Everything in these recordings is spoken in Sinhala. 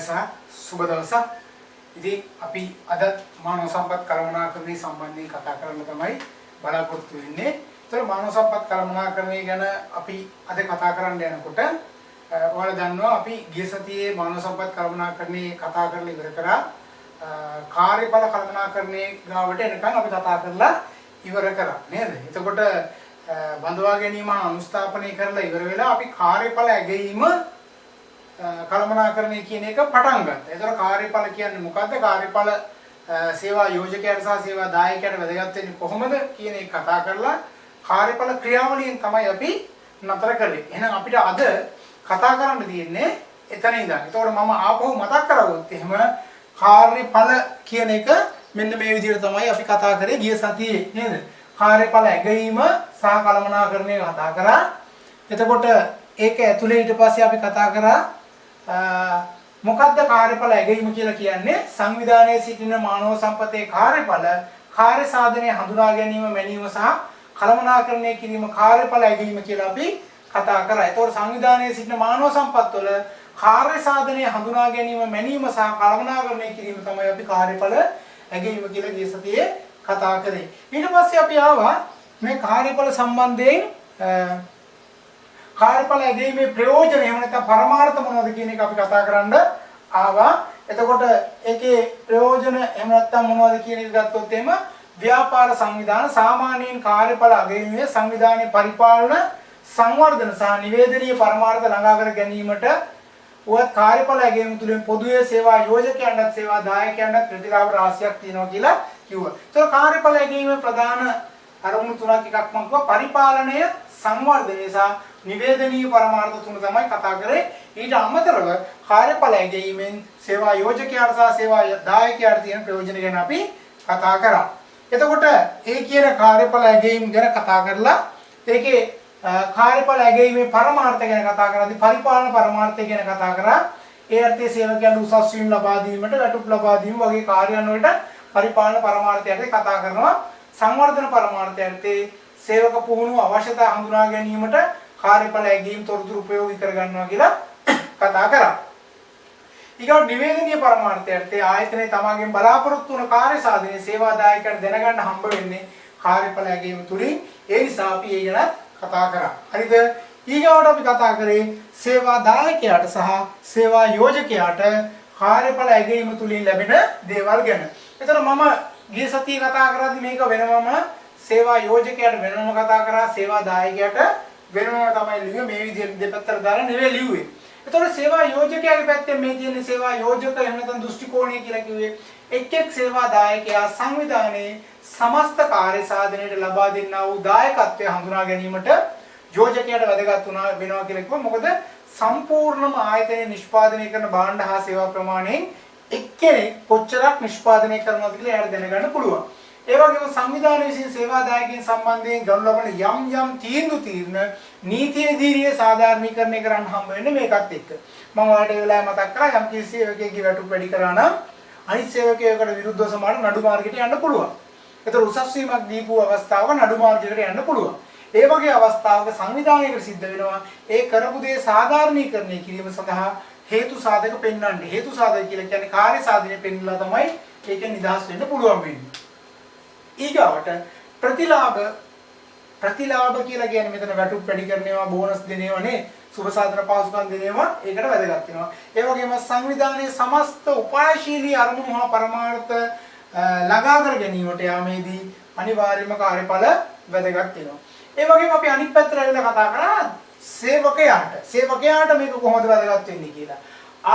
සහ සුබ දවසක්. ඉතින් අපි අද මානව සම්පත් කළමනාකරණය සම්බන්ධයෙන් කතා කරන්න තමයි බලාපොරොත්තු වෙන්නේ. ඒතර මානව සම්පත් කළමනාකරණය ගැන අපි අද කතා කරන්න යනකොට ඔයාලා දන්නවා අපි ගිය සතියේ මානව සම්පත් කළමනාකරණය කතා කරලා ඉවර කරා. කාර්යඵල කළමනාකරණය ගාවට එනකන් අපි කතා කරලා ඉවර කරා නේද? එතකොට බඳවා ගැනීම අනුස්ථාපනය කරලා ඉවර වෙලා අපි කාර්යඵල ඇගීම කළමනාකරණය කියන එක පටන් ගත්තා. ඒතර කාර්යඵල කියන්නේ මොකද්ද? කාර්යඵල සේවා යෝජකයාට සහ සේවා දායකයාට වැදගත් වෙන්නේ කොහොමද කියන එක කතා කරලා කාර්යඵල ක්‍රියාවලියෙන් තමයි අපි නතර කළේ. එහෙනම් අපිට අද කතා කරන්න තියෙන්නේ එතන ඉඳන්. ඒතකොට මම ආපහු මතක් කරගත්තොත් එහෙම කාර්යඵල කියන එක මෙන්න මේ විදිහට තමයි අපි කතා කරේ ගිය සතියේ නේද? කාර්යඵල ඇගීම සහ කළමනාකරණය කතා කරා. එතකොට ඒක ඇතුලේ ඊට පස්සේ අපි කතා කරා මොකද්ද කාර්යඵල ඇගීම කියලා කියන්නේ? සංවිධානයේ සිටින මානව සම්පතේ කාර්යඵල කාර්ය සාධනය හඳුනා ගැනීම මැනීම සහ කළමනාකරණය කිරීම කාර්යඵල ඇගීම කියලා අපි කතා කරා. ඒතකොට සංවිධානයේ සිටින මානව සම්පත් වල කාර්ය සාධනය හඳුනා ගැනීම මැනීම සහ කළමනාකරණය කිරීම තමයි අපි කාර්යඵල ඇගීම කියලා ගිය සතියේ කතා කරේ. ඊට පස්සේ අපි ආවා මේ කාර්යඵල සම්බන්ධයෙන් කාර්යඵල ඇගීමේ ප්‍රයෝජන එහෙම නැත්නම් පරමාර්ථ මොනවද කියන එක අපි කතා කරන්න ආවා. එතකොට ඒකේ ප්‍රයෝජන එහෙම නැත්නම් මොනවද කියන එක ගත්තොත් එහෙම ව්‍යාපාර සංවිධාන සාමාන්‍යයෙන් කාර්යඵල ඇගීමේ සංවිධානයේ පරිපාලන සංවර්ධන සහ නිවේදනීය පරමාර්ථ ළඟා කර ගැනීමට උවත් කාර්යඵල ඇගීම තුළින් පොදුවේ සේවා යෝජකයන්ට සේවා දායකයන්ට ප්‍රතිලාභ රාශියක් තියෙනවා කියලා කිව්වා. ඒතකොට කාර්යඵල ඇගීමේ ප්‍රධාන අරමුණු තුනක් එකක් මම කිව්වා පරිපාලනය සංවර්ධනය සහ නිවේදනීය පරමාර්ථ තුන තමයි කතා කරේ. ඊට අමතරව කාර්යඵල ඇගීමෙන් සේවා යෝජකයාට සහ සේවා දායකයාට තියෙන ප්‍රයෝජන ගැන අපි කතා කරා. එතකොට ඒ කියන කාර්යඵල ඇගීම ගැන කතා කරලා ඒකේ කාර්යඵල ඇගීමේ පරමාර්ථ ගැන කතා කරද්දී පරිපාලන පරමාර්ථය ගැන කතා කරා. ඒ අර්ථයේ සේවකයන්ට උසස් වීම ලබා දීමට වැටුප් ලබා දීම වගේ කාර්යයන් වලට පරිපාලන පරමාර්ථයට කතා කරනවා. සංවර්ධන පරමාර්ථයන්ට සේවක පුහුණුව අවශ්‍යතා හඳුනා ගැනීමට කාර්යඵල ඇගීම් තොරතුරු ප්‍රයෝගී කර ගන්නවා කියලා කතා කරා. ඊගොඩ නිවේදනීය පරමාර්ථයන්ට ආයතනයේ තමාගෙන් බලාපොරොත්තු වන කාර්ය සාධනයේ සේවා දායකයන්ට දැනගන්න හම්බ වෙන්නේ කාර්යඵල ඇගීම තුලින්. ඒ නිසා අපි ඒ ගැන කතා කරා. හරිද? ඊගොඩ අපි කතා කරේ සේවා දායකයාට සහ සේවා යෝජකයාට කාර්යඵල ඇගීම තුලින් ලැබෙන දේවල් ගැන. ඒතර මම ගිය සතියේ කතා කරද්දී මේක වෙනමම සේවා යෝජකයාට වෙනම කතා කරා, සේවා දායකයාට වෙනම තමයි ලිව්වේ. මේ විදිහට දෙපැත්තට දාලා නෙවෙයි ලිව්වේ. ඒතකොට සේවා යෝජකයාගේ පැත්තෙන් මේ තියෙන සේවා යෝජක එහෙම නැත්නම් දෘෂ්ටි කෝණය කියලා කිව්වේ එක් සේවා දායකයා සංවිධානයේ සමස්ත කාර්ය සාධනයට ලබා දෙන්නා වූ දායකත්වය හඳුනා ගැනීමට යෝජකයාට වැදගත් වෙනවා කියලා කිව්වා. මොකද සම්පූර්ණම ආයතනයේ නිෂ්පාදනය කරන භාණ්ඩ හා සේවා ප්‍රමාණයෙන් එක්කෙනෙක් කොච්චරක් නිෂ්පාදනය කරනවද කියලා එයාට දැනගන්න පුළුවන්. ඒ වගේම සංවිධානයේ විසින් සේවා දායකයන් සම්බන්ධයෙන් ගනු ලබන යම් තීරණ නීතිය දීර්ය සාධාරණීකරණය කරන්න හම්බ වෙන්නේ මේකත් එක්ක. මම ඔයාලට ඒ වෙලාවේ මතක් කරා යම් කිසි සේවකයෙක්ගේ වැටුප් වැඩි කරා නම් අනිත් සේවකයෙකුට විරුද්ධව සමාන නඩු මාර්ගයට යන්න පුළුවන්. ඒතර උසස් වීමක් දීපු අවස්ථාවක නඩු මාර්ගයකට යන්න පුළුවන්. ඒ වගේ අවස්ථාවක සංවිධානයකට සිද්ධ වෙනවා ඒ කරපු දේ සාධාරණීකරණය කිරීම සඳහා හේතු සාධක පෙන්වන්න. හේතු සාධක කියලා කියන්නේ කාර්ය සාධනය පෙන්වලා තමයි ඒකෙන් නිදහස් වෙන්න පුළුවන් වෙන්නේ. ඊගාවට ප්‍රතිලාභ කියලා කියන්නේ මෙතන වැටුප් වැඩි කරනවා, බෝනස් දෙනවා නේ, සුබ සාධන පහසුකම් දෙනවා. ඒකට වැදගත් වෙනවා. ඒ වගේම සංවිධානයේ සමස්ත උපායශීලී අරමුණු හා පරමාර්ථ ළඟා කර ගැනීමට යාමේදී අනිවාර්යයෙන්ම කාර්යඵල වැදගත් වෙනවා. ඒ වගේම අපි අනිත් පැත්තට ඇවිල්ලා කතා කරා සේවකයාට මේක කොහොමද වැදගත් වෙන්නේ කියලා.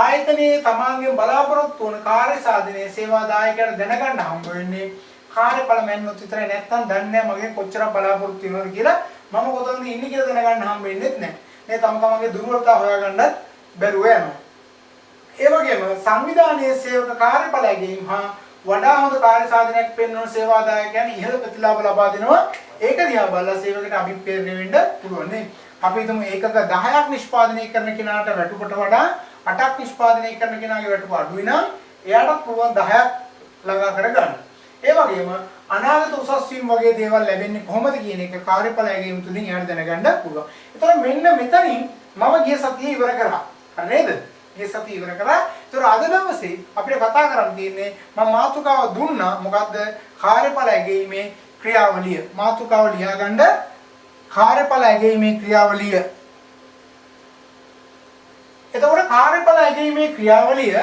ආයතනයේ තමාගේ බලාපොරොත්තු වන කාර්ය සාධනයේ සේවා දායකයන්ට දැනගන්න හම්බ වෙන්නේ කාර්යඵල මැන්නොත් විතරයි. නැත්තම් දන්නේ නැහැ මගෙන් කොච්චරක් බලාපොරොත්තු වෙනවද කියලා. මම කොතනද ඉන්නේ කියලා දැනගන්න හම්බ වෙන්නේ නැහැ. මේ තමගේ දුර්වලතා හොයාගන්නත් බැරුව යනවා. ඒ වගේම සංවිධානයේ සේවක කාර්යඵල ඇගීම හා වඩා හොඳ කාර්ය සාධනයක් පෙන්වන සේවා දායකයන් ඉහළ ප්‍රතිලාභ ලබා දෙනවා. ඒක දිහා බලලා සේවකයට අභිප්‍රේරණය වෙන්න පුළුවන් නේ. අපි හිතමු ඒකක 10ක් නිෂ්පාදනය කරන කෙනාට වැටුපට වඩා 8ක් නිෂ්පාදනය කරන කෙනාගේ වැටුප අඩුයි නම් එයාට පුළුවන් 10ක් ළඟා කරගන්න. ඒ වගේම අනාගත උසස් වීම වගේ දේවල් ලැබෙන්නේ කොහොමද කියන එක කාර්යඵල ඇගීම තුලින් එයාට දැනගන්න පුළුවන්. ඒතර මෙන්න මෙතනින් මම ගිය සතියේ ඉවර කරා. හරි නේද? ගිය සතියේ ඉවර කරා ඒතර අද දවසේ අපිට කතා කරන්න තියෙන්නේ මම මාතෘකාව දුන්නා මොකද්ද? කාර්යඵල ඇගීමේ ක්‍රියාවලිය. මාතෘකාව ලියාගන්න කාර්යඵල ඇගීමේ ක්‍රියාවලිය. එතකොට කාර්යඵල ඇගීමේ ක්‍රියාවලිය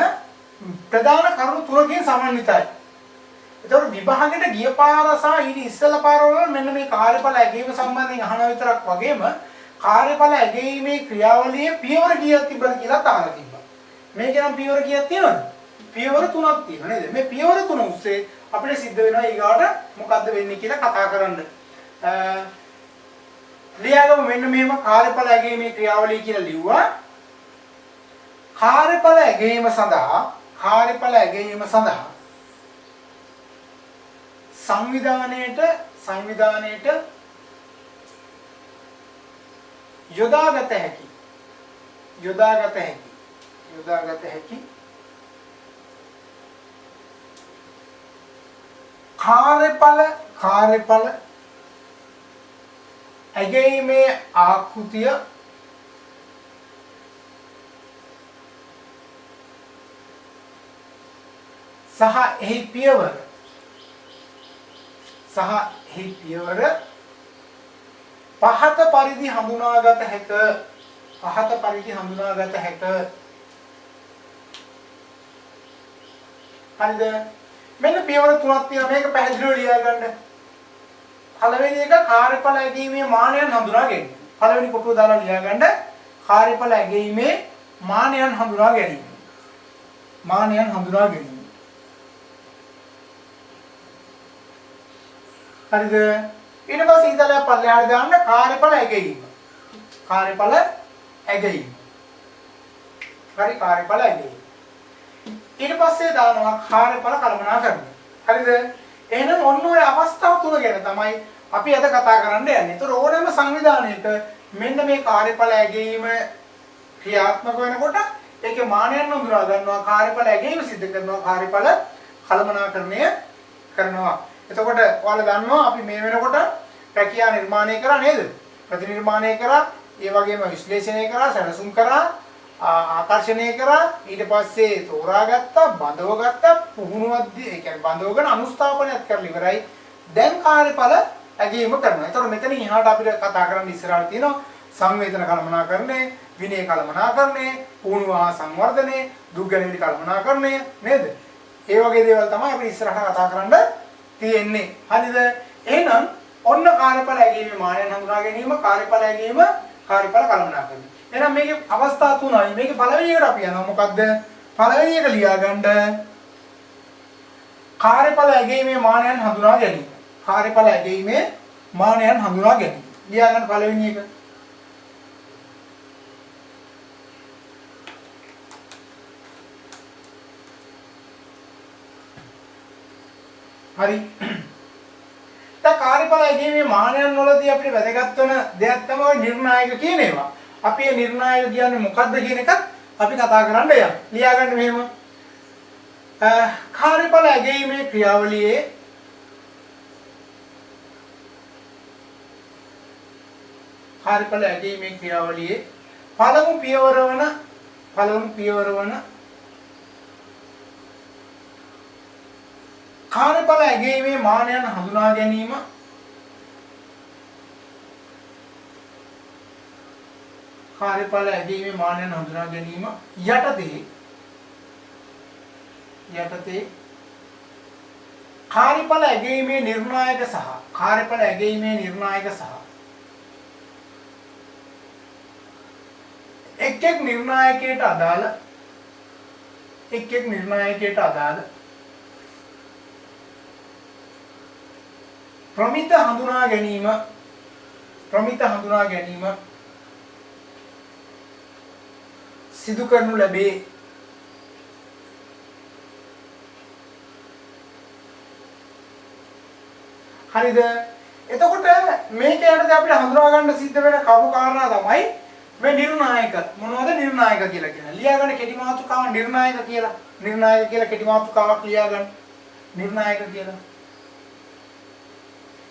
ප්‍රධාන කරුණු තුනකින් සමන්විතයි. එතකොට විභාගෙට ගිය පාර සහ ඊට ඉස්සෙල්ලා පාරවල මෙන්න මේ කාර්යඵල ඇගීම සම්බන්ධයෙන් අහන විතරක් වගේම කාර්යඵල ඇගීමේ ක්‍රියාවලියේ පියවර කීයක් තිබ්බද කියලා අහලා තිබ්බා. මේකේ නම් පියවර කීයක් තියෙනවද? පියවර 3ක් තියෙනවා නේද? මේ පියවර 3 ඔස්සේ අපිට සිද්ධ වෙනවා ඊගාට මොකද්ද වෙන්නේ කියලා කතා කරන්න. ලියාගමු මෙන්න මෙහෙම කාර්යඵල ඇගීමේ ක්‍රියාවලිය කියලා ලිව්වා. කාර්යඵල ඇගීම සඳහා සංවිධානයේට යොදාගත හැකි කාර්යඵල ඇගීමේ ආකෘතිය සහ එහි පියවර පහත පරිදි හඳුනාගත හැක. හරිද? මෙන්න පියවර තුනක් තියෙනවා. මේක පැහැදිලිව ලියා ගන්න. පළවෙනි එක කාර්යඵල ඇගීමේ මානයන් හඳුනා ගැනීම. පළවෙනි කොටුව දාලා ලියා ගන්න. කාර්යඵල ඇගීමේ මානයන් හඳුනා ගැනීම. හරිද? ඊට පස්සේ ඊතලයක් පල්ලෙහාට දාන්න කාර්යඵල ඇගීම. හරි කාර්යඵල ඇගීම. ඊට පස්සේ දානවා කාර්යඵල කළමනාකරණය. හරිද? එහෙනම් ඔන්න ඔය අවස්ථා තුන ගැන තමයි අපි අද කතා කරන්න යන්නේ. ඒතර ඕනෑම සංවිධානයක මෙන්න මේ කාර්යඵල ඇගීම ක්‍රියාත්මක වෙනකොට ඒකේ මානයන් හඳුනා ගන්නවා, කාර්යඵල ඇගීම සිදු කරනවා, කාර්යඵල කළමනාකරණය කරනවා. එතකොට ඔයාලා දන්නවා අපි මේ වෙනකොට ප්‍රක්‍රියා නිර්මාණය කරා නේද? ප්‍රතිනිර්මාණය කරා, ඒ වගේම විශ්ලේෂණය කරා, සැලසුම් කරා, ආකර්ෂණය කරා, ඊට පස්සේ තෝරාගත්තා, බඳවගත්තා, පුහුණුවද්දී ඒ කියන්නේ බඳවගෙන අනුස්ථාපනයත් කරලා ඉවරයි. දැන් කාර්යඵල ඇගීම කරනවා. එතකොට මෙතන ඉහාට අපිට කතා කරන්න ඉස්සරහට තියෙනවා සංවේදන කළමනාකරණය, විනය කළමනාකරණය, පුහුණුව හා සංවර්ධනය, දුක්ගැනවිලි කළමනාකරණය නේද? ඒ වගේ දේවල් තමයි අපි ඉස්සරහට කතා කරන්න තියෙන්නේ. හරිද? එහෙනම් ඔන්න කාර්යඵල ඇගීමේ මානයන් හඳුනා ගැනීම, කාර්යඵල ඇගීම, කාර්යඵල කළමනාකරණය. එහෙනම් මේකේ අවස්ථා තුනයි. මේකේ පළවෙනි එකට අපි යනවා මොකද්ද? පළවෙනි එක ලියා ගන්න කාර්යඵල ඇගීමේ මානයන් හඳුනා ගැනීම. කාර්යඵල ඇගීමේ මානයන් හඳුනා ගැනීම. ලියා ගන්න පළවෙනි එක. හරි. දැන් කාර්යඵල ඇගීමේ මානයන් වලදී අපිට වැදගත් වෙන දෙයක් තමයි නිර්ණායක කියන ඒවා. අපි මේ නිර්ණායක කියන්නේ මොකක්ද කියන එකත් අපි කතා කරන්න යනවා. ලියා ගන්න මෙහෙම. කාර්යඵල ඇගීමේ ක්‍රියාවලියේ පළමු පියවර වන කාර්යඵල ඇගීමේ මානයන් හඳුනා ගැනීම යටතේ කාර්යඵල ඇගීමේ නිර්ණායක සහ එක් එක් නිර්ණායකයට අදාළ ප්‍රමිත හඳුනා ගැනීම සිදු කරනු ලැබේ. හරිද? එතකොට මේක යටතේ අපිට හඳුනා ගන්න සිද්ධ වෙන කරුණු කාරණා තමයි මේ නිර්ණායක. මොනවද නිර්ණායක කියලා කියන? ලියා ගන්න කෙටි මාතෘකාව නිර්ණායක කියලා. නිර්ණායක කියලා කෙටි මාතෘකාවක් ලියා ගන්න. නිර්ණායක කියලා.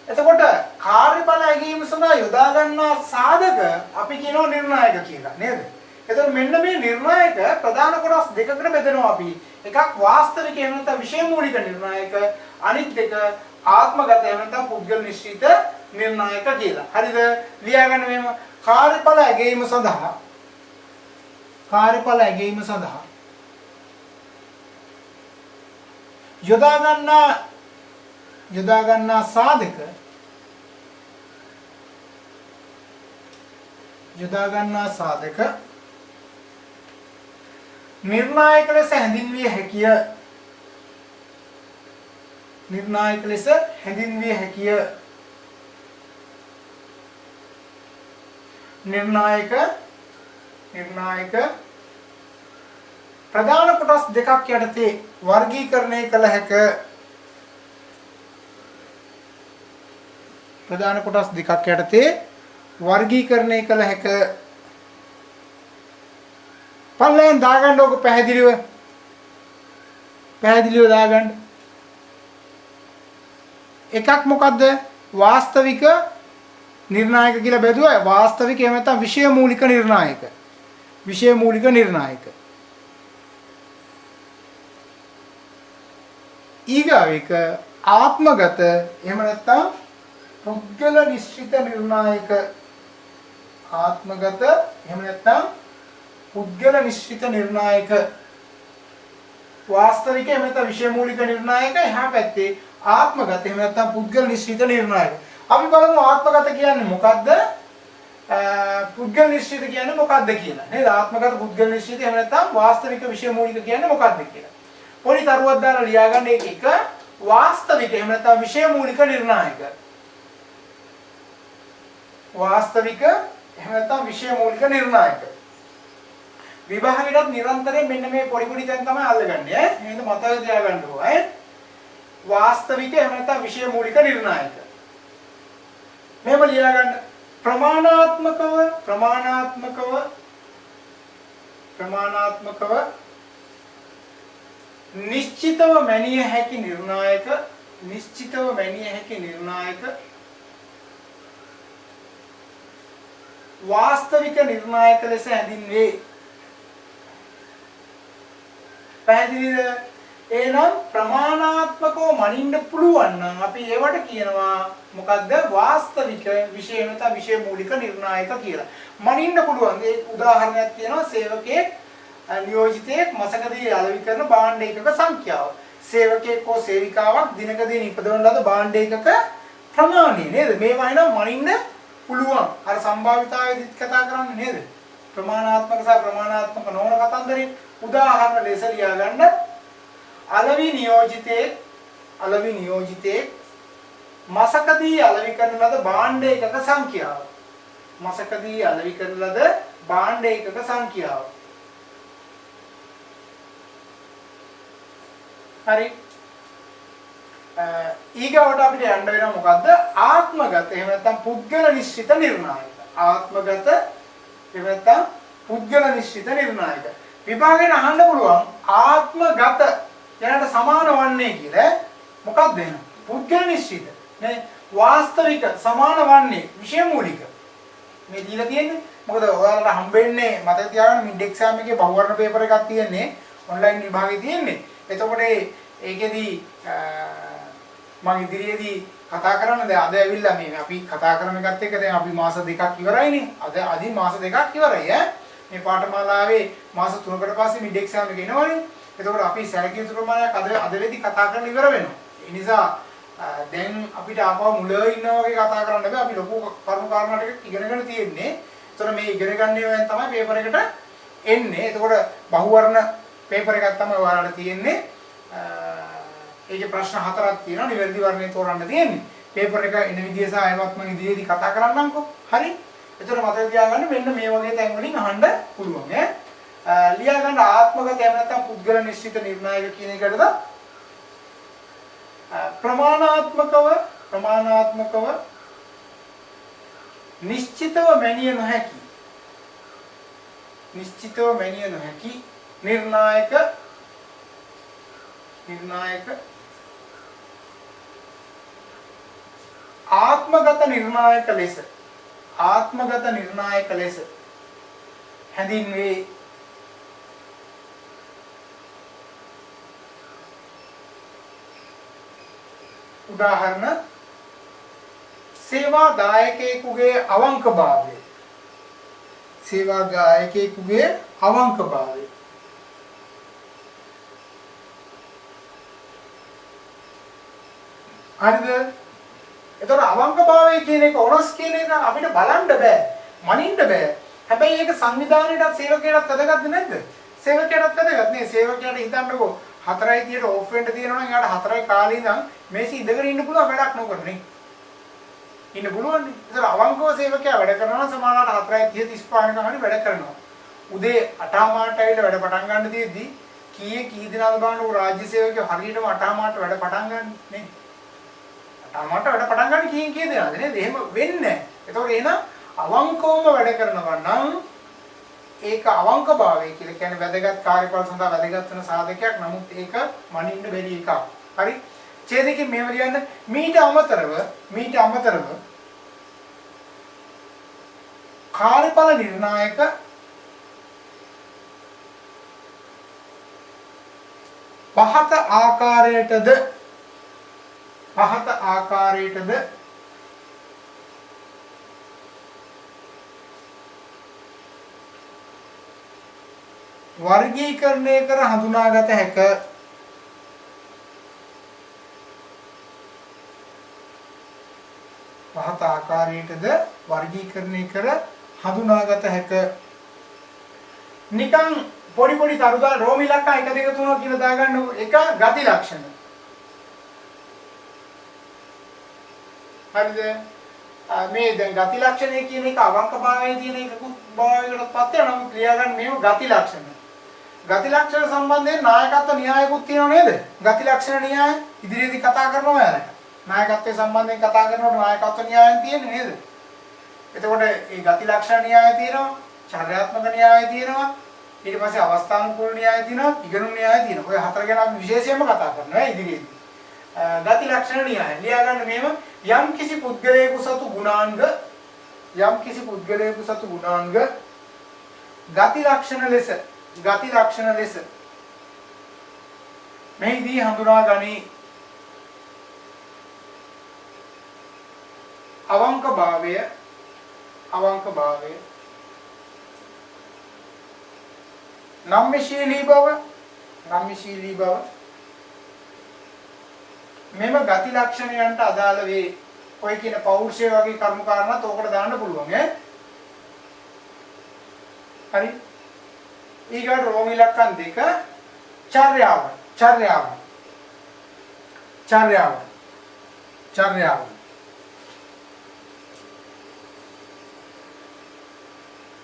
එතකොට කාර්යඵල ඇගීම සඳහා යොදා ගන්නා සාධක අපි කියනවා නිර්ණායක කියලා නේද? එතකොට මෙන්න මේ නිර්ණායක ප්‍රධාන කොටස් දෙකකට බෙදෙනවා අපි. එකක් වාස්තවික එහෙම නැත්නම් විෂය මූලික නිර්ණායක, අනිත් එක ආත්මගත එහෙම නැත්නම් පුද්ගල නිශ්චිත නිර්ණායක කියලා. හරිද? ලියාගන්න මෙහෙම කාර්යඵල ඇගීම සඳහා යොදා ගන්නා සාධක නිර්ණායක ලෙස හැඳින්විය හැකිය. නිර්ණායක ප්‍රධාන කොටස් දෙකක් යටතේ වර්ගීකරණය කළ හැක. පල්ලෙන් දාගන්න ඕක පැහැදිලිව දාගන්න. එකක් මොකද්ද? වාස්තවික නිර්ණායක කියලා බෙදුවා. වාස්තවික එහෙම නැත්නම් විෂය මූලික නිර්ණායක. ඊගාව එක ආත්මගත එහෙම නැත්නම් පුද්ගල නිශ්චිත නිර්ණායක. වාස්තවික එහෙම නැත්නම් විෂය මූලික නිර්ණායක. එහා පැත්තේ ආත්මගත එහෙම නැත්නම් පුද්ගල නිශ්චිත නිර්ණායක. අපි බලමු ආත්මගත කියන්නේ මොකද්ද? පුද්ගල නිශ්චිත කියන්නේ මොකද්ද කියලා. නේද? ආත්මගත පුද්ගල නිශ්චිත එහෙම නැත්නම් වාස්තවික විෂය මූලික කියන්නේ මොකද්ද කියලා. පොඩි තරුවක් දාලා ලියාගන්න එක වාස්තවික එහෙම නැත්නම් විෂය මූලික නිර්ණායක. විභාගයටත් නිරන්තරයෙන් මෙන්න මේ පොඩි තැන් තමයි අල්ලගන්නේ. එහෙනම් මතක තියාගන්න ඕනේ. වාස්තවික එහෙම නැත්නම් විෂය මූලික නිර්ණායක. මෙහෙම ලියාගන්න. ප්‍රමාණාත්මකව නිශ්චිතව මැනිය හැකි නිර්ණායක. වාස්තවික නිර්ණායක ලෙස හැඳින්වේ. පැහැදිලිද? එහෙනම් ප්‍රමාණාත්මකව මනින්න පුළුවන් නම් අපි ඒවට කියනවා මොකද්ද? වාස්තවික විෂය නැත්නම් විෂය මූලික නිර්ණායක කියලා. මනින්න පුළුවන්. ඒ උදාහරණයක් තියෙනවා සේවකයෙක් නියෝජිතයෙක් මාසකදී අලෙවි කරන භාණ්ඩ ඒකක සංඛ්‍යාව. සේවකයෙක් හෝ සේවිකාවක් දිනකදී නිපදවන ලද භාණ්ඩ ඒකක ප්‍රමාණය නේද? මේවා එනම් මනින්න පුළුවන්. අර සම්භාවිතාවේදීත් කතා කරන්නේ නේද? ප්‍රමාණාත්මක සහ ප්‍රමාණාත්මක නොවන කතන්දරේ උදාහරණ ලෙස ලියාගන්න. අලෙවි නියෝජිතයෙක් මාසකදී අලෙවි කරන ලද භාණ්ඩ ඒකක සංඛ්‍යාව. හරි. ඊගවට අපිට යන්න වෙනවා මොකද්ද? ආත්මගත එහෙම නැත්නම් පුද්ගල නිශ්චිත නිර්ණායක. විභාගයෙන් අහන්න පුළුවන් ආත්මගත යනට සමාන වන්නේ කියලා. මොකක්ද එන? පුද්ගල නිශ්චිත. නේ? වාස්තවික සමාන වන්නේ විෂය මූලික. මේ දීලා තියෙන්නේ. මොකද ඔයාලට හම්බෙන්නේ මතක තියාගන්න මිඩ් එක්සෑම් එකේ බහුවර්ණ පේපර් එකක් තියෙන්නේ. ඔන්ලයින් විභාගේ තියෙන්නේ. එතකොට ඒකෙදී මම ඉදිරියේදී කතා කරන්න දැන් අද ඇවිල්ලා මේ අපි කතා කරන එකත් එක්ක දැන් අපි මාස දෙකක් ඉවරයිනේ. අද මාස දෙකක් ඉවරයි ඈ. මේ පාඨමාලාවේ මාස 3කට පස්සේ මිඩ් එක්සෑම් එක එනවනේ. එතකොට අපි සැලකිය යුතු ප්‍රමාණයක් අද වෙලදී කතා කරන්න ඉවර වෙනවා. ඒ නිසා දැන් අපිට ආපහු මුල ඉන්නා වගේ කතා කරන්න බෑ. අපි ලොකු කරුණු කාරණා ටික ඉගෙනගෙන තියෙන්නේ. එතකොට මේ ඉගෙන ගන්න ඒවාෙන් තමයි පේපර් එකට එන්නේ. එතකොට බහුවර්ණ පේපර් එකක් තමයි ඔයාලට තියෙන්නේ. ඒකේ ප්‍රශ්න 4ක් තියෙනවා. නිවැරදි වර්ණය තෝරන්න තියෙන්නේ. පේපර් එක එන විදිය සහ අයවත් මම ඉදිරියේදී කතා කරන්නම්කෝ. හරි? එතකොට මතක තියාගන්න මෙන්න මේ වගේ තැන් වලින් අහන්න පුළුවන් ඈ. ලියා ගන්න ආත්මගත එහෙම නැත්නම් පුද්ගල නිශ්චිත නිර්ණායක කියන එකටද ප්‍රමාණාත්මකව නිශ්චිතව මැනිය නොහැකි නිර්ණායක ආත්මගත නිර්ණායක ලෙස හැඳින්වේ. උදාහරණ සේවා දායකයෙකුගේ අවංකභාවය. සේවා දායකයෙකුගේ අවංකභාවය. හරිද? ඒතර අවංකභාවය කියන එක ඔනස් කියන එක අපිට බලන්න බෑ, මනින්න බෑ. හැබැයි ඒක සංවිධානයේට සේවකයටත් වැදගත් නැද්ද? සේවකයටත් වැදගත් නේ. සේවකයාට හිතන්නකෝ 4:30ට ඕෆ් වෙන්න තියෙනවා නම් එයාට 4:00 කාලේ ඉඳන් මේසි ඉඳගෙන ඉන්න පුළුවන් වැඩක් නොකර නේ. ඉන්න පුළුවන් නේ. ඒතර අවංකව සේවකයා වැඩ කරනවා නම් සමානලාට 4:30 35 කම වැඩ කරනවා. උදේ 8:00 ඇවිල්ලා වැඩ පටන් ගන්න තියෙද්දි කී දිනවද බලන්න රාජ්‍ය සේවකයෝ හරියටම 8:00 වැඩ පටන් ගන්න නේ. 8:00 වැඩ පටන් ගන්න කී දිනවද නේද? එහෙම වෙන්නේ නැහැ. ඒතකොට එහෙනම් අවංකවම වැඩ කරනවා නම් ඒක අවංකභාවය කියලා කියන්නේ වැදගත් කාර්යඵල සඳහා වැදගත් වෙන සාධකයක්. නමුත් ඒක මනින්න බැරි එකක්. හරි? ඡේදකෙන් මේව ලියන්න. මීට අමතරව කාර්යඵල නිර්ණායක පහත ආකාරයටද වර්ගීකරණය කර හඳුනාගත හැක. පහත ආකාරයටද වර්ගීකරණය කර හඳුනාගත හැක. නිකන් පොඩි තරුදා රෝම ඉලක්ක 1 2 3 කියලා දාගන්නකො. එක ගති ලක්ෂණ. හරිද? මේ දැන් ගති ලක්ෂණය කියන එක අවංකභාවයේ තියෙන එකකුත් භාවයකටපත් වෙනවා. නම් ක්‍රියා ගන්න මේව ගති ලක්ෂණ. ගති ලක්ෂණ සම්බන්ධයෙන් නායකත්ව න්‍යායකුත් තියෙනව නේද? ගති ලක්ෂණ න්‍යාය ඉදිරියේදී කතා කරනවා යාර. නායකත්වයේ සම්බන්ධයෙන් කතා කරනකොට නායකත්ව න්‍යායන් තියෙන්නේ නේද? එතකොට මේ ගති ලක්ෂණ න්‍යාය තියෙනවා, චර්යාත්මක න්‍යාය තියෙනවා, ඊට පස්සේ අවස්ථානුකූල න්‍යාය තියෙනවා, ඉගෙනුම් න්‍යාය තියෙනවා. ඔය හතර ගැන අපි විශේෂයෙන්ම කතා කරනවා ඉදිරියේදී. ගති ලක්ෂණ න්‍යාය ලියා ගන්න මේව යම් කිසි පුද්ගලයෙකු සතු ගුණාංග ගති ලක්ෂණ ලෙස මෙහිදී හඳුනා ගනී. අවංකභාවය නම්‍යශීලී බව මෙම ගති ලක්ෂණයන්ට අදාළ වේ. ඔය කියන පෞරුෂය වගේ කර්ම කාරණාත් ඕකට දාන්න පුළුවන් ඈ. හරි? ඊගාට රෝම ඉලක්කම් 2 චර්යාව.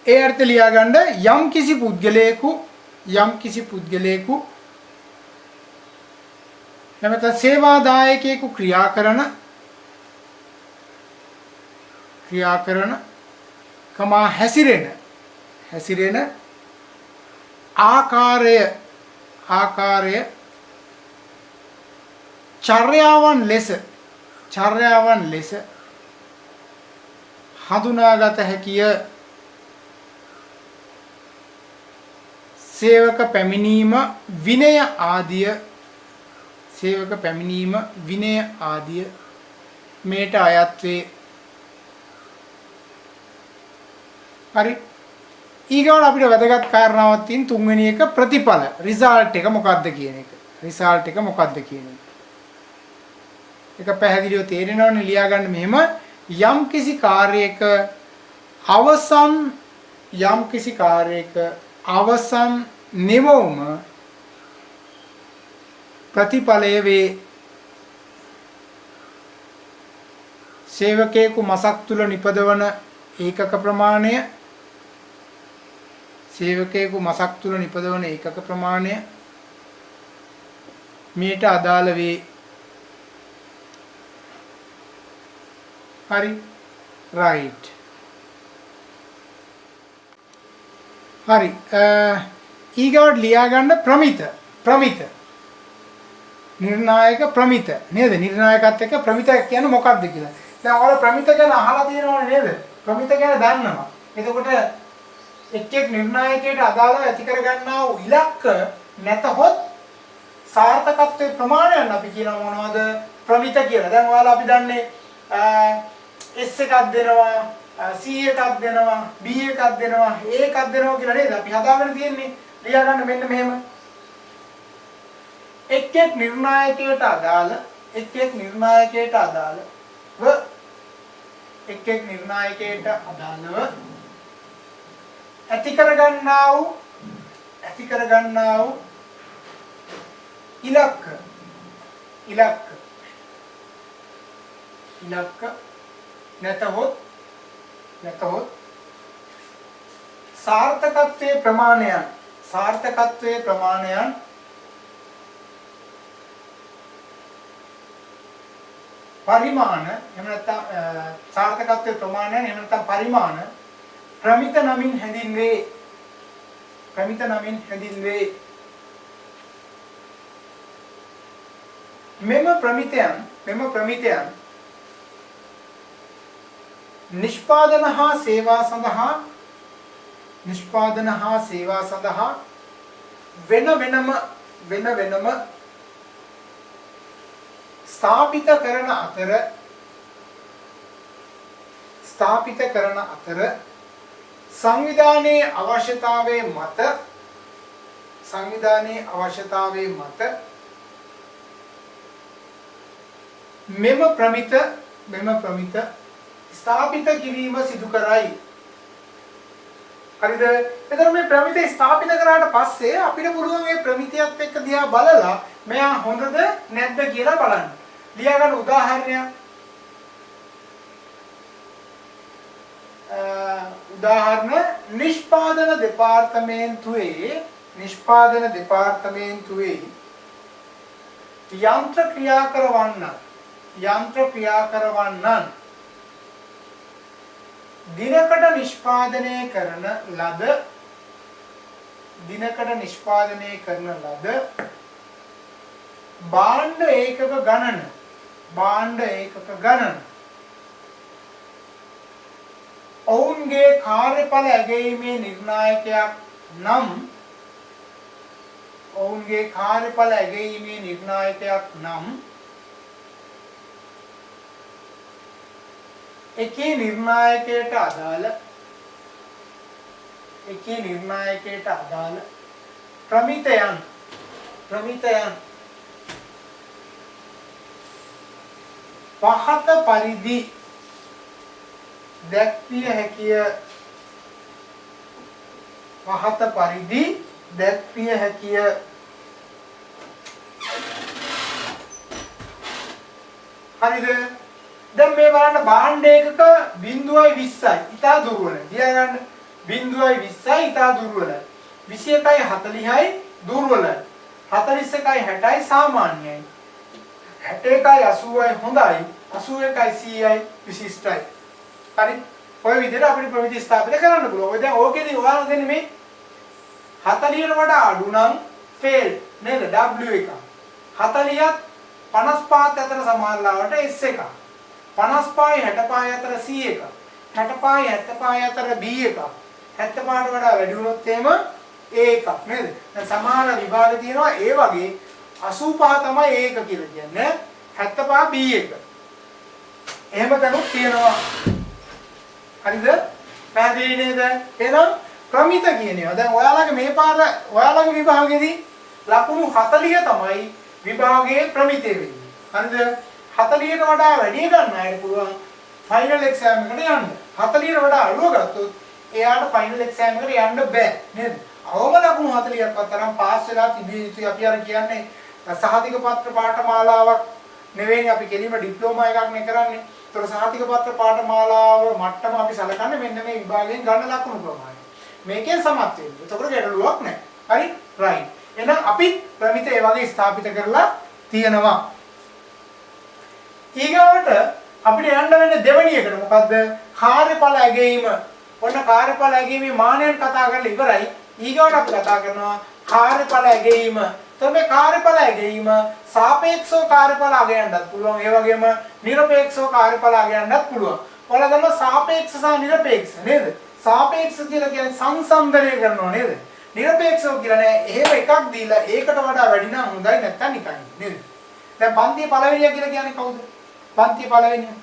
ඒ අර්ථ ලියා ගන්න යම් කිසි පුද්ගලයෙකු එමෙත සේවාදායකයෙකු ක්‍රියා කරන කමා හැසිරෙන ආකාරය චර්යාවන් ලෙස හඳුනාගත හැකිය. සේවක පැමිණීම විනය ආදිය මේට අයත් වේ. හරි? ඊගොල්ලෝ අපිට වැදගත් කාරණාවක් තියෙන තුන්වෙනි එක ප්‍රතිඵල රිසල්ට් එක මොකක්ද කියන එක. ඒක පැහැදිලිව තේරෙනවනේ. ලියා ගන්න මෙහෙම යම් කිසි කාර්යයක අවසන් නිවවුම ප්‍රතිඵලය වේ. සේවකයෙකු මසක් තුල නිපදවන ඒකක ප්‍රමාණය මීට අදාළ වේ. හරි? right. හරි. ඊගොඩ් ලියා ගන්න ප්‍රමිත නිර්ණායක ප්‍රමිත නේද? නිර්ණායකත් එක්ක ප්‍රමිත කියන්නේ මොකක්ද කියලා. දැන් ඔයාලා ප්‍රමිත ගැන අහලා තියෙනවනේ නේද? ප්‍රමිත ගැන දන්නවා. එතකොට එක් එක් නිර්ණායකයට අදාළව ඇති කර ගන්නා වූ ඉලක්ක නැතහොත් සාර්ථකත්වයේ ප්‍රමාණයන් අපි කියනවා මොනවද? ප්‍රමිත කියලා. දැන් ඔයාලා අපි දන්නේ S එකක් දෙනවා, C එකක් දෙනවා, B එකක් දෙනවා, A එකක් දෙනවා කියලා නේද? අපි හදාගෙන තියෙන්නේ. ලියා ගන්න මෙන්න මෙහෙම. එක් එක් නිර්ණායකයට අදාළව ඇති කර ගන්නා වූ ඉලක්ක නැතහොත් සාර්ථකත්වයේ ප්‍රමාණයන් පරිමාණ එහෙම නැත්නම් සාර්ථකත්වයේ ප්‍රමාණයන් එහෙම නැත්නම් පරිමාණ ප්‍රමිත නමින් හැඳින්වේ. මෙම ප්‍රමිතයන් නිෂ්පාදන හා සේවා සඳහා වෙන වෙනම ස්ථාපිත කරන අතර සංවිධානයේ අවශ්‍යතාවයේ මත මෙම ප්‍රමිත ස්ථාපිත කිරීම සිදු කරයි. හරිද? එතකොට මේ ප්‍රමිත ස්ථාපිත කරාට පස්සේ අපිට පුළුවන් මේ ප්‍රමිතියත් එක්ක දිහා බලලා මෙයා හොඳද නැද්ද කියලා බලන්න. ලියා ගන්න උදාහරණයක්. උදාහරණ නිෂ්පාදන දෙපාර්තමේන්තුවේ යන්ත්‍ර ක්‍රියා කරවන්නන් දිනකට නිෂ්පාදනය කරන ලද භාණ්ඩ ඒකක ගණන ඔවුන්ගේ කාර්යඵල ඇගයීමේ නිර්ණායකයක් නම් එකී නිර්ණායකයට අදාළ ප්‍රමිතයන් පහත පරිදි දැක්විය හැකිය. හරිද? දැන් මේ බලන්න භාණ්ඩ ඒකක 0.20යි ඉතා දුර්වල. දියා ගන්න 0.20යි ඉතා දුර්වල. 21යි 40යි දුර්වල. 41යි 60යි සාමාන්‍යයි. 61යි 80යි හොඳයි. 81යි 100යි විශිෂ්ටයි. හරි? ඔය විදිහට අපිට ප්‍රමිති ස්ථාපිත කරන්න පුළුවන්. ඔය දැන් ඕකේදී ඔයාලා දෙන්නේ මේ 40ට වඩා අඩු නම් ෆේල් නේද? W එක. 40ත් 55ත් අතර සමානලාවට S එක. 55යි 65යි අතර C එක. 65යි 75යි අතර B එක. 75ට වඩා වැඩි වුණොත් එහෙම A එකක් නේද? දැන් සමාන විභාග තියෙනවා ඒ වගේ 85 තමයි A එක කියලා කියන්නේ. 75 B එක. එහෙම තනුත් තියෙනවා. හරිද? පැහැදිලි නේද? එහෙනම් ප්‍රමිත කියනවා. දැන් ඔයාලගේ මේ පාර ඔයාලගේ විභාගෙදී ලකුණු 40 තමයි විභාගයේ ප්‍රමිතය වෙන්නේ. හරිද? 40ට වඩා වැඩි ගන්න අයට පුළුවන් ෆයිනල් එක්සෑම් එකට යන්න. 40ට වඩා අඩුව ගත්තොත් එයාට ෆයිනල් එක්සෑම් එකට යන්න බෑ නේද? අවම ලකුණු 40ක්වත් තරම් පාස් වෙලා තිබිය යුතුයි. අපි අර කියන්නේ සහතික පත්‍ර පාඨමාලාවක් නෙවෙයි අපි කෙලින්ම ඩිප්ලෝමා එකක් නේ කරන්නේ. ඒතර සහතික පත්‍ර පාඨමාලාව මට්ටම අපි සලකන්නේ මෙන්න මේ විභාගයෙන් ගන්න ලකුණු ප්‍රමාණය. මේකෙන් සමත් වෙන්න. එතකොට ගැටලුවක් නැහැ. හරි? රයිට්. එහෙනම් අපි ප්‍රමිත ඒ වගේ ස්ථාපිත කරලා තියෙනවා. ඊගාවට අපිට යන්න වෙන්නේ දෙවෙනි එකට. මොකද්ද? කාර්යඵල ඇගීම. ඔන්න කාර්යඵල ඇගීමේ මානයන් කතා කරලා ඉවරයි. ඊගාවට අපි කතා කරනවා කාර්යඵල ඇගීම. එතකොට මේ කාර්යඵල ඇගීම සාපේක්ෂව කාර්යඵල අගයන්නත් පුළුවන්. ඒ වගේම නිරපේක්ෂව කාර්යඵල අගයන්නත් පුළුවන්. ඔයාලා දන්නවා සාපේක්ෂ සහ නිරපේක්ෂ නේද? සාපේක්ෂ කියලා කියන්නේ සංසන්දනය කරනවා නේද? නිරපේක්ෂව කියලා නෑ. එහෙම එකක් දීලා ඒකට වඩා වැඩි නම් හොඳයි නැත්නම් නිකන් නේද? දැන් පන්තියේ පළවෙනියා කියලා කියන්නේ කවුද? පන්තියේ පළවෙනියා.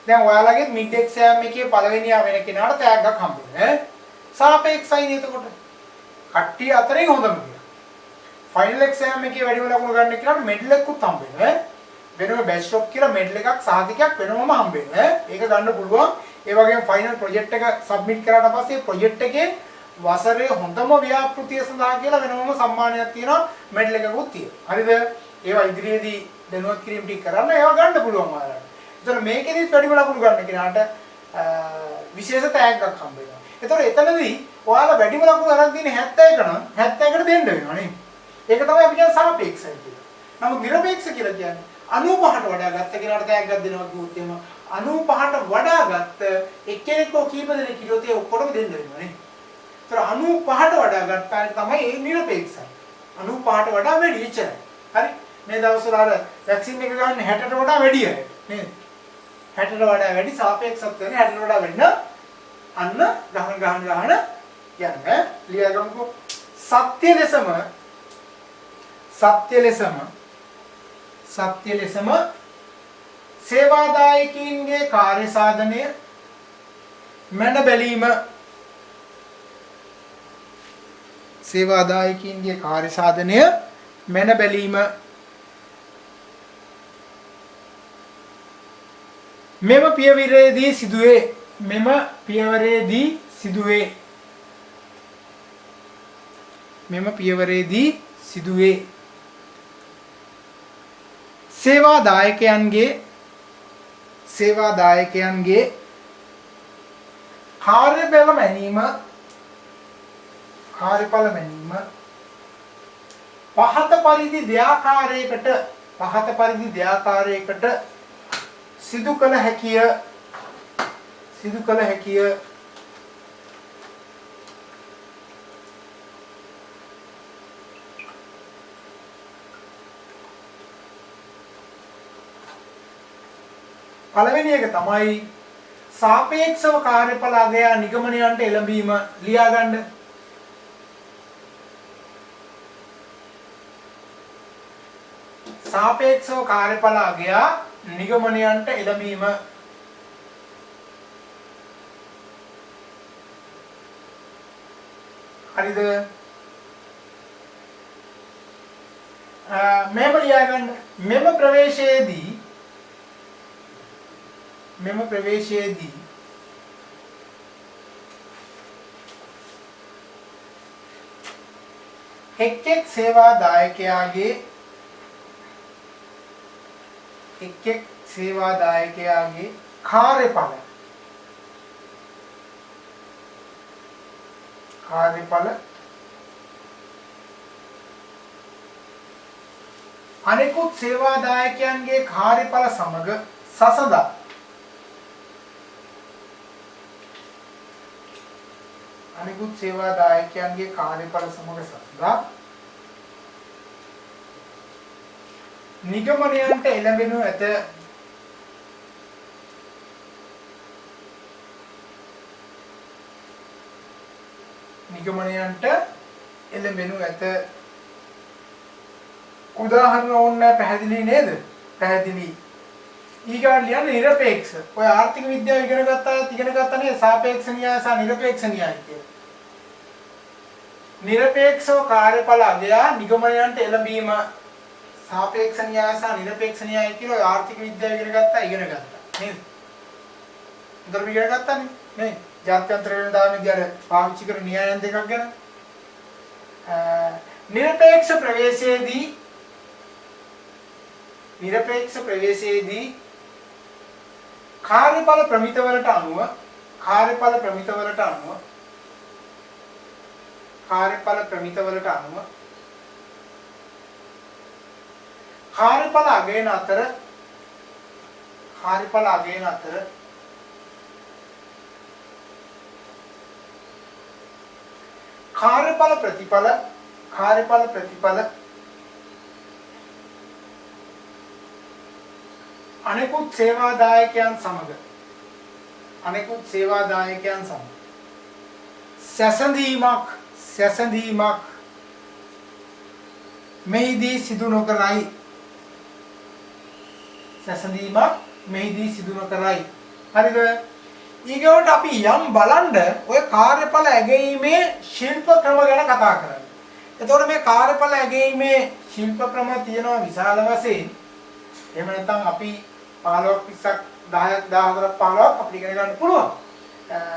දැන් ඔයාලගේ මිඩ් එක්සෑම් එකේ පළවෙනියා වෙන කෙනාට තෑග්ගක් හම්බෙන්නේ ඈ. සාපේක්ෂයි නේද එතකොට? කට්ටිය අතරින් හොඳම කියලා. ෆයිනල් එක්සෑම් එකේ වැඩිම ලකුණු ගන්න කෙනාට මෙඩල් එකකුත් හම්බෙන්නේ ඈ. වෙනම බැච් ස්ටොප් කියලා මෙඩල් එකක් සාධකයක් වෙනවම හම්බෙන්නේ ඈ. ඒක ගන්න පුළුවන්. ඒ වගේම ෆයිනල් ප්‍රොජෙක්ට් එක සබ්මිට් කරාට පස්සේ ප්‍රොජෙක්ට් එකේ වසරේ හොඳම ව්‍යාපෘතිය සඳහා කියලා වෙනම සම්මානයක් තියෙනවා මෙඩල් එකකුත් තියෙනවා. හරිද? ඒවා ඉදිරියේදී දැනුවත් කිරීම ටික කරන්න ඒවා ගන්න පුළුවන් ඔයාලට. ඒතර මේකෙදිත් වැඩිම ලකුණු ගන්න කෙනාට විශේෂ තෑග්ගක් හම්බ වෙනවා. ඒතර එතනදී ඔයාලා වැඩිම ලකුණු අරන් තියෙන 71 නම් 71ට දෙන්න වෙනවා නේ. ඒක තමයි අපි කියන සාපේක්ෂයි කියලා. නමුත් නිරපේක්ෂ කියලා කියන්නේ 95ට වඩා ගත්ත කෙනාට තෑග්ගක් දෙනවා කිව්වොත් එහෙම 95ට වඩා ගත්ත එක්කෙනෙක්ව කීප දෙනෙක් කිව්වොත් ඒ ඔක්කොටම දෙන්න වෙනවා නේ. ඒතර 95ට වඩා ගත්තා තමයි ඒ නිරපේක්ෂයි. 95ට වඩා වැඩි ඉච්චරයි. හරි? මේ දවස්වල අර වැක්සින් එක ගන්න 60ට වඩා වැඩි අය නේද? 60ට වඩා වැඩි සාපේක්ෂත්වයෙන් 60ට වඩා වෙන්න අන්න ගහන යන්නේ ලියාගමුකෝ. සත්‍ය ලෙසම සේවාදායකයින්ගේ කාර්ය සාධනය මැන බැලීම සේවාදායකයින්ගේ කාර්ය සාධනය මැන බැලීම මෙම පියවරේදී සිදුවේ සේවාදායකයන්ගේ කාර්යඵල මැනීම පහත පරිදි දෙආකාරයකට සිදු කළ හැකිය. පළවෙනි එක තමයි සාපේක්ෂව කාර්යඵල අගය නිගමනයන්ට එළඹීම ලියා ගන්න. සාපේක්ෂව කාර්යඵල අගය නිගමනයන්ට එළඹීම. හරිද? මෙම ලියා ගන්න. මෙම ප්‍රවේශයේදී එක් සේවාදායකයාගේ කාර්යඵල අනෙකුත් සේවාදායකයන්ගේ කාර්යඵල සමග සසඳා නිගමනයන්ට එළඹෙනු ඇත. උදාහරණ ඕන්න පැහැදිලි නේද? පැහැදිලි. ඊගාට ලියන්න නිරපේක්ෂ. ඔය ආර්ථික විද්‍යාව ඉගෙන ගත්තා නේ සාපේක්ෂ න්‍යාය සහ නිරපේක්ෂ න්‍යාය කියලා. නිරපේක්ෂව කාර්යඵල අගය නිගමනයන්ට එළඹීම සාපේක්ෂ න්‍යාය සහ නිරපේක්ෂ න්‍යාය කියලා ඔය ආර්ථික විද්‍යාව ඉගෙන ගත්තා නේද? උදේට ඉගෙන ගත්තානේ නේ? ජාත්‍යන්තර වෙළඳාමේදී අර පාවිච්චි කරන න්‍යායයන් දෙකක් ගැන. නිරපේක්ෂ ප්‍රවේශයේදී කාර්යඵල ප්‍රමිතවලට අනුව කාර්යඵල අගයන අතර කාර්යඵල ප්‍රතිඵල අනෙකුත් සේවාදායකයන් සමග සැසඳීමක් මෙහිදී සිදු නොකරයි. සැසඳීමක් මෙහිදී සිදු නොකරයි. හරිද? ඊගොට අපි යම් බලන්න ඔය කාර්යඵල ඇගීමේ ශිල්ප ක්‍රම ගැන කතා කරන්නේ. එතකොට මේ කාර්යඵල ඇගීමේ ශිල්ප ක්‍රම තියෙනවා විශාල වශයෙන්. එහෙම නැත්නම් අපි 15ක් 20ක් 10ක් 14ක් 15ක් අපිට ඉගෙන ගන්න පුළුවන්.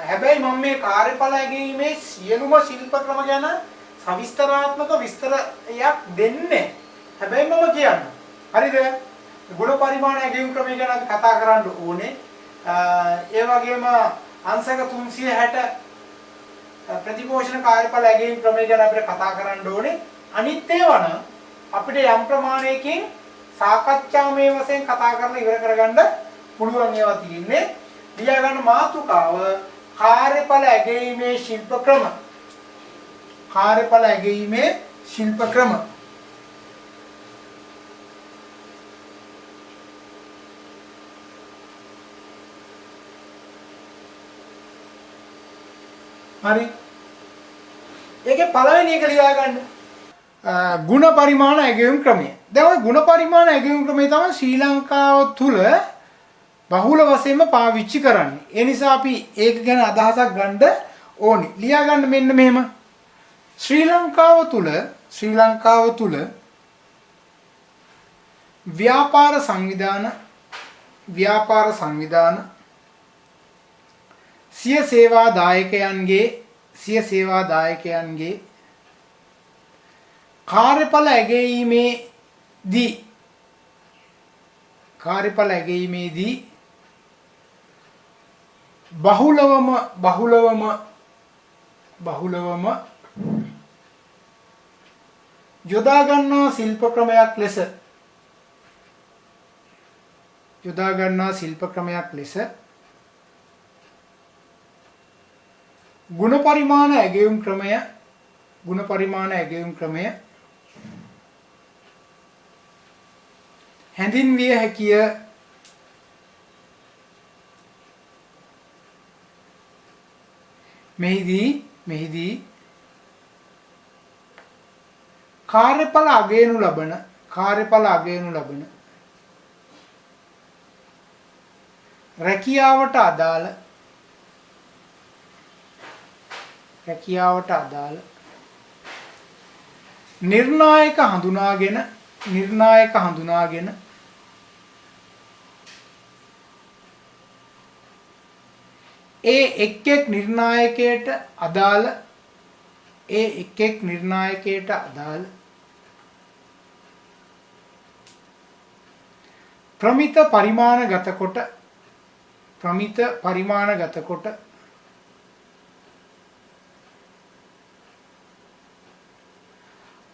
හැබැයි මම මේ කාර්යඵල ඇගීමේ සියලුම ශිල්ප ක්‍රම ගැන සවිස්තරාත්මක විස්තරයක් දෙන්නේ. හැබැයි මම කියන්නේ. හරිද? ගුණ පරිමාණ ඇගීම් ක්‍රමය ගැන අපි කතා කරන්න ඕනේ. ඒ වගේම අංශක 360 ප්‍රතිපෝෂණ කාර්යඵල ඇගීම් ක්‍රමය ගැන අපිට කතා කරන්න ඕනේ. අනිත් ඒවා නම් අපිට යම් ප්‍රමාණයකින් සාකච්ඡාමය වශයෙන් කතා කරලා ඉවර කරගන්න පුළුවන් ඒවා තියෙන්නේ. ලියා ගන්න මාතෘකාව කාර්යඵල ඇගීමේ ශිල්ප ක්‍රම. කාර්යඵල ඇගීමේ ශිල්ප ක්‍රම. හරි. ඒකේ පළවෙනි එක ලියා ගන්න. ගුණ පරිමාණ ඇගයුම් ක්‍රමය. දැන් ওই ගුණ පරිමාණ ඇගයුම් ක්‍රමය තමයි ශ්‍රී ලංකාව තුල බහුල වශයෙන්ම පාවිච්චි කරන්නේ. ඒ නිසා අපි ඒක ගැන අදහසක් ගන්න ඕනේ. ලියා ගන්න මෙන්න මෙහෙම. ශ්‍රී ලංකාව තුල ව්‍යාපාර සංවිධාන සිය සේවා දායකයන්ගේ කාර්යඵල ඇගීමේදී බහුලවම යොදා ගන්නා ශිල්ප ක්‍රමයක් ලෙස ගුණ පරිමාණ ඇගයුම් ක්‍රමය හැඳින්විය හැකිය. මෙහිදී කාර්යඵල අගයනු ලබන රැකියාවට අදාළ නිර්ණායක හඳුනාගෙන ඒ එක් එක් නිර්ණායකයට අදාළ ප්‍රමිත පරිමාණගත කොට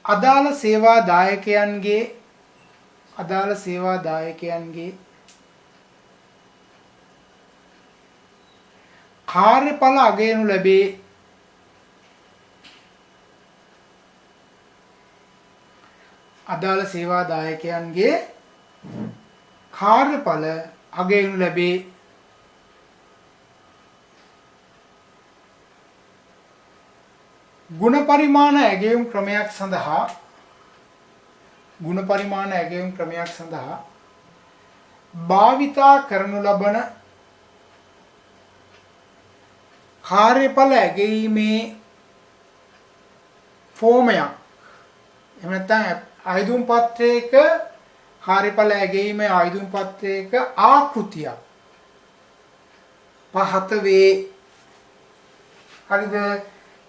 අදාළ සේවා දායකයන්ගේ කාර්යඵල අගයනු ලැබේ. ගුණ පරිමාණ ඇගයුම් ක්‍රමයක් සඳහා භාවිතා කරනු ලබන කාර්යඵල ඇගීමේ ෆෝමයක්. එහෙම නැත්නම් ආයුධම් පත්‍රයක කාර්යඵල ඇගීමේ ආයුධම් පත්‍රයක ආකෘතියක් පහත වේ. හරිද?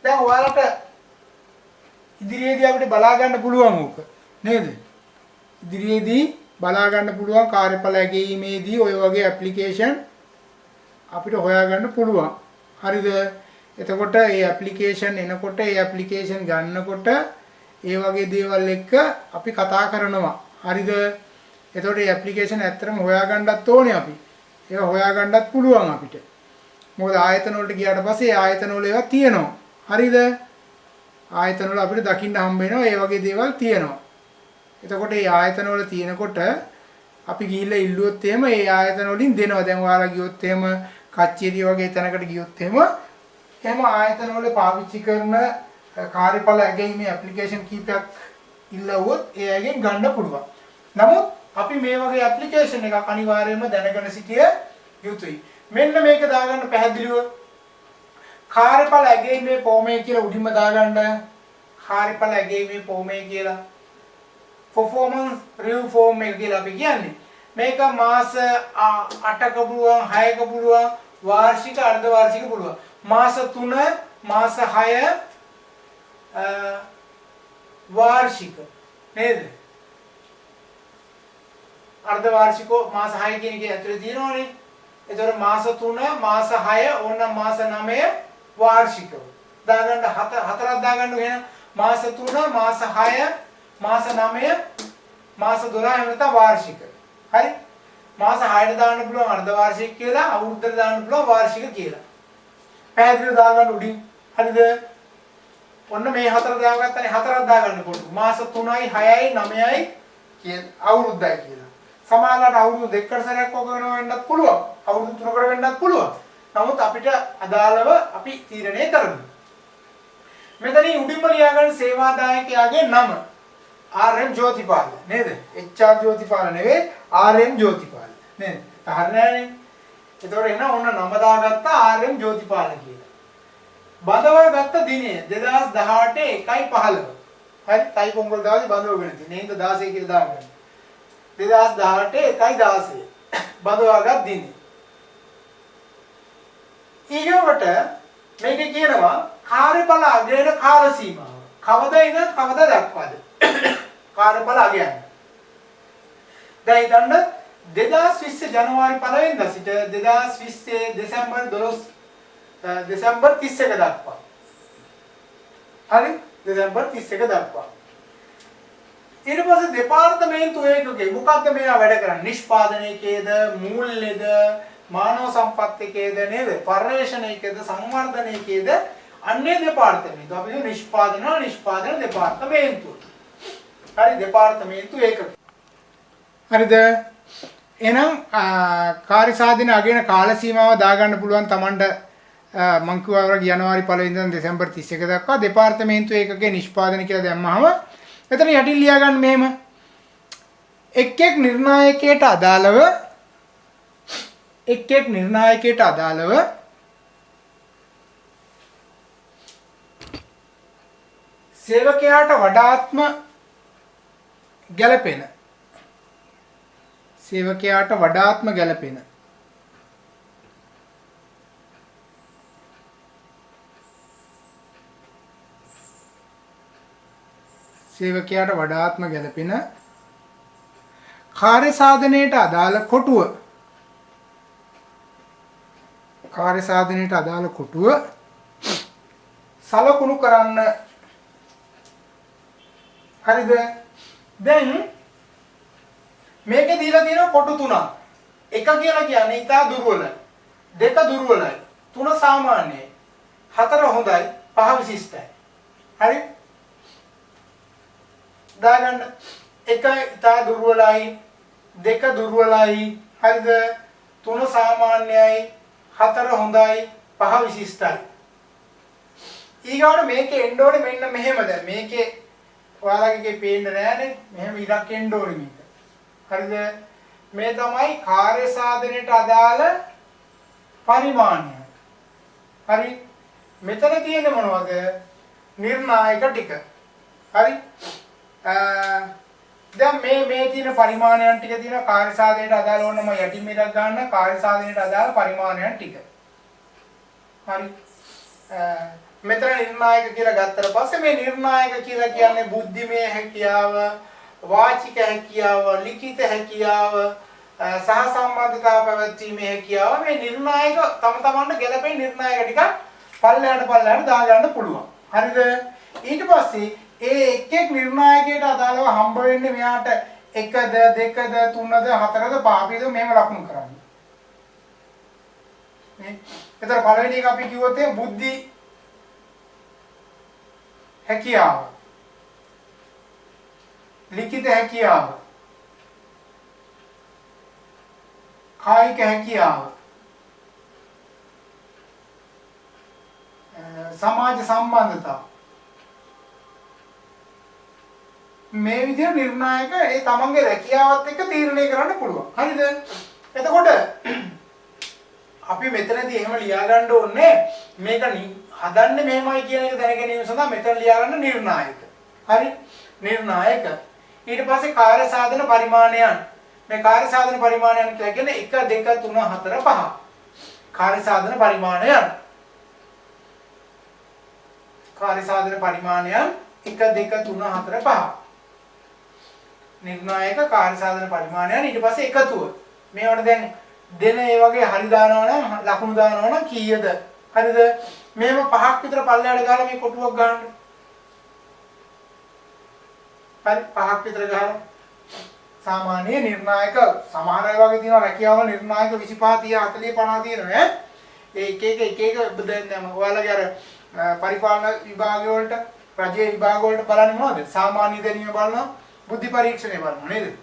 දැන් ඔයාලට ඉදිරියේදී අපිට බලා ගන්න පුළුවන් ඕක නේද? ඉදිරියේදී බලා ගන්න පුළුවන් කාර්යඵල ඇගීමේදී ඔය වගේ ඇප්ලිකේෂන් අපිට හොයාගන්න පුළුවන්. හරිද? එතකොට මේ ඇප්ලිකේෂන් එනකොට ඒ ඇප්ලිකේෂන් ගන්නකොට ඒ වගේ දේවල් එක්ක අපි කතා කරනවා. හරිද? එතකොට මේ ඇප්ලිකේෂන් ඇත්තටම හොයාගන්නත් ඕනේ අපි. ඒක හොයාගන්නත් පුළුවන් අපිට. මොකද ආයතන වලට ගියාට පස්සේ ආයතන වල ඒවා තියෙනවා. හරිද? ආයතන වල අපිට දකින්න හම්බ වෙනවා ඒ වගේ දේවල් තියෙනවා. එතකොට මේ ආයතන වල තියෙනකොට අපි ගිහිල්ලා ඉල්ලුවොත් එහෙම ඒ ආයතන වලින් දෙනවා. දැන් ඔයාලා ගියොත් එහෙම කච්චේරිය වගේ තැනකට ගියොත් එහෙම එහෙම ආයතන වල පාවිච්චි කරන කාර්යඵල ඇගීමේ ඇප්ලිකේෂන් කීපයක් ඉල්ලුවොත් ඒ අයගෙන් ගන්න පුළුවන්. නමුත් අපි මේ වගේ ඇප්ලිකේෂන් එකක් අනිවාර්යයෙන්ම දැනගෙන සිටිය යුතුයි. මෙන්න මේක දාගන්න පැහැදිලිව කාර්යඵල ඇගීමේ ෆෝමේ කියලා උඩින්ම දාගන්න. කාර්යඵල ඇගීමේ ෆෝමේ කියලා performance review form එක කියලා අපි කියන්නේ. මේක මාස 8ක පුළුවන් 6ක පුළුවන් වාර්ෂික අර්ධ වාර්ෂික පුළුවන්. මාස 3 මාස 6 වාර්ෂික නේද? අර්ධ වාර්ෂිකෝ මාස 6 කියන එකේ ඇතුලේ තියෙනවනේ. ඒතකොට මාස 3 මාස 6 ඕන මාස 9 වාර්ෂිකව. දාගන්න හතරක් දාගන්න වෙන මාස 3 මාස 6 මාස 9 මාස 12 එහෙම නැත්නම් වාර්ෂික. හරි? මාස 6ට දාන්න පුළුවන් අර්ධ වාර්ෂික කියලා, අවුරුද්දට දාන්න පුළුවන් වාර්ෂික කියලා. පැහැදිලිව දාගන්න උඩින්. හරිද? ඔන්න මේ හතර දාගත්තනේ හතරක් දාගන්න කොටු. මාස 3යි 6යි 9යි කියන අවුරුද්දයි කියලා. සමහරවිට අවුරුදු දෙකකට සැරයක් ඔක වෙන්නත් පුළුවන්. අවුරුදු 3කට වෙන්නත් පුළුවන්. නමුත් අපිට අදාළව අපි තීරණය කරමු. මෙතනින් උඩින්ම ලියාගන්න සේවාදායකයාගේ නම. RM ජෝතිපාල නේද? HR ජෝතිපාල නෙවෙයි RM ජෝතිපාල නේද? හරියනේ. ඒතකොට එහෙනම් ඔන්න නම දාගත්තා RM ජෝතිපාල කියලා. බඳවා ගත්ත දිනය 2018 1/15. හරි? තයි පොංගල් දවසේ බඳවගෙන තියෙන්නේ. එහෙනම් 16 කියලා දාගන්න. 2018 1/16 බඳවාගත් දිනය. ඊගොවට මේක කියනවා කාර්යඵල අගයන කාල සීමාව. කවදා ඉඳන් කවදා දක්වාද? කාර්යඵල අගයන. දැන් හිතන්න 2020 ජනවාරි 1 වෙනිදා සිට 2020 දෙසැම්බර් 31 දක්වා. හරි? දෙසැම්බර් 31 දක්වා. ඊට පස්සේ දෙපාර්තමේන්තු ඒකකේ මොකක්ද මේවා වැඩ කරන්නේ? නිෂ්පාදනයේද, මූල්‍යද, මානව සම්පත්තියේද නේද? පර්යේෂණයේද, සංවර්ධනයේද? අන්නේ දෙපාර්තමේන්තු. අපි කියමු නිෂ්පාදන දෙපාර්තමේන්තුව. හරි දෙපාර්තමේන්තු ඒකක. හරිද? එහෙනම් කාර්ය සාධන අගයන කාල සීමාව දාගන්න පුළුවන් Tamanට මං කිව්වා වගේ ජනවාරි 1 ඉඳන් දෙසැම්බර් 31 දක්වා දෙපාර්තමේන්තු ඒකකයේ නිෂ්පාදන කියලා දැම්මහම එතන යටින් ලියා ගන්න මෙහෙම එක් නිර්ණායකයට අදාළව සේවකයාට වඩාත්ම ගැළපෙන කාර්ය සාධනයට අදාළ කොටුව සලකුණු කරන්න. හරිද? දැන් මේකේ දීලා තියෙන කොටු තුනක්. එක කියලා කියන්නේ ඉතා දුර්වලයි. දෙක දුර්වලයි. තුන සාමාන්‍යයි. හතර හොඳයි. පහ විශිෂ්ටයි. හරි? දාගන්න. එක ඉතා දුර්වලයි. දෙක දුර්වලයි. හරිද? තුන සාමාන්‍යයි. හතර හොඳයි. පහ විශිෂ්ටයි. ඊගාට මේකේ එන්න ඕනේ මෙන්න මෙහෙම. දැන් මේකේ ඔයාලගේ පේන්නේ නැහැනේ. මෙහෙම ඉරක් එන්න ඕනේ මේක. හරිද? මේ තමයි කාර්ය සාධනයට අදාළ පරිමාණය. හරි? මෙතන තියෙන්නේ මොනවද? නිර්ණායක ටික. හරි? දැන් මේ තියෙන පරිමාණයන් ටික තියෙන කාර්ය සාධනයට අදාළ ඕන මම යටින් මේකක් ගන්න කාර්ය සාධනයට අදාළ පරිමාණයන් ටික. හරි? මෙතන නිර්ණායක කියලා ගත්තට පස්සේ මේ නිර්ණායක කියලා කියන්නේ බුද්ධිමය හැකියාව, වාචික හැකියාව, ලිඛිත හැකියාව, සහ සම්බන්ධතාව පැවැත්වීමේ හැකියාව. මේ නිර්ණායක තමන්ට ගැළපෙන නිර්ණායක ටික පල්ලයට දාගන්න පුළුවන්. හරිද? ඊට පස්සේ ඒ එක් නිර්ණායකයට අදාළව හම්බ වෙන්නේ මෙයාට 1ද 2ද 3ද 4ද 5ද මෙහෙම ලකුණු කරන්න. නේ? ඒතර පළවෙනි එක අපි කිව්වොත් බුද්ධි හැකියාව, ලිඛිත හැකියාව, කායික හැකියාව, සමාජ සම්බන්ධතා මේ විදිහට නිර්ණායක ඒ තමන්ගේ රැකියාවත් එක්ක තීරණය කරන්න පුළුවන්. හරිද? එතකොට අපි මෙතනදී එහෙම ලියා ගන්න ඕනේ මේක හදන්නේ මෙහෙමයි කියන එක දැන ගැනීම සඳහා මෙතන ලියා ගන්න නිර්ණායක. හරි? නිර්ණායක. ඊට පස්සේ කාර්ය සාධන පරිමාණයන්. මේ කාර්ය සාධන පරිමාණයන් කියලා කියන්නේ 1 2 3 4 5. කාර්ය සාධන පරිමාණයන්. කාර්ය සාධන පරිමාණයන් 1 2 3 4 5. නිර්ණායක කාර්ය සාධන පරිමාණයන් ඊට පස්සේ එකතුව. මේවට දැන් දෙන ඒ වගේ හරි දානවා නම් ලකුණු දානවා නම් කීයද? හරිද? මේව පහක් විතර පල්ලයට ගහලා මේ කොටුවක් ගන්න. හරි පහක් විතර ගහලා සාමාන්‍ය නිර්ණායක සමහර අය වගේ තියෙනවා රැකියාව නිර්ණායක 25 30 40 50 තියෙනවා ඈ. ඒ එක එක දැන් ඔයාලගේ අර පරිපාලන විභාග වලට රජයේ විභාග වලට බලන්නේ මොනවද? සාමාන්‍ය දැනීම බලනවා, බුද්ධි පරීක්ෂණය බලනවා නේද?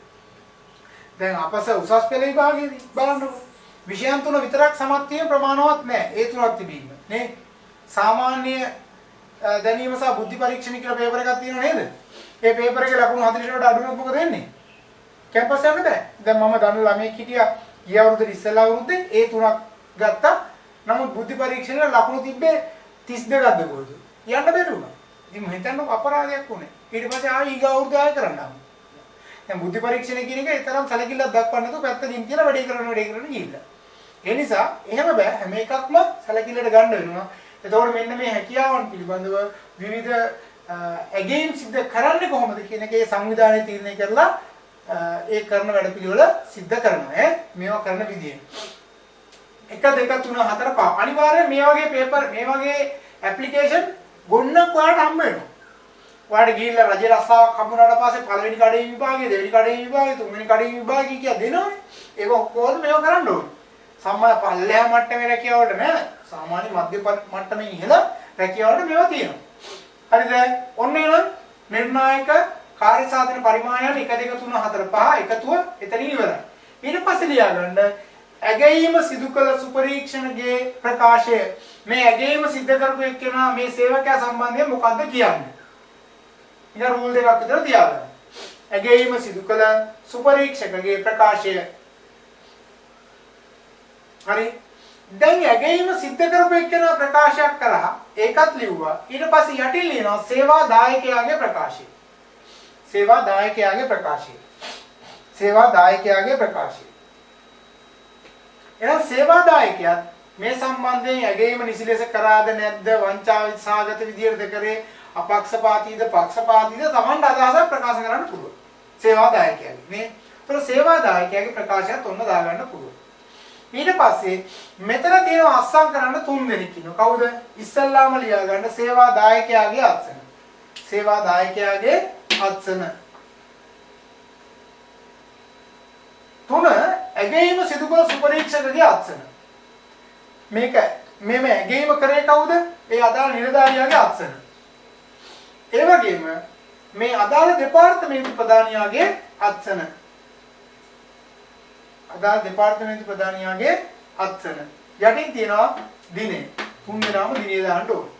දැන් අපස උසස් පෙළ විභාගයේදී බලන්නකො. විෂයන් තුන විතරක් සමත් වීම ප්‍රමාණවත් නැහැ. ඒ තුනක් තිබීම නේ. සාමාන්‍ය දැනීම සහ බුද්ධි පරීක්ෂණ කියලා පේපර් එකක් තියෙනවා නේද? ඒ පේපර් එකේ ලකුණු 40ට වඩා අඩු වුණොත් මොකද වෙන්නේ? කැම්පස් යන්න බෑ. දැන් මම දන්න ළමයෙක් හිටියා ගිය අවුරුද්දේ ඉස්සෙල්ලා අවුරුද්දේ ඒ තුනක් ගත්තා. නමුත් බුද්ධි පරීක්ෂණේ ලකුණු තිබ්බේ 32ක්ද කොහෙද? යන්න බැරි වුණා. ඉතින් මම හිතන්නේ අපරාධයක් වුණේ. ඊට පස්සේ ආයෙ ඊගා අවුරුද්දේ ආයෙ කරන්න ආවා. දැන් බුද්ධි පරීක්ෂණය කියන එක ඒ තරම් සැලකිල්ලක් දක්වන්න නැතුව පැත්තකින් තියලා වැඩේ කරන ගිහිල්ලා. ඒ නිසා එහෙම බෑ හැම එකක්ම සැලකිල්ලට ගන්න වෙනවා. එතකොට මෙන්න මේ හැකියාවන් පිළිබඳව විවිධ ඇගේම් සිද්ධ කරන්නේ කොහොමද කියන එකේ සංවිධානය තීරණය කරලා ඒ කරන වැඩපිළිවෙල සිද්ධ කරනවා. මේවා කරන විදිය. 1 2 3 4 5 අනිවාර්යයෙන් මේ වගේ පේපර් මේ වගේ ඇප්ලිකේෂන් ගොන්නක් ඔයාලට හම්බ වෙනවා. ඔයාලට ගිහිල්ලා රජ රස්සාවක් හම්බුනාට පස්සේ පළවෙනි කඩේ විභාගය, දෙවෙනි කඩේ විභාගය, තුන්වෙනි කඩේ විභාගය කියලා දෙනවනේ. ඒක ඔක්කොම මේව කරන්න ඕනේ. සම්මා පල්ලෙහා මට්ටමේ රැකියාවට නෑ. සාමාන්‍ය මධ්‍ය මට්ටමේ ඉහළ රැකියාවට මේවා තියෙනවා. හරිද? ඔන්න එහෙනම් නිර්ණායක කාර්ය සාධන පරිමාණයන් 1 2 3 4 5 එකතුව එතනින් ඉවරයි. ඊට පස්සේ ලියා ගන්න ඇගීම සිදු කළ සුපරීක්ෂණගේ ප්‍රකාශය. මේ ඇගීම සිද්ධ කරපු එක්කෙනා මේ සේවකයා සම්බන්ධයෙන් මොකද්ද කියන්නේ? ඉතින් රූල් දෙකක් විතර තියාගන්න. ඇගීම සිදු කළ සුපරීක්ෂකගේ ප්‍රකාශය. හරි. දැන් ඇගීම සිද්ධ කරපු එක්කෙනා ප්‍රකාශයක් කරා ඒකත් ලිව්වා. ඊට පස්සේ යටින් ලියනවා සේවා දායකයාගේ ප්‍රකාශය. සේවා දායකයාගේ ප්‍රකාශය. සේවා දායකයාගේ ප්‍රකාශය. එහෙනම් සේවා දායකයාත් මේ සම්බන්ධයෙන් ඇගීම නිසිලෙස කරාද නැද්ද වංචා සාගත විදියටද කරේ අපක්ෂපාතීද පක්ෂපාතීද Tamanට අදහසක් ප්‍රකාශ කරන්න පුළුවන්. සේවා දායකයාගේ නේ. ඒතර සේවා දායකයාගේ ප්‍රකාශයත් ඔන්න දාගන්න පුළුවන්. ඊට පස්සේ මෙතන තියෙන අස්සම් කරන්න 3 දෙනෙක් ඉන්නවා. කවුද? ඉස්සල්ලාම ලියා ගන්න සේවා දායකයාගේ අත්සන. සේවා දායකයාගේ අත්සන. 3 ඇගීම සිදු කළ සුපරීක්ෂකගේ අත්සන. මේක මෙම ඇගීම කරේ කවුද? ඒ අදාළ නිලධාරියාගේ අත්සන. ඒ වගේම මේ අදාළ දෙපාර්තමේන්තු ප්‍රධානියාගේ අත්සන. අදාළ දෙපාර්තමේන්තු ප්‍රධානියාගේ අත්සන. යටින් තියෙනවා දිනේ. 3 දෙනාම දිනේ දාන්න ඕනේ.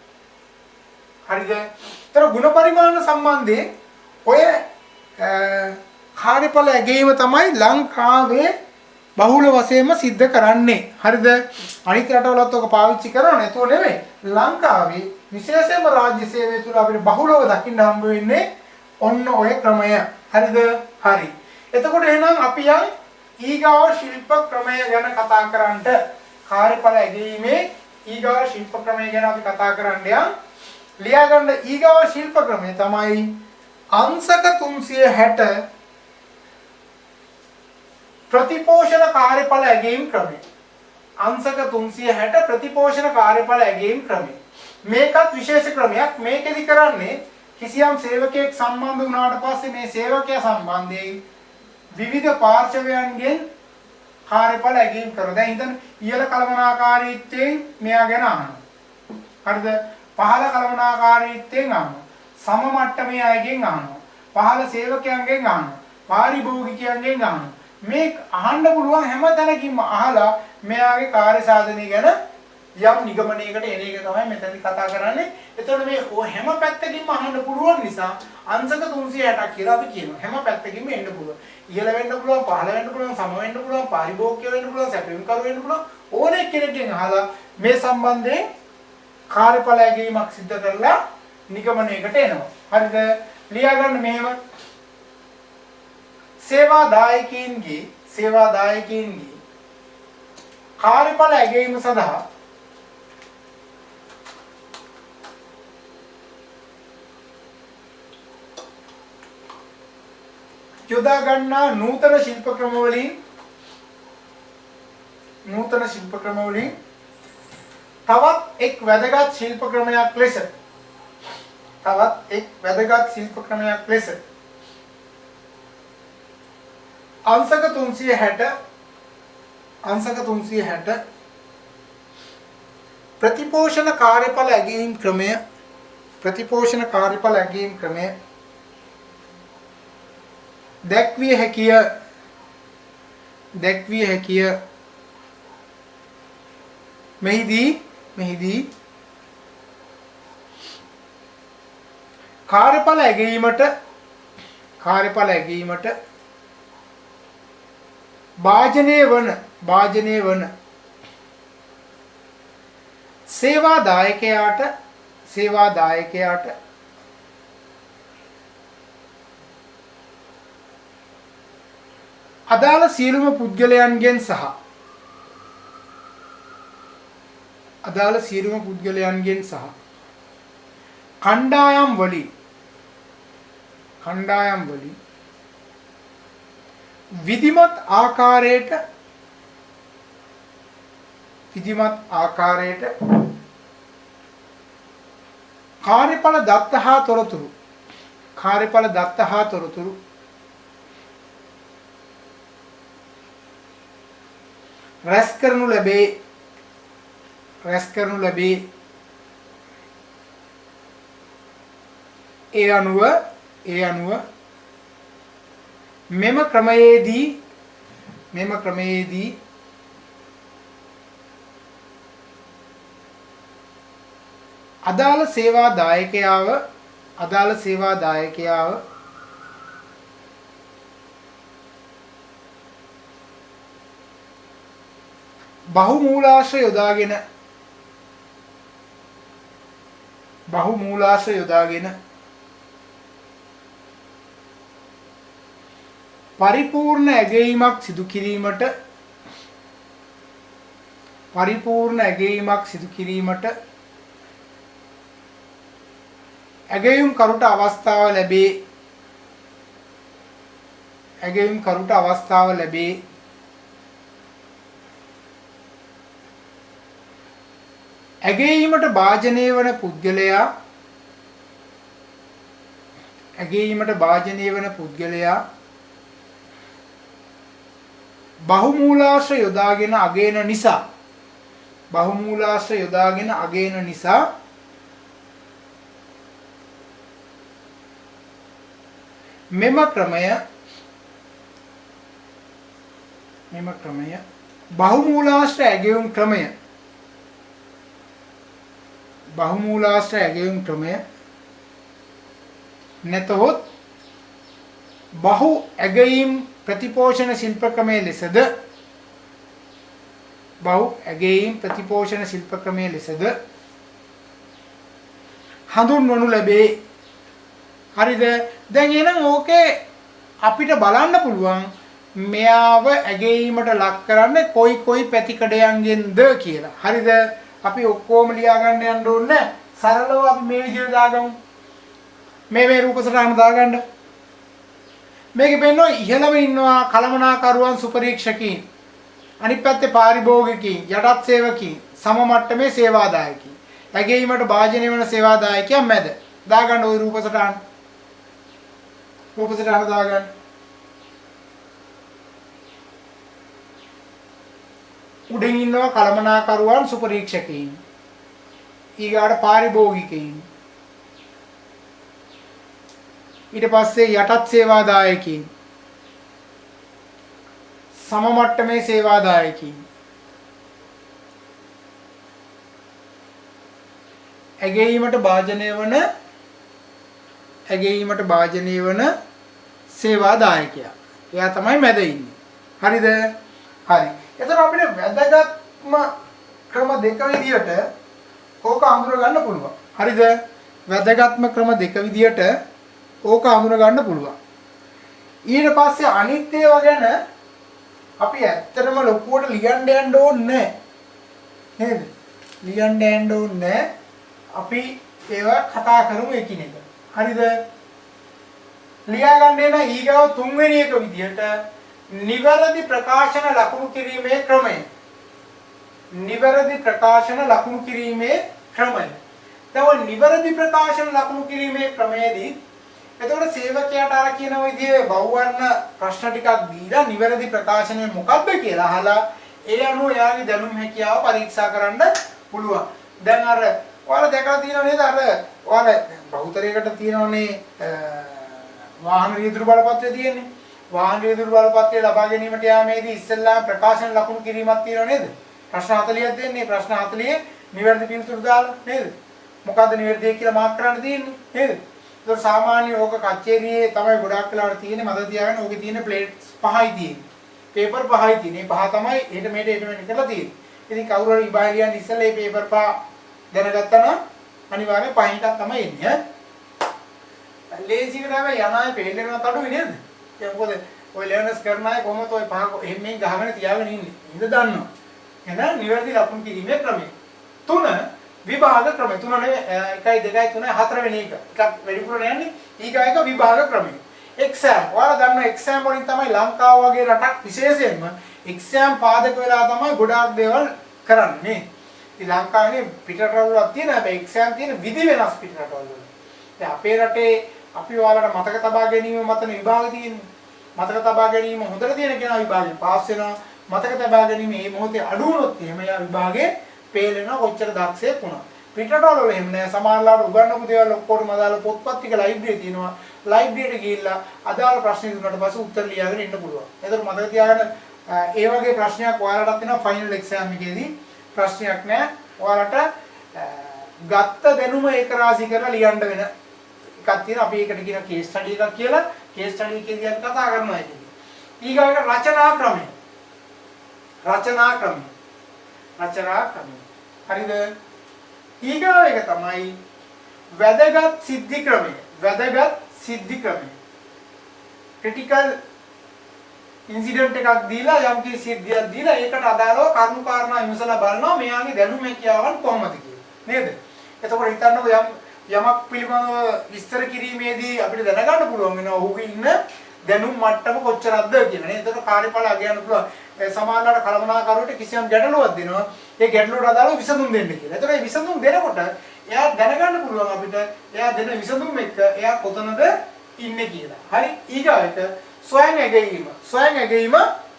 හරිද? ඒතර ගුණ පරිමාණ සම්බන්ධයෙන් ඔය කාර්යඵල ඇගීම තමයි ලංකාවේ බහුල වශයෙන්ම සිද්ධ කරන්නේ. හරිද? අනිත් රටවලත් ඔක පාවිච්චි කරනවා නේද? ඒක නෙමෙයි. ලංකාවේ විශේෂයෙන්ම රාජ්‍ය සේවය තුළ අපිට බහුලව දකින්න හම්බ වෙන්නේ ඔන්න ඔය ක්‍රමය. හරිද? හරි. එතකොට එහෙනම් අපි යන් ඊගාව ශිල්ප ක්‍රමය ගැන කතා කරන්නට කාර්යඵල ඇගීමේ ඊගාව ශිල්ප ක්‍රමය ගැන අපි කතා කරන්න යන් ලියා ගන්න ඊගාව ශිල්ප ක්‍රමය තමයි අංශක 360 ප්‍රතිපෝෂණ කාර්යඵල ඇගීම් ක්‍රමය. අංශක 360 ප්‍රතිපෝෂණ කාර්යඵල ඇගීම් ක්‍රමය. මේකත් විශේෂ ක්‍රමයක්. මේකෙදි කරන්නේ කිසියම් සේවකයෙක් සම්බන්ධ වුණාට පස්සේ මේ සේවකයා සම්බන්ධයෙන් විවිධ පාර්ශවයන්ගෙන් කාර්යඵල ඇගීම් කරනවා. දැන් හිතන්න ඉහළ කළමනාකාරීත්වයෙන් මෙයා ගැන අහනවා. හරිද? පහළ කළමනාකාරීත්වයෙන් අහනවා. සම මට්ටමේ අයගෙන් අහනවා. පහළ සේවකයන්ගෙන් අහනවා. පාරිභෝගිකයන්ගෙන් අහනවා. මේ අහන්න පුළුවන් හැම තැනකින්ම අහලා මෙයාගේ කාර්ය සාධනය ගැන යම් නිගමනයකට එන එක තමයි මෙතනදී කතා කරන්නේ. එතකොට මේ හැම පැත්තකින්ම අහන්න පුළුවන් නිසා අංශක 360ක් කියලා අපි කියනවා. හැම පැත්තකින්ම එන්න පුළුවන්. ඉහළ වෙන්න පුළුවන්, පහළ වෙන්න පුළුවන්, සම වෙන්න පුළුවන්, පාරිභෝගික වෙන්න පුළුවන්, සැපයුම් කරු වෙන්න පුළුවන්. ඕනෙ කෙනෙක්ගෙන් අහලා මේ සම්බන්ධයෙන් කාර්යඵල ඇගීමක් සිදු කරලා නිගමනයකට එනවා. හරිද? ලියා ගන්න මෙහෙම. සේවාදායකයින්ගේ කාර්යඵල ඇගීම සඳහා යොදා ගන්නා නූතන ශිල්ප ක්‍රම වලින් තවත් එක් වැදගත් ශිල්ප ක්‍රමයක් ලෙස අංශක 360 ප්‍රතිපෝෂණ කාර්යඵල ඇගීම් ක්‍රමය දැක්විය හැකිය මෙහිදී කාර්යඵල ඇගීමට භාජනය වන සේවාදායකයාට අදාළ සියලුම පුද්ගලයන්ගෙන් සහ කණ්ඩායම් වලින් විධිමත් ආකාරයට කාර්යඵල දත්ත හා තොරතුරු රැස් කරනු ලැබේ. ඒ අනුව මෙම ක්‍රමයේදී අදාළ සේවාදායකයාව බහුමූලාශ්‍ර යොදාගෙන පරිපූර්ණ ඇගයීමක් සිදු කිරීමට ඇගයුම් කරුට අවස්ථාව ලැබේ. ඇගයීමට භාජනය වන පුද්ගලයා බහුමූලාශ්‍ර යොදාගෙන අගයන නිසා මෙම ක්‍රමය බහුමූලාශ්‍ර ඇගයුම් ක්‍රමය නැතහොත් බහු ඇගයීම් ප්‍රතිපෝෂණ ශිල්ප ක්‍රමයේ ලෙසද හඳුන්වනු ලැබේ. හරිද? දැන් එහෙනම් ඕකේ අපිට බලන්න පුළුවන් මෙයාව ඇගීමට ලක් කරන්නේ කොයි පැතිකඩයන්ගෙන්ද කියලා. හරිද? අපි ඔක්කොම ලියා ගන්න යන්න ඕනේ. සරලව අපි මේ විදිහට දාගමු. මේ රූප සටහන දාගන්න. මේකේ පෙන්නනවා ඉහළම ඉන්නවා කළමනාකරුවන් සුපරීක්ෂකීන්. අනිත් පැත්තේ පාරිභෝගිකීන්, යටත් සේවකීන්, සම මට්ටමේ සේවාදායකීන්. ඇගීමට භාජනය වන සේවාදායකයන් මැද. දාගන්න ওই රූප සටහන. දාගන්න. උඩින් ඉන්නවා කළමනාකරුවන් සුපරීක්ෂකීන්. ඊගාට පාරිභෝගිකයින්. ඊට පස්සේ යටත් සේවාදායකයින්. සම මට්ටමේ සේවාදායකයින්. ඇගීමට භාජනය වන සේවාදායකයා. එයා තමයි මැද ඉන්නේ. හරිද? හරි. එතකොට අපිට වැදගත්ම ක්‍රම දෙක විදියට ඕක අඳුර ගන්න පුළුවන්. හරිද? වැදගත්ම ක්‍රම දෙක විදියට ඕක අඳුර ගන්න පුළුවන්. ඊට පස්සේ අනිත් ඒවා ගැන අපි ඇත්තටම ලොකුවට ලියන්න යන්න ඕනේ නේද? ලියන්න යන්න ඕනේ. අපි ඒවා කතා කරමු එකිනෙක. හරිද? ලියා ගන්න එන ඊගාව තුන්වෙනි එක විදියට නිවැරදි ප්‍රකාශන ලකුණු කිරීමේ ක්‍රමය. නිවැරදි ප්‍රකාශන ලකුණු කිරීමේ ක්‍රමය. දැන් නිවැරදි ප්‍රකාශන ලකුණු කිරීමේ ක්‍රමයේදී එතකොට සේවකයාට අර කියන විදිහේ බහුවර්ණ ප්‍රශ්න ටිකක් දීලා නිවැරදි ප්‍රකාශනය මොකක්ද කියලා අහලා ඒ අනුව එයාගේ දැනුම් හැකියාව පරීක්ෂා කරන්න පුළුවන්. දැන් අර ඔයාලා දැකලා තියෙනව නේද? අර ඔයාලා බහුතරයකට තියෙනවනේ වාහන රියදුරු බලපත්‍රය තියෙන්නේ. වාහන රියදුරු බලපත්‍රය ලබා ගැනීමට යාමේදී ඉස්සෙල්ලා ප්‍රකාශන ලකුණු කිරීමක් තියෙනව නේද? ප්‍රශ්න 40ක් දෙන්නේ. ප්‍රශ්න 40 නිවැරදි පිළිතුරු දාලා නේද? මොකද්ද නිවැරදි කියලා මාක් කරන්න තියෙන්නේ නේද? ඒක සාමාන්‍ය ඕක කච්චේරියේ තමයි ගොඩක් වෙලාවට තියෙන්නේ. මතක තියාගන්න ඕකේ තියෙන ප්ලේට්ස් 5යි තියෙන්නේ. පේපර් 5යි තියෙන්නේ. මේ 5 තමයි එහෙට මෙහෙට කරලා තියෙන්නේ. ඉතින් කවුරු හරි ඉබාලියන් ඉස්සෙල්ලා මේ පේපර් 5 දැනගත්තා නම් අනිවාර්යෙන් 5 එකක් තමයි එන්නේ ඈ. ලේසියට හැබැයි යනායි පෙහෙල්ලෙනවා තඩුවේ නේද? ඒ මොකද ඔය ලර්නර්ස් කරන අය කොහොමද ඔය 5 එහෙම ගහගෙන තියාගෙන ඉන්නේ? ඉඳ දන්නවා. එහෙනම් නිවැරදි ලකුණු කිරීමේ ක්‍රමය. 3 විභාග ක්‍රමය. 3 නෙවෙයි 1 2 3 4 වෙනි එක. එකක් වැඩිපුර නෑනේ. ඊගායක විභාග ක්‍රමය. එක්සෑම්. ඔයාලා දන්නවා එක්සෑම් වලින් තමයි ලංකාව වගේ රටක් විශේෂයෙන්ම එක්සෑම් පාදක වෙලා තමයි ගොඩාක් දේවල් කරන්නේ නේ. ඉතින් ලංකාවේ පිටරටවල තියෙන හැබැයි එක්සෑම් තියෙන විදි වෙනස් පිටරටවල. දැන් අපේ රටේ අපි ඔයාලට මතක තබා ගැනීම මතන විභාග තියෙන්නේ. මතක තබා ගැනීම හොඳට තියෙන කෙනා විභාගයෙන් පාස් වෙනවා. මතක තබා ගැනීම මේ මොහොතේ අඩු වුණොත් එහෙම යා විභාගේ ෆේල් වෙනවා කොච්චර දක්ෂයෙක් වුණා. පිටරටවල වල එහෙම නෑ. සමහරවිට උගන්නපු දේවල් ඔක්කොටම අදාළ පොත්පත් ටික ලයිබ්‍රරියේ තියෙනවා. ලයිබ්‍රරියට ගිහිල්ලා අදාළ ප්‍රශ්න දුන්නාට පස්සේ උත්තර ලියාගෙන ඉන්න පුළුවන්. ඒතර මතක තියාගන්න ඒ වගේ ප්‍රශ්නයක් ඔයාලටත් එනවා ෆයිනල් එක්සෑම් එකේදී. ප්‍රශ්නයක් නෑ. ඔයාලට ගත්ත දැනුම ඒක රාශි කරලා ලියන්න වෙන එකක් තියෙනවා. අපි ඒකට කියන කේස් ස්ටඩි එකක් කියලා. කේස් ස්ටඩි එකේදී අපි කතා කරනවා ඒක. ඊගාවට රචනා ක්‍රමය. හරිද? ඊගාව එක තමයි වැදගත් සිද්ධි ක්‍රමය. ක්‍රිටිකල් ඉන්සිඩන්ට් එකක් දීලා යම් කිසි සිද්ධියක් දීලා ඒකට අදාළව කරුණු කාරණා විමසලා බලනවා මෙයාගේ දැනුම හැකියාවන් කොහොමද කියලා. නේද? එතකොට හිතන්නකො යමක් පිළිබඳව විස්තර කිරීමේදී අපිට දැනගන්න පුළුවන් වෙනවා ඔහුගේ ඉන්න දැනුම් මට්ටම කොච්චරක්ද කියලා. නේද? එතකොට කාර්යඵල අගයන්න පුළුවන්. සමානලාට කලමනාකරුවට කිසියම් ගැටලුවක් දෙනවා. ඒ ගැටලුවට අදාළව විසඳුම් දෙන්න කියලා. එතකොට මේ විසඳුම් දෙනකොට එයා දැනගන්න පුළුවන් අපිට එයා දෙන විසඳුම් එක්ක එයා කොතනද ඉන්නේ කියලා. හරි? ඊගාවට ස්වයං ඇගීම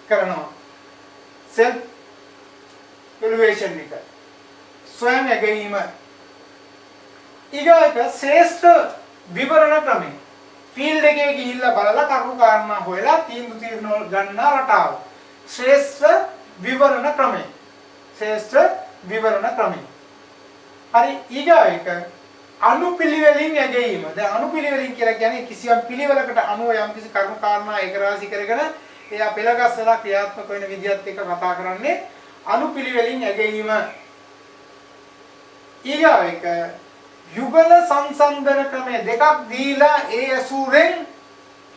කරනවා. self evaluation එක. ස්වයං ඇගීම. ඊගාවට ශ්‍රේෂ්ඨ විවරණ ක්‍රමය. ෆීල්ඩ් එකේ ගිහිල්ලා බලලා කරුණු කාරණා හොයලා තීන්දුව ගන්න රටාව. ශ්‍රේෂ්ඨ විවරණ ක්‍රමය. හරි ඊගාව එක අනුපිළිවෙලින් ඇගීම. දැන් අනුපිළිවෙලින් කියලා කියන්නේ කිසියම් පිළිවෙලකට අනුව යම් කිසි කරුණු කාරණා ඒක රාශි කරගෙන එයා පෙළගස්සලා ක්‍රියාත්මක වෙන විදිහත් එක්ක කතා කරන්නේ අනුපිළිවෙලින් ඇගීම. ඊගාව එක යුගල සංසන්දන ක්‍රමය. දෙකක් දීලා ඒ ඇසුරෙන්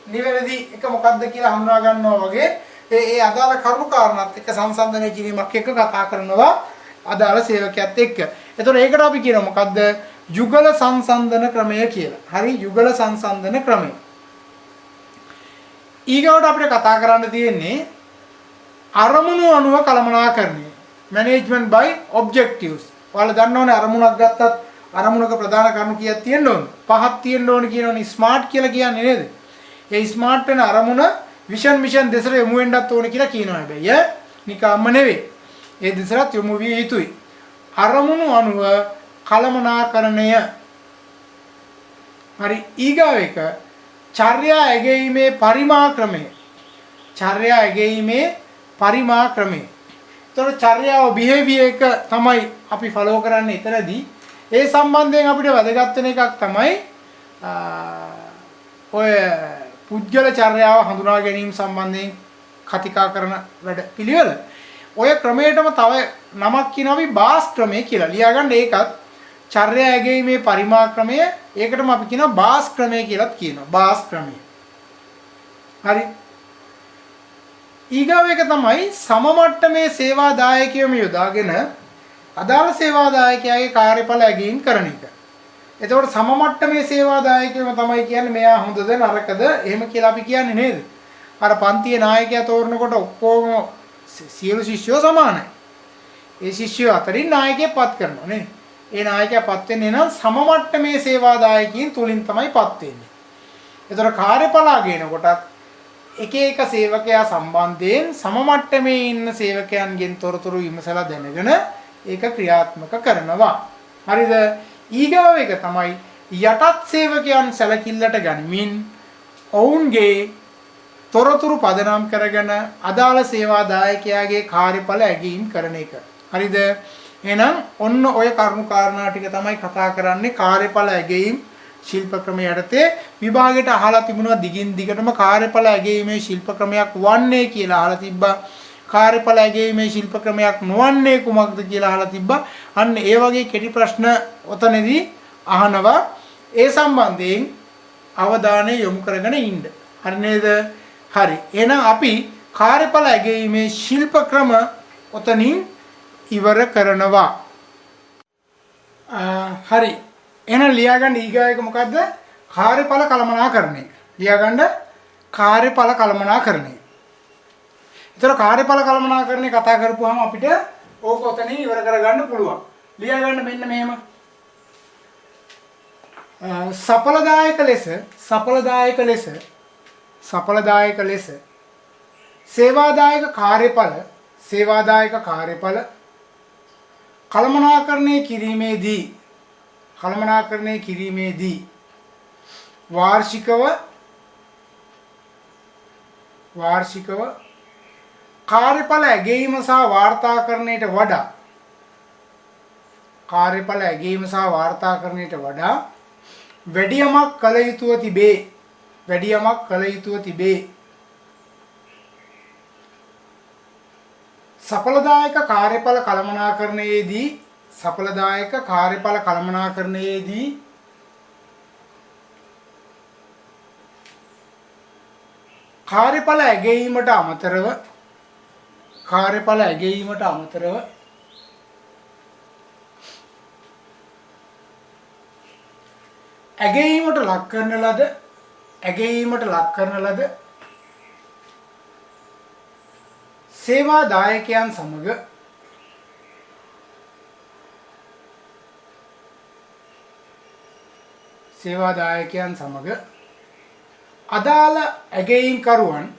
නිවැරදි එක මොකක්ද කියලා හඳුනා ගන්නවා වගේ ඒ අදාළ කරුණු කාරණාත් එක්ක සංසන්දනය කිරීමක් එක්ක කතා කරනවා අදාළ සේවකයාත් එක්ක. එතකොට ඒකට අපි කියනවා මොකද්ද? යුගල සංසන්දන ක්‍රමය කියලා. හරි යුගල සංසන්දන ක්‍රමය. ඊගොඩ අපිට කතා කරන්න තියෙන්නේ අරමුණු අනුව කළමනාකරණය. management by objectives. ඔයාලා දන්නවනේ අරමුණක් ගත්තත් අරමුණක ප්‍රධාන කරුණු කීයක් තියෙන්න ඕන? 5ක් තියෙන්න ඕන කියනවනේ ස්මාර්ට් කියලා කියන්නේ නේද? ඒ ස්මාර්ට් වෙන අරමුණ විෂන් දෙසට යොමු වෙන්නත් ඕන කියලා කියනවා හැබැයි නිකම්ම නෙවෙයි. ඒ දෙසට යොමු විය යුතුයි. අරමුණු අනුව කළමනාකරණය. හරි ඊගාව එක චර්යා ඇගීමේ පරිමා ක්‍රමය. එතකොට චර්යාව behavior එක තමයි අපි follow කරන්නේ එතනදී. ඒ සම්බන්ධයෙන් අපිට වැදගත් වෙන එකක් තමයි ඔය පුජ්‍යල චර්යාව හඳුනා ගැනීම සම්බන්ධයෙන් කතිකා කරන වැඩ පිළිවෙල. ඔය ක්‍රමයටම තව නමක් කියනවා අපි බාස් ක්‍රමය කියලා. ලියාගන්න ඒකත් චර්යා ඇගීමේ පරිමා ක්‍රමය. ඒකටම අපි කියනවා බාස් ක්‍රමය කියලාත් කියනවා. බාස් ක්‍රමය. හරි. ඊගාව එක තමයි සම මට්ටමේ සේවා දායකයම යොදාගෙන අදාළ සේවා දායකයාගේ කාර්යඵල ඇගීම් කරන එක. එතකොට සම මට්ටමේ සේවා දායකයම තමයි කියන්නේ මෙයා හොඳද නරකද එහෙම කියලා අපි කියන්නේ නේද? අර පන්තියේ නායකයා තෝරනකොට ඔක්කොම සියලු ශිෂ්‍යයෝ සමානයි. ඒ ශිෂ්‍යයෝ අතරින් නායකයෙක් පත් කරනවා නේ. ඒ නායකයා පත් වෙන්නේ නම් සම මට්ටමේ සේවා දායකයින් තුලින් තමයි පත් වෙන්නේ. එතකොට කාර්යඵල අගයනකොටත් එක එක සේවකයා සම්බන්ධයෙන් සම මට්ටමේ ඉන්න සේවකයන්ගෙන් තොරතුරු විමසලා දැනගෙන ඒක ක්‍රියාත්මක කරනවා. හරිද? ඊගාව එක තමයි යටත් සේවකයන් සැලකිල්ලට ගනිමින් ඔවුන්ගේ තොරතුරු පදනම් කරගෙන අදාළ සේවා දායකයාගේ කාර්යඵල ඇගීම් කරන එක. හරිද? එහෙනම් ඔන්න ඔය කරුණු කාරණා ටික තමයි කතා කරන්නේ කාර්යඵල ඇගීම් ශිල්ප ක්‍රමය යටතේ. විභාගයට අහලා තිබුණා දිගින් දිගටම කාර්යඵල ඇගීමේ ශිල්ප ක්‍රමයක් වන්නේ කියලා අහලා තිබ්බා. කාර්යඵල ඇගීමේ ශිල්ප ක්‍රමයක් නොවන්නේ කුමක්ද කියලා අහලා තිබ්බා. අන්න ඒ වගේ කෙටි ප්‍රශ්න ඔතනදී අහනවා. ඒ සම්බන්ධයෙන් අවධානය යොමු කරගෙන ඉන්න. හරි නේද? හරි. එහෙනම් අපි කාර්යඵල ඇගීමේ ශිල්ප ක්‍රම ඔතනින් ඉවර කරනවා. හරි. එහෙනම් ලියාගන්න ඊගා එක මොකද්ද? කාර්යඵල කළමනාකරණය. ලියාගන්න කාර්යඵල කළමනාකරණය. ඒතර කාර්යඵල කළමනාකරණය කතා කරපුවාම අපිට ඕක ඔතනින් ඉවර කරගන්න පුළුවන්. ලියාගන්න මෙන්න මෙහෙම. සඵලදායක ලෙස සේවාදායක කාර්යඵල කළමනාකරණය කිරීමේදී වාර්ෂිකව කාර්යඵල ඇගීම සහ වාර්තාකරණයට වඩා වැඩියමක් කළ යුතුව තිබේ. සඵලදායක කාර්යඵල කළමනාකරණයේදී කාර්යඵල ඇගීමට අමතරව ඇගීමට ලක් කරන ලද සේවා දායකයන් සමග අදාළ ඇගීම්කරුවන්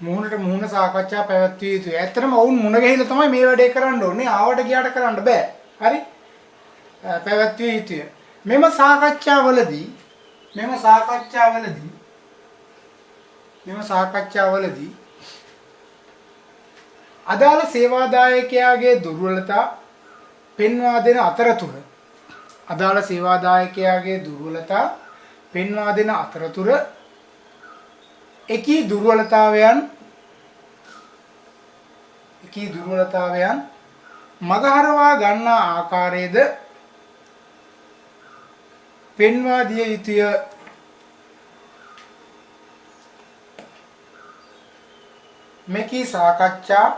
මුහුණට මුහුණ සාකච්ඡා පැවැත්විය යුතුය. ඇත්තටම වුන් මුණ ගැහිලා තමයි මේ වැඩේ කරන්න ඕනේ. ආවට ගියාට කරන්න බෑ. හරි? පැවැත්විය යුතුය. මෙම සාකච්ඡාවලදී අදාළ සේවාදායකයාගේ දුර්වලතා පෙන්වා දෙන අතරතුර එකී දුර්වලතාවයන් මගහරවා ගන්නා ආකාරයේද පෙන්වා දිය යුතුය. මෙකී සාකච්ඡා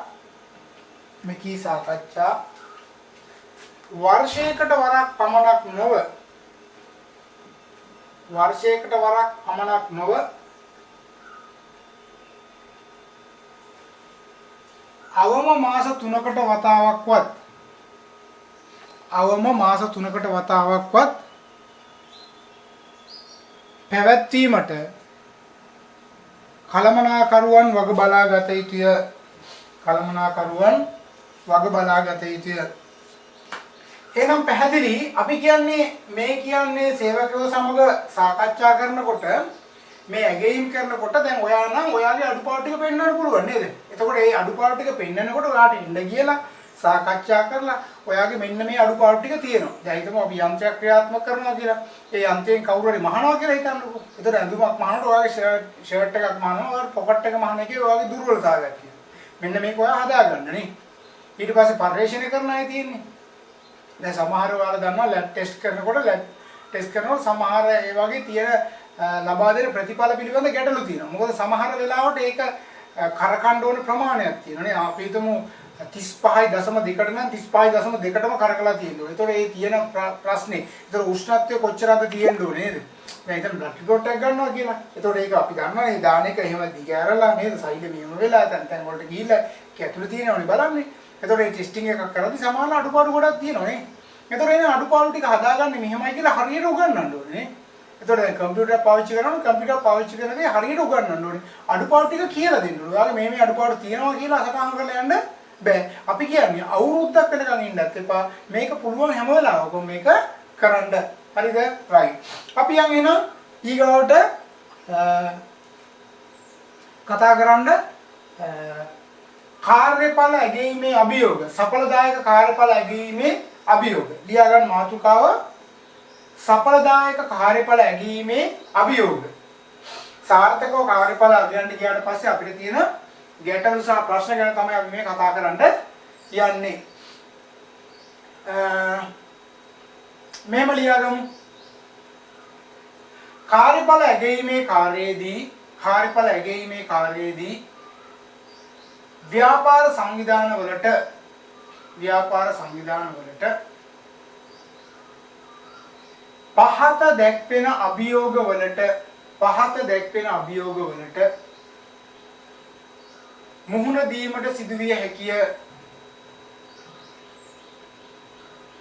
වර්ෂයකට වරක් පමණක් නොව අවම මාස 3කට වතාවක්වත් පැවැත්වීමට කළමනාකරුවන් වග බලා ගත යුතුය. එහෙනම් පැහැදිලි අපි කියන්නේ මේ කියන්නේ සේවකයෝ සමග සාකච්ඡා කරනකොට මේ ඇගීම් කරනකොට දැන් ඔයා නම් ඔයාගේ අඩුපාඩු ටික පෙන්වන්න පුළුවන් නේද? එතකොට ඒ අඩුපාඩු ටික පෙන්වනකොට ඔයාට ඉන්න කියලා සාකච්ඡා කරලා ඔයාගේ මෙන්න මේ අඩුපාඩු ටික තියෙනවා. දැන් හිතමු අපි යන්ත්‍රයක් ක්‍රියාත්මක කරනවා කියලා. ඒ යන්ත්‍රයෙන් කවුරු හරි මහනවා කියලා හිතන්නකෝ. එතකොට ඇඳුමක් මහනකොට ඔයාගේ ෂර්ට් එකක් මහනවා, ඔයාගේ පොකට් එක මහන එකේ ඔයාගේ දුර්වලතාවයක් තියෙනවා. මෙන්න මේක ඔයා හදාගන්න නේ. ඊට පස්සේ පරිශ්‍රණය කරන්න ආයේ තියෙන්නේ. දැන් සමහර ඔයාලා දන්නවා ලැබ් ටෙස්ට් කරනකොට සමහර ඒ වගේ තියෙන ලබා දෙන ප්‍රතිඵල පිළිබඳ ගැටලු තියෙනවා. මොකද සමහර වෙලාවට ඒක කරකන්න ඕන ප්‍රමාණයක් තියෙනවා නේ. අපි හිතමු 35.2ට නම් 35.2ටම කරකලා තියෙනවා. ඒතකොට ඒ තියෙන ප්‍රශ්නේ. ඒතකොට උෂ්ණත්වය කොච්චරද තියෙන්න ඕනේ නේද? දැන් හිතන්න බ්ලඩ් රිපෝට් එකක් ගන්නවා කියලා. ඒතකොට ඒක අපි දන්නවනේ දාන එක එහෙම දිගෑරලා නේද? සෛල මෙහෙම වෙලා තැන් වලට ගිහිල්ලා ඒක ඇතුළේ තියෙනවනේ බලන්නේ. ඒතකොට මේ ටෙස්ටිං එකක් කරද්දී සමහරවල් අඩුපාඩු ගොඩක් තියෙනවා නේ. ඒතකොට එනේ අඩුපාඩු ටික හදාගන්නේ මෙහෙමයි කියලා හරියට උගන්වන්න ඕනේ නේ. ඒතකොට දැන් කම්පියුටර් පාවිච්චි කරනකොට කම්පියුටර් පාවිච්චි කරන දේ හරියට උගන්වන්න ඕනේ. අඩුපාඩු ටික කියලා දෙන්න ඕනේ. ඔයාගේ මේ අඩුපාඩු තියෙනවා කියලා සටහන් කරලා යන්න බෑ. අපි කියන්නේ අවුරුද්දක් වෙනකන් ඉන්නත් එපා. මේක පුළුවන් හැම වෙලාවකම මේක කරන්න. හරිද? right. අපි යන් එන ඊගාවට කතා කරන්න කාර්යඵල ඇගීමේ අභියෝග. සඵලදායක කාර්යඵල ඇගීමේ අභියෝග. ලියා ගන්න මාතෘකාව සඵලදායක කාර්යඵල ඇගීමේ අභියෝග. සාර්ථකව කාර්යඵල අධ්‍යයනය ගියාට පස්සේ අපිට තියෙන ගැටලු සහ ප්‍රශ්න ගැන තමයි අපි මේ කතා කරන්න යන්නේ. මෙහෙම ලියාගමු. කාර්යඵල ඇගීමේ කාර්යයේදී ව්‍යාපාර සංවිධාන වලට පහත දැක්වෙන අභියෝග වලට මුහුණ දීමට සිදුවිය හැකිය.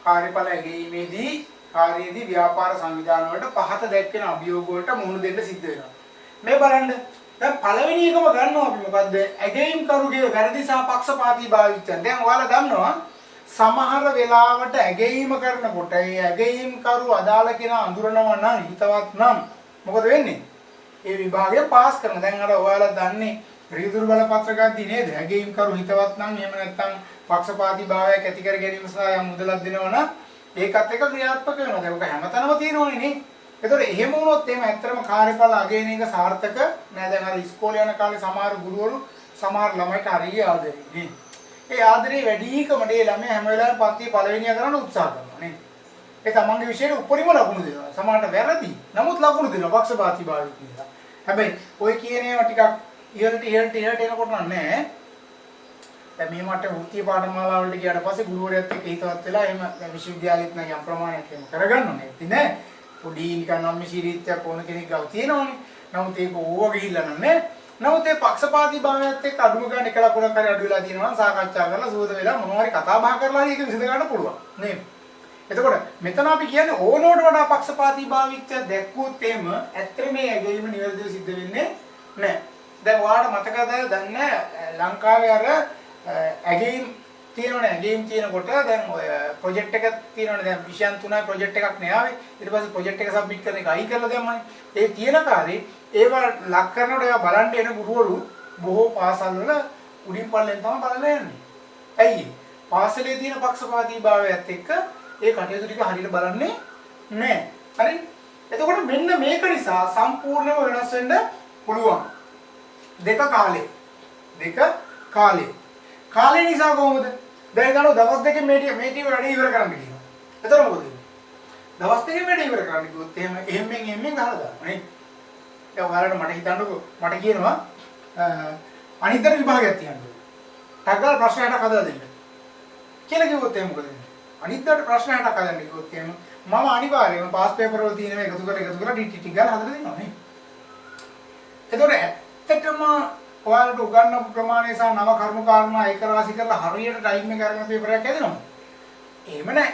කාර්යඵල ඇගීමේදී ව්‍යාපාර සංවිධාන වලට පහත දැක්වෙන අභියෝග වලට මුහුණ දෙන්න සිද්ධ වෙනවා. මේ බලන්න. දැන් පළවෙනි එකම ගන්නවා අපි මොකද්ද? ඇගීම් කරුගේ වැරදි සහ පක්ෂපාතී භාවිතය. දැන් ඔයාලා දන්නවා සමහර වෙලාවට ඇගීම කරනකොට ඒ ඇගීම් කරු අදාළ කෙනා අඳුරනවා නම් හිතවත් නම් මොකද වෙන්නේ? ඒ විභාගය පාස් කරන. දැන් අර ඔයාලා දන්නේ රියදුරු බලපත්‍ර ගද්දී නේද? ඇගීම් කරු හිතවත් නම් එහෙම නැත්නම් පක්ෂපාතී භාවයක් ඇති කර ගැනීම සඳහා යම් මුදලක් දෙනවා නම් ඒකත් එක ක්‍රියාත්මක වෙනවා. දැන් ඔක හැමතැනම තියෙනවනේ නේ. ඒතකොට එහෙම වුණොත් එහෙම ඇත්තටම කාර්යඵල අගයන එක සාර්ථක නෑ. දැන් අර ඉස්කෝලේ යන කාලේ සමහර ගුරුවරු සමහර ළමයිට හරිය ආදරේ නේ. ඒ ආදරේ වැඩිකම මේ ළමයා හැම වෙලාවෙම පන්තියේ පළවෙනියා කරන්න උත්සාහ කරනවා නේ. ඒ තමන්ගේ විෂයට උපරිම ලකුණු දෙනවා. සමහරට වැරදි. නමුත් ලකුණු දෙනවා පක්ෂපාතී භාවයක් නිසා. හැබැයි ඔය කියන ඒවා ටිකක් ඉහළට එනකොට නෑ. දැන් මේ මට වෘත්තීය පාඨමාලා වලට ගියාට පස්සේ ගුරුවරයාත් එක්ක හිතවත් වෙලා එහෙම දැන් විශ්වවිද්‍යාලෙත් නම් යම් ප්‍රමාණයක් එහෙම කරගන්න ඕනේ. ඉතින් නෑ. පොඩි නිකන් අම්මිශීරීත්වයක් ඕන කෙනෙක් ගාව තියෙනවනේ. නමුත් ඒක ඕව ගිහිල්ලා නෑ. නමුත් ඒ පක්ෂපාතී භාවයත් එක්ක අඩුම ගන්න එක ලකුණක් හරි අඩු වෙලා තියෙනවා නම් සාකච්ඡා කරලා සුවද වෙලා මොනවා හරි කතා බහ කරලා ඒක විසඳ ගන්න පුළුවන් නේද? එතකොට මෙතන අපි කියන්නේ ඕනෝට වඩා පක්ෂපාතී භාවිතය දැක්වුවොත් එහෙම ඇත්තට මේ ඇගීම නිවැරදිව සිද්ධ වෙන්නේ නැහැ. දැන් ඔයාලට මතකද දන්නේ ලංකාවේ අර ඇගීම් තියෙනවනේ. ඇගීම් තියෙනකොට දැන් ඔය ප්‍රොජෙක්ට් එකක් තියෙනවනේ. දැන් විෂයන් 3යි ප්‍රොජෙක්ට් එකක් නේ ආවේ. ඊට පස්සේ ප්‍රොජෙක්ට් එක සබ්මිට් කරන එක අයි කරලා දැම්මනේ. ඒ තියෙන කාර්යේ ඒවා ලක් කරනකොට ඒවා බලන්න එන ගුරුවරු බොහෝ පාසල් වල උඩින් පල්ලෙන් තමයි බලලා යන්නේ. ඇයි? පාසලේ තියෙන පක්ෂපාතී භාවයත් එක්ක ඒ කටයුතු ටික හරියට බලන්නේ නැහැ. හරි? එතකොට මෙන්න මේක නිසා සම්පූර්ණයෙන්ම වෙනස් වෙන්න පුළුවන්. දෙක කාලේ. කාලේ නිසා කොහොමද? දැන් ගන්න දවස් දෙකෙන් මේ ටීම වැඩේ ඉවර කරන්න කියනවා. එතකොට මොකද වෙන්නේ? දවස් දෙකෙන් වැඩේ ඉවර කරන්න කිව්වොත් එහෙම ගහලා දානවා නේ. දැන් ඔයාලට මට හිතන්නකෝ මට කියනවා අනිද්දාට විභාගයක් තියන්න. ටග්ගල් ප්‍රශ්න 60ක් හදලා දෙන්න. කියලා කිව්වොත් එහෙම මොකද වෙන්නේ? අනිද්දාට ප්‍රශ්න 60ක් හදන්න කිව්වොත් එහෙම මම අනිවාර්යයෙන්ම පාස් පේපර් වල තියෙනවා එකතු කරලා ටික ගාලා හදලා දෙනවා නේ. එතකොට ඇත්තටම ඔයාලට උගන්වපු ප්‍රමාණය සහ නව කර්ම කාරණා ඒක රාශි කරලා හරියට ටයිම් එක අරගෙන පේපරයක් හදනවා. එහෙම නැහැ.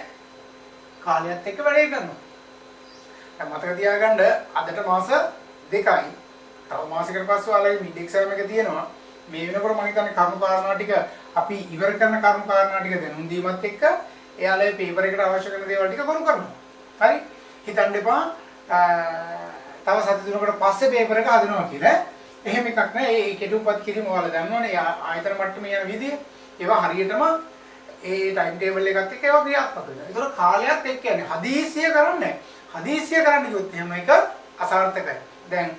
කාලයත් එක්ක වැඩේ කරනවා. දැන් මතක තියාගන්න අදට මාස 2යි. තව මාසයකට පස්සේ ඔයාලගේ මිඩ් එක්සෑම් එක තියෙනවා. මේ වෙනකොට මම හිතන්නේ කර්ම කාරණා ටික අපි ඉවර කරන කර්ම කාරණා ටික දැනුම් දීමත් එක්ක එයාලා පේපර් එකට අවශ්‍ය කරන දේවල් ටික ගොනු කරනවා. හරි? හිතන්න එපා තව සති තුනකට පස්සේ පේපර් එක හදනවා කියලා. එහෙම එකක් නෑ. ඒ කෙටුපත් කිරීම ඔයාලා දන්නවනේ. ආයතන මට්ටමේ යන විදිය. ඒවා හරියටම ඒ ටයිම් ටේබල් එකත් එක්ක ඒවා ක්‍රියාත්මක වෙනවා. ඒතකොට කාලයත් එක්ක යන්නේ. හදිස්සිය කරන්නේ නෑ. හදිස්සිය කරන්න කිව්වොත් එහෙම එක අසාර්ථකයි. දැන්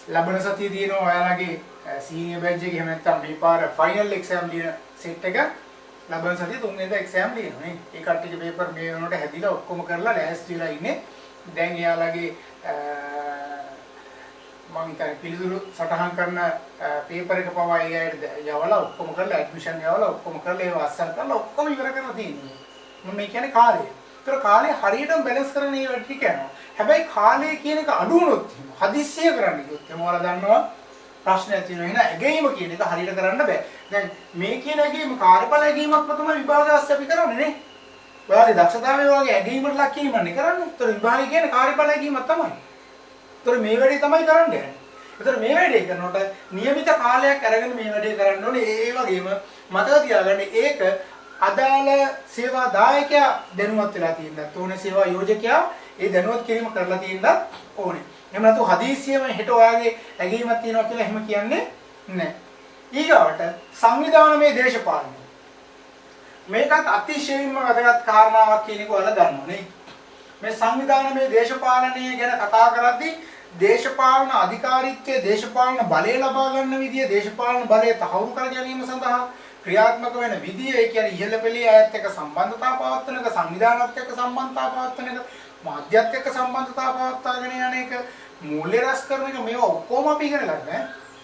ලබන සතියේ තියෙනවා ඔයාලගේ සීනියර් බැච් එකේ එහෙම නැත්නම් මේ පාර ෆයිනල් එක්සෑම් ලියන සෙට් එක ලබන සතියේ තුන්වෙනිදා එක්සෑම් ලියනවා නේ. ඒ කට්ටියගේ පේපර් මේ වෙනකොට හැදිලා ඔක්කොම කරලා ලෑස්ති වෙලා ඉන්නේ. දැන් එයාලගේ මම හිතන්නේ පිළිතුරු සටහන් කරන පේපර් එක පවා ඒ අයට යවලා ඔක්කොම කරලා ඇඩ්මිෂන් යවලා ඔක්කොම කරලා ඒව අස්සම් කරලා ඔක්කොම ඉවර කරලා තියෙනවා. මම මේ කියන්නේ කාලය. ඒතර කාලය හරියටම බැලන්ස් කරන ඒ වැඩ ටික යනවා. හැබැයි කාලය කියන එක අඩු වුණොත් හදිස්සිය කරන්න කිව්වොත් එහම ඔයාලා දන්නවා ප්‍රශ්නයක් තියෙනවා. එහෙනම් ඇගීම කියන එක හරියට කරන්න බෑ. දැන් මේ කියන ඇගීම කාර්යඵල ඇගීමක්ම තමයි විභාගාස්ස අපි කරන්නේ නේ. ඔයාලගේ දක්ෂතාවය වගේ ඇගීමකට ලක් කිරීමන්නේ කරන්නේ. ඒතර විභාගය කියන්නේ කාර්යඵල ඇගීමක් තමයි. ඒතර මේ වැඩේ තමයි කරන්න යන්නේ. ඒතර මේ වැඩේ කරනකොට નિયમિત කාලයක් අරගෙන මේ වැඩේ කරන්න ඕනේ. ඒ වගේම මතක තියාගන්න ඒක අදාළ සේවා දායකයා දැනුවත් වෙලා තියෙන්නත් ඕනේ. සේවා යෝජකයා ඒ දැනුවත් කිරීම කරලා තියෙන්නත් ඕනේ. එහෙම නැතු හදිස්සියෙම හෙට ඔයාගේ ඇගීමක් තියෙනවා කියලා එහෙම කියන්නේ නැහැ. ඊගාවට සංවිධානමය දේශපාලනය. මේකත් අතිශයින්ම වැදගත් කාරණාවක් කියන එක ඔයාලා දන්නවා නේ. මේ සංවිධානමය දේශපාලනය ගැන කතා කරද්දී දේශපාලන අධිකාරීත්වයේ දේශපාලන බලය ලබා ගන්න විදිය, දේශපාලන බලය තහවුරු කර ගැනීම සඳහා ක්‍රියාත්මක වෙන විදිය, ඒ කියන්නේ ඉහළ පෙළේ අයත් එක්ක සම්බන්ධතාව පවත්වන එක, සංවිධානත් එක්ක සම්බන්ධතාව පවත්වන එක, මාධ්‍යත් එක්ක සම්බන්ධතාව පවත්වාගෙන යන එක, මූල්‍ය රැස් කරන එක, මේවා ඔක්කොම අපි ඉගෙන ගන්න ඈ.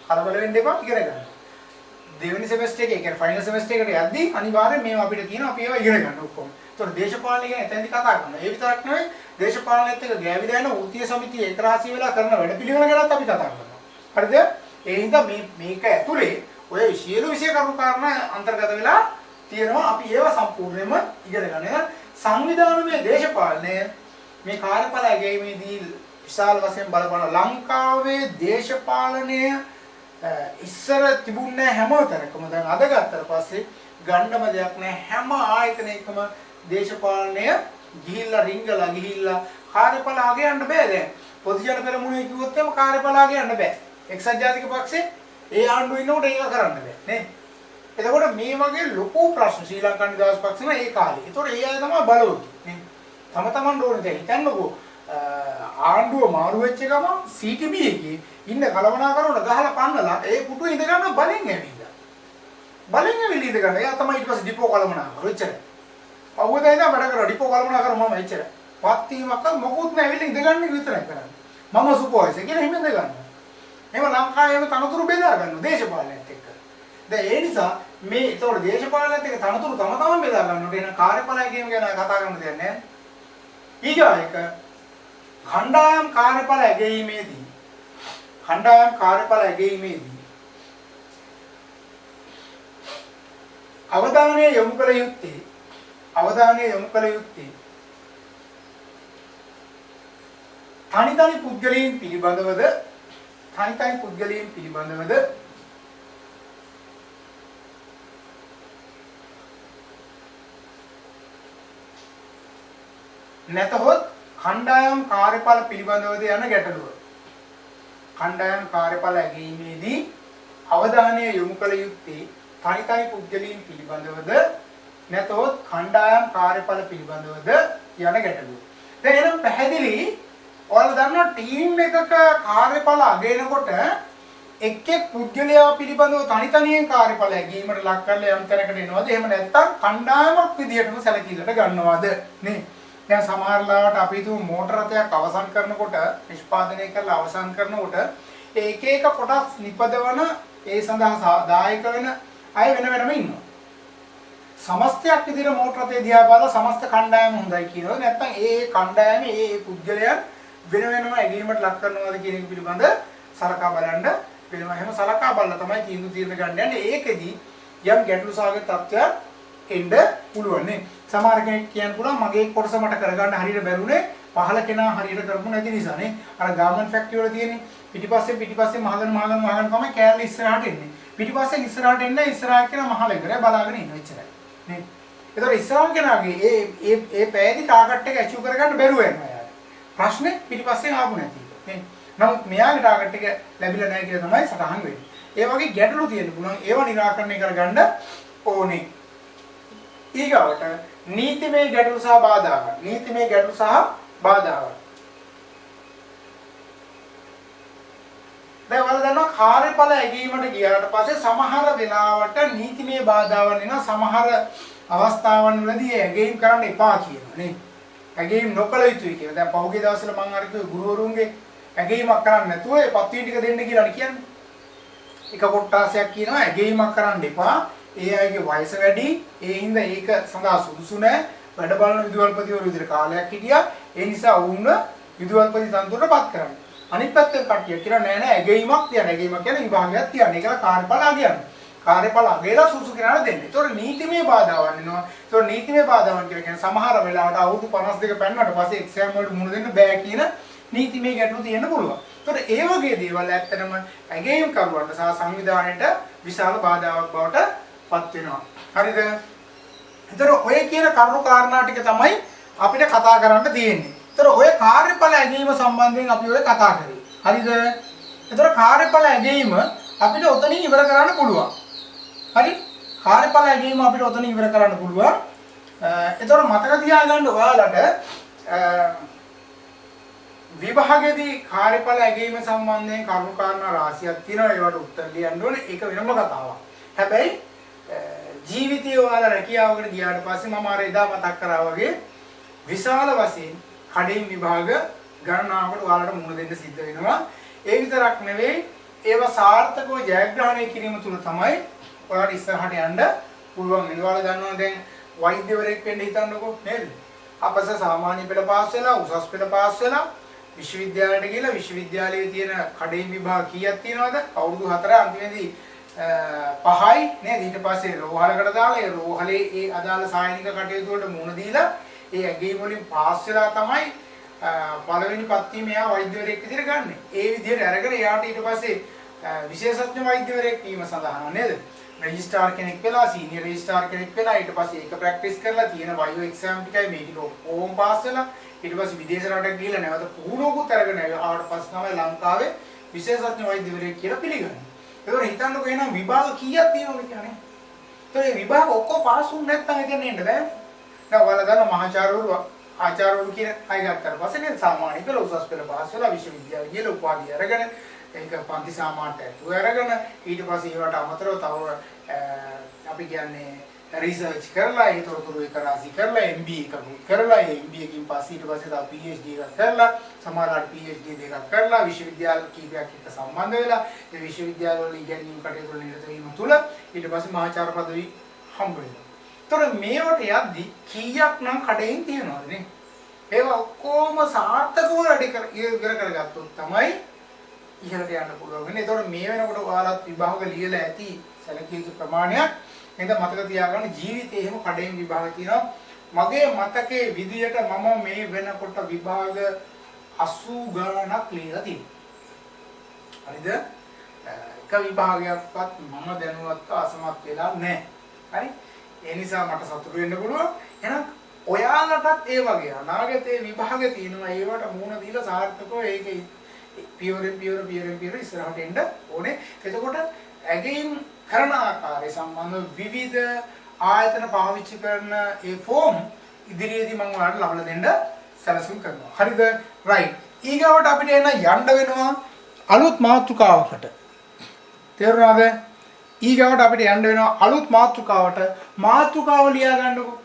කලබල වෙන්න එපා, ඉගෙන ගන්න. දෙවෙනි සෙමෙස්ටර් එකේ, ඒ කියන්නේ ෆයිනල් සෙමෙස්ටර් එකට යද්දී අනිවාර්යෙන් මේවා අපිට තියෙනවා, අපි ඒවා ඉගෙන ගන්න ඔක්කොම. ඒතකොට දේශපාලනය ගැන එතෙන්දි කතා කරනවා. ඒ විතරක් නෙවෙයි දේශපාලනයත් එක්ක ගෑවිලා යන වෘත්තීය සමිතිය ඒකරාශී වෙලා කරන වැඩපිළිවෙල ගැනත් අපි කතා කරනවා. හරිද? ඒ හින්දා මේක ඇතුලේ ඔය සියලු විෂය කරුණු කාරණා අන්තර්ගත වෙලා තියෙනවා. අපි ඒවා සම්පූර්ණයෙන්ම ඉගෙන ගන්න. සංවිධානමය දේශපාලනය මේ කාර්යඵල ඇගීමේදී විශාල වශයෙන් බලපාන ලංකාවේ දේශපාලනය ඉස්සර තිබුණේ හැමතැනකම දැන් අද ගත්තට පස්සේ ගන්නම දෙයක් නැහැ. හැම ආයතනයකම දේශපාලනය ගිහිල්ලා රිංගලා ගිහිල්ලා කාර්යඵල අගයන්න බෑ. දැන් පොදු ජන පෙරමුණේ කිව්වොත් එම කාර්යඵල අගයන්න බෑ. එක්සත් ජාතික පක්ෂේ ඒ ආණ්ඩුව ඉන්නකොට ඒක කරන්න බෑ නේ. එතකොට මේ වගේ ලොකු ප්‍රශ්න ශ්‍රී ලංකා නිදහස් පක්ෂෙම ඒ කාලේ. ඒතකොට ඒ අය තමයි බලවත් නේ. තම තමන් ඕනේ දැන් හිතන්නකෝ ආණ්ඩුව මාරු වෙච්ච ගමන් CTB එකේ ඉන්න කලවනාකරුවන ගහලා පන්නලා ඒ පුටුවේ ඉඳ ගන්න බලෙන් ඇවිල්ලා. බලෙන් ඇවිල්ලා ඉඳ ගන්න. එයා තමයි ඊට පස්සේ ඩිපෝ කලවනාකරු එච්චරයි. අවුවදේ ඉඳන් වැඩ කරා ඩිපෝ කලවනාකරු මම එච්චරයි. පත්වීමක් මොකුත් නැහැ ඇවිල්ලා ඉඳ ගන්න විතරයි කරන්නේ. මම සුපර්වයිසර් කියලා එහෙම ඉඳ ගන්නවා. එහෙම ලංකාවේම තනතුරු බෙදා ගන්නවා දේශපාලනයත් එක්ක. දැන් ඒ නිසා මේ ඒතකොට දේශපාලනයත් එක්ක තනතුරු තම තමන් බෙදා ගන්නකොට එන කාර්යඵලය කියන ගැන කතා කරන්න දෙයක් නැහැ. ඊගායක खंडायम कार्यඵල ඇගීමේදී අවධානය යොමු කළ යුත්තේ තනි පුද්ගලයන් පිළිබඳවද නැතහොත් खंडायम कार्यඵල පිළිබඳවද යන ගැටලුව. खंडायम कार्यඵල ඇගීමේදී අවධානය යොමු කළ යුත්තේ තනි පුද්ගලයන් පිළිබඳවද නැතහොත් खंडायम कार्यඵල පිළිබඳවද යන ගැටලුව. දැන් එනම් පැහැදිලි ඔයාලා දන්නවා ටීම් එකක कार्यඵල අගයනකොට එක් පුද්ගලයා පිළිබඳව තනියෙන් कार्यඵල ඇගීමට ලක් කරලා යම් තැනකට එනවද? එහෙම නැත්නම් खंडायमක් විදියටම සැලකිල්ලට ගන්නවද නේ? දැන් සමහර ලාවට අපි තුමු මෝටර රථයක් අවසන් කරනකොට නිෂ්පාදනය කරලා අවසන් කරනකොට එක කොටස් නිපදවන ඒ සඳහා දායක වෙන අය වෙනම ඉන්නවා. සමස්තයක් විදිහට මෝටර රථය දිහා බලලා සමස්ත කණ්ඩායම හොඳයි කියනවා. නැත්නම් ඒ කණ්ඩායමේ ඒ පුද්ගලයන් වෙනම ඇගීමකට ලක් කරනවාද කියන එක පිළිබඳ සලකා බලන්න වෙනවා. එහෙම සලකා බලලා තමයි තීන්දුව ගන්න යන්නේ. ඒකෙදි යම් ගැටලු සහගත තත්ත්වයක් එන්න පුළුවන් නේ. සමහර කෙනෙක් කියන්න පුළුවන් මගේ කොටස මට කරගන්න හරියට බැරුනේ පහල කෙනා හරියට කරපු නැති නිසානේ. අර ගාමන්ට් ෆැක්ටරි වල තියෙන්නේ පිටිපස්සේ මහගෙන තමයි කෑල්ල ඉස්සරහට එන්නේ. පිටිපස්සේ ඉස්සරහට එන්න ඉස්සරහට කෙනා මහල ඉවරයි බලාගෙන ඉන්නවා එච්චරයි. නේ. ඒතකොට ඉස්සරහ කෙනාගේ ඒ පෑදී ටාගට් එක ඇචීව් කරගන්න බැරුව යනවා යාළුවා. ප්‍රශ්නේ පිටිපස්සෙන් ආපු නැති එක. නේ. නමුත් මෙයාගේ ටාගට් එක ලැබිලා නැහැ කියලා තමයි සටහන් වෙන්නේ. ඒ වගේ ගැටලු තියෙන්න පුළුවන්. ඒවා निराකරණය කරගන්න ඕනේ. ඊගවට නීතිමය ගැටලු සහ බාධාවන්. නීතිමය ගැටලු සහ බාධාවන්. දැන් ඔයාලා දන්නවා කාර්යඵල ඇගීමට ගියාට පස්සේ සමහර වෙලාවට නීතිමය බාධාවන් එනවා. සමහර අවස්ථාවන් වලදී ඇගීම් කරන්න එපා කියනවා නේ. ඇගීම් නොකළ යුතුයි කියලා. දැන් පහුගිය දවස්වල මම අර කිව්ව ගුරුවරුන්ගේ ඇගීමක් කරන්න නැතුව ඒ පත්වීම් ටික දෙන්න කියලා කියන්නේ. එක කොට්ටාසයක් කියනවා ඇගීමක් කරන්න එපා. ඒ අයගේ වයස වැඩි. ඒ හින්දා ඒක සඳහා සුදුසු නැහැ. වැඩ බලන විදුහල්පතිවරු විදිහට කාලයක් හිටියා. ඒ නිසා වුණ විදුහල්පති තනතුරටපත් කරන්න. අනිත් පැත්තෙන් කට්ටිය කියනවා නෑ නෑ ඇගීමක් තියන්න. ඇගීමක් කියන්නේ විභාගයක් තියන්න. ඒකලා කාර්යඵල අගයන්න. කාර්යඵල අගයලා සුසු කෙනාට දෙන්න. ඒතකොට නීතිමය බාධාවන් වෙනවා. ඒතකොට නීතිමය බාධාවන් කියලා කියන්නේ සමහර වෙලාවට අවුරුදු 52 පෙන්නට පස්සේ එක්සෑම් වලට මුහුණ දෙන්න බෑ කියන නීතිමය ගැටලු තියෙන්න පුළුවන්. ඒතකොට ඒ වගේ දේවල් ඇත්තටම ඇගීම් කරුවන්ට සහ සංවිධානයට විශාල බාධාවක් බවට පත් වෙනවා. හරිද? ඒතකොට ඔය කියන කරුණු කාරණා ටික තමයි අපිට කතා කරන්න තියෙන්නේ. ඒතකොට ඔය කාර්යඵල ඇගීම සම්බන්ධයෙන් අපි ඔය කතා කරේ. හරිද? ඒතකොට කාර්යඵල ඇගීම අපිට ඔතනින් ඉවර කරන්න පුළුවන්. හරි? කාර්යඵල ඇගීම අපිට ඔතනින් ඉවර කරන්න පුළුවන්. ඒතකොට මතක තියාගන්න ඔයාලට විභාගයේදී කාර්යඵල ඇගීම සම්බන්ධයෙන් කරුණු කාරණා රාශියක් තියෙනවා. ඒවට උත්තර ලියන්න ඕනේ. ඒක වෙනම කතාවක්. හැබැයි ජීවිතයේ ඔයාලා රැකියාවකට ගියාට පස්සේ මම අර එදා මතක් කරා වගේ විශාල වශයෙන් කඩින් විභාග ගණනාවකට ඔයාලට මුහුණ දෙන්න සිද්ධ වෙනවා. ඒ විතරක් නෙවෙයි ඒවා සාර්ථකව ජයග්‍රහණය කිරීම තුළ තමයි ඔයාලට ඉස්සරහට යන්න පුළුවන් වෙන්නේ. ඔයාලා දන්නවා දැන් වෛද්‍යවරයෙක් වෙන්න හිතන්නකෝ නේද? අපස සාමාන්‍ය පෙළ පාස් වෙලා උසස් පෙළ පාස් වෙලා විශ්වවිද්‍යාලයට ගිහලා විශ්වවිද්‍යාලයේ තියෙන කඩින් විභාග කීයක් තියෙනවද? අවුරුදු 4 අන්තිමේදී 5යි නේද? ඊට පස්සේ රෝහලකට දාලා ඒ රෝහලේ ඒ අදාළ සායනික කටයුතු වලට මුහුණ දීලා ඒ ඇගීම් වලින් පාස් වෙලා තමයි පළවෙනි පත්වීම එයා වෛද්‍යවරයෙක් විදිහට ගන්න. ඒ විදිහට අරගෙන එයාට ඊට පස්සේ විශේෂඥ වෛද්‍යවරයෙක් වීම සඳහා නේද? රෙජිස්ට්‍රාර් කෙනෙක් වෙලා සීනියර් රෙජිස්ට්‍රාර් කෙනෙක් වෙලා ඊට පස්සේ ඒක ප්‍රැක්ටිස් කරලා තියෙන වයෝ එක්සෑම් ටිකයි මේ ටික ඕම් පාස් වෙලා ඊට පස්සේ විදේශ රටකට ගිහලා නැවත පුහුණුවකුත් අරගෙන ආවට පස්සේ තමයි ලංකාවේ විශේෂඥ වෛද්‍යවරයෙක් කියලා පිළිගන්නේ. ඒකෝර හිතන්නකෝ එහෙනම් විභාග කීයක් තියෙනවද කියන්නේ? ඒතකොට මේ විභාග ඔක්කොම පාස් වුනේ නැත්නම් එතන එන්න බෑ. දැන් ඔයාලා දන්න මහාචාර්යවරු ආචාර්යවරු කියන අය ගත්තාට පස්සේ නේද සාමාන්‍ය පෙළ උසස් පෙළ පාස් වෙලා විශ්වවිද්‍යාලය ගිහලා උපාධිය අරගෙන ඒක පන්ති සාමාන්‍යයට ඇතුළු අරගෙන ඊට පස්සේ ඒවට අමතරව තව අපි කියන්නේ රිසර්ච් කරලා ඒ තොරතුරු එක රාශි කරලා MBA එකක් කරලා ඒ MBA එකකින් පස්සේ ඊට පස්සේ තව PhD එකක් කරලා සමහරවිට PhD දෙකක් කරලා විශ්වවිද්‍යාල කීපයක් එක්ක සම්බන්ධ වෙලා ඒ විශ්වවිද්‍යාල වල ඉගෙනීම් කටයුතු වල නිරත වීම තුළ ඊට පස්සේ මහාචාර්ය පදවි හම්බ වෙනවා. ඒතර මේවට යද්දි කීයක් නම් කඩේන් තියනවද නේ? ඒවා ඔක්කොම සාර්ථකව වැඩි ඉවර කරගත්තොත් තමයි ඉහළට යන්න පුළුවන් වෙන්නේ. ඒතකොට මේ වෙනකොට ඔයාලත් විභාග ලියලා ඇති සැලකිය යුතු ප්‍රමාණයක්. එහෙනම් මතක තියාගන්න ජීවිතේ එහෙම කඩේන් විභාග තියෙනවා. මගේ මතකයේ විදියට මම මේ වෙනකොට විභාග 80 ගණනක් ලියලා තියෙනවා. හරිද? එක විභාගයක්වත් මම දැනුවත්ව අසමත් වෙලා නැහැ. හරි? ඒ නිසා මට සතුටු වෙන්න පුළුවන්. එහෙනම් ඔයාලටත් ඒ වගේ අනාගතයේ විභාග තියෙනවා. ඒවට මුහුණ දීලා සාර්ථකව ඒකේ පියවර ඉස්සරහට එන්න ඕනේ. එතකොට ඇගීම් කරන ආකාරය සම්බන්ධව විවිධ ආයතන පාවිච්චි කරන ඒ ෆෝම් ඉදිරියේදී මම ඔයාලට ලබලා දෙන්න සැලසුම් කරනවා. හරිද? රයිට්. ඊගාවට අපිට එන යන්න වෙනවා අලුත් මාතෘකාවකට. තේරුණාද? ඊගාවට අපිට යන්න වෙනවා අලුත් මාතෘකාවට. මාතෘකාව ලියා ගන්නකො.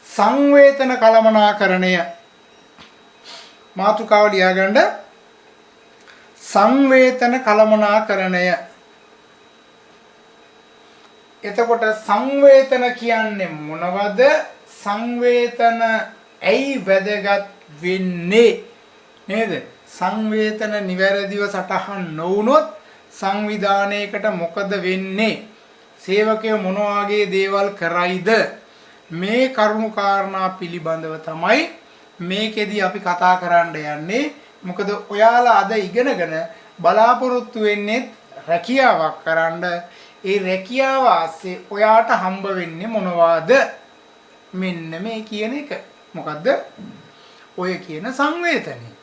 සංවේතන කළමනාකරණය. මාතෘකාව ලියා ගන්න. සංවේතන කළමනාකරණය. එතකොට සංවේතන කියන්නේ මොනවද? සංවේතන ඇයි වැදගත් වෙන්නේ? නේද? සංවේතන නිවැරදිව සටහන් නොවුනොත් සංවිධානයකට මොකද වෙන්නේ? සේවකයෝ මොන වගේ දේවල් කරයිද? මේ කරුණු කාරණා පිළිබඳව තමයි මේකෙදි අපි කතා කරන්න යන්නේ. මොකද ඔයාලා අද ඉගෙනගෙන බලාපොරොත්තු වෙන්නේ රැකියාවක් කරන්න. ඒ රැකියාව ආස්සේ ඔයාට හම්බ වෙන්නේ මොනවාද? මෙන්න මේ කියන එක. මොකද්ද? ඔය කියන සංවේතනේ.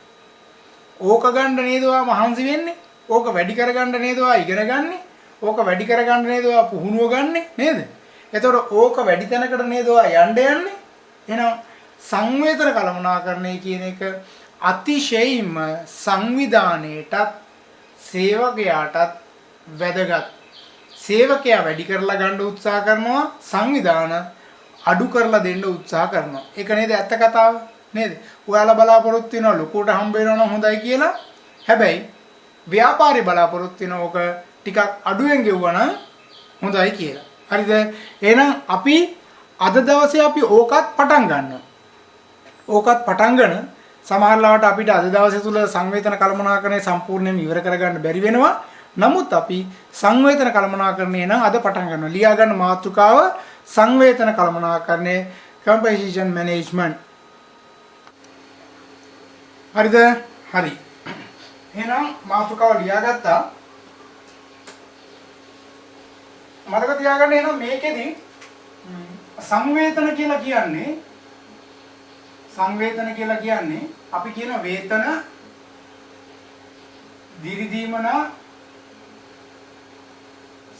ඕක ගන්න නේද ඔයා මහන්සි වෙන්නේ? ඕක වැඩි කරගන්න නේද ඔයා ඉගෙන ගන්නෙ? ඕක වැඩි කරගන්න නේද ඔයා පුහුණුව ගන්නෙ නේද? එතකොට ඕක වැඩි තැනකට නේද ඔයා යන්නේ? එහෙනම් සංවේදන කළමනාකරණය කියන එක අතිශයින්ම සංවිධානයේටත් සේවකයාටත් වැදගත්. සේවකයා වැඩි කරලා ගන්න උත්සාහ කරනවා, සංවිධාන අඩු කරලා දෙන්න උත්සාහ කරනවා. ඒක නේද ඇත්ත කතාව නේද? ඔයාලා බලාපොරොත්තු වෙනවා ලොකුට හම්බ වෙනවා නම් හොඳයි කියලා. හැබැයි ව්‍යාපාරي බලාපොරොත්තු වෙන ඕක ටිකක් අඩුවෙන් ගෙවුවා නම් හොඳයි කියලා. හරිද? එහෙනම් අපි අද දවසේ අපි ඕකත් පටන් ගන්නවා. ඕකත් පටන් ගන්න සමහරවිට අපිට අද දවසේ තුල සංවේදන කළමනාකරණය සම්පූර්ණයෙන්ම ඉවර කරගන්න බැරි වෙනවා. නමුත් අපි සංවේදන කළමනාකරණය නම් අද පටන් ගන්නවා. ලියා ගන්න මාතෘකාව සංවේදන කළමනාකරණය composition management. හරිද? හරි. එහෙනම් මාතෘකාව ලියාගත්තා. මතක තියාගන්න එහෙනම් මේකෙදි සංවේදන කියලා කියන්නේ අපි කියන වේතන දිරිදීමනා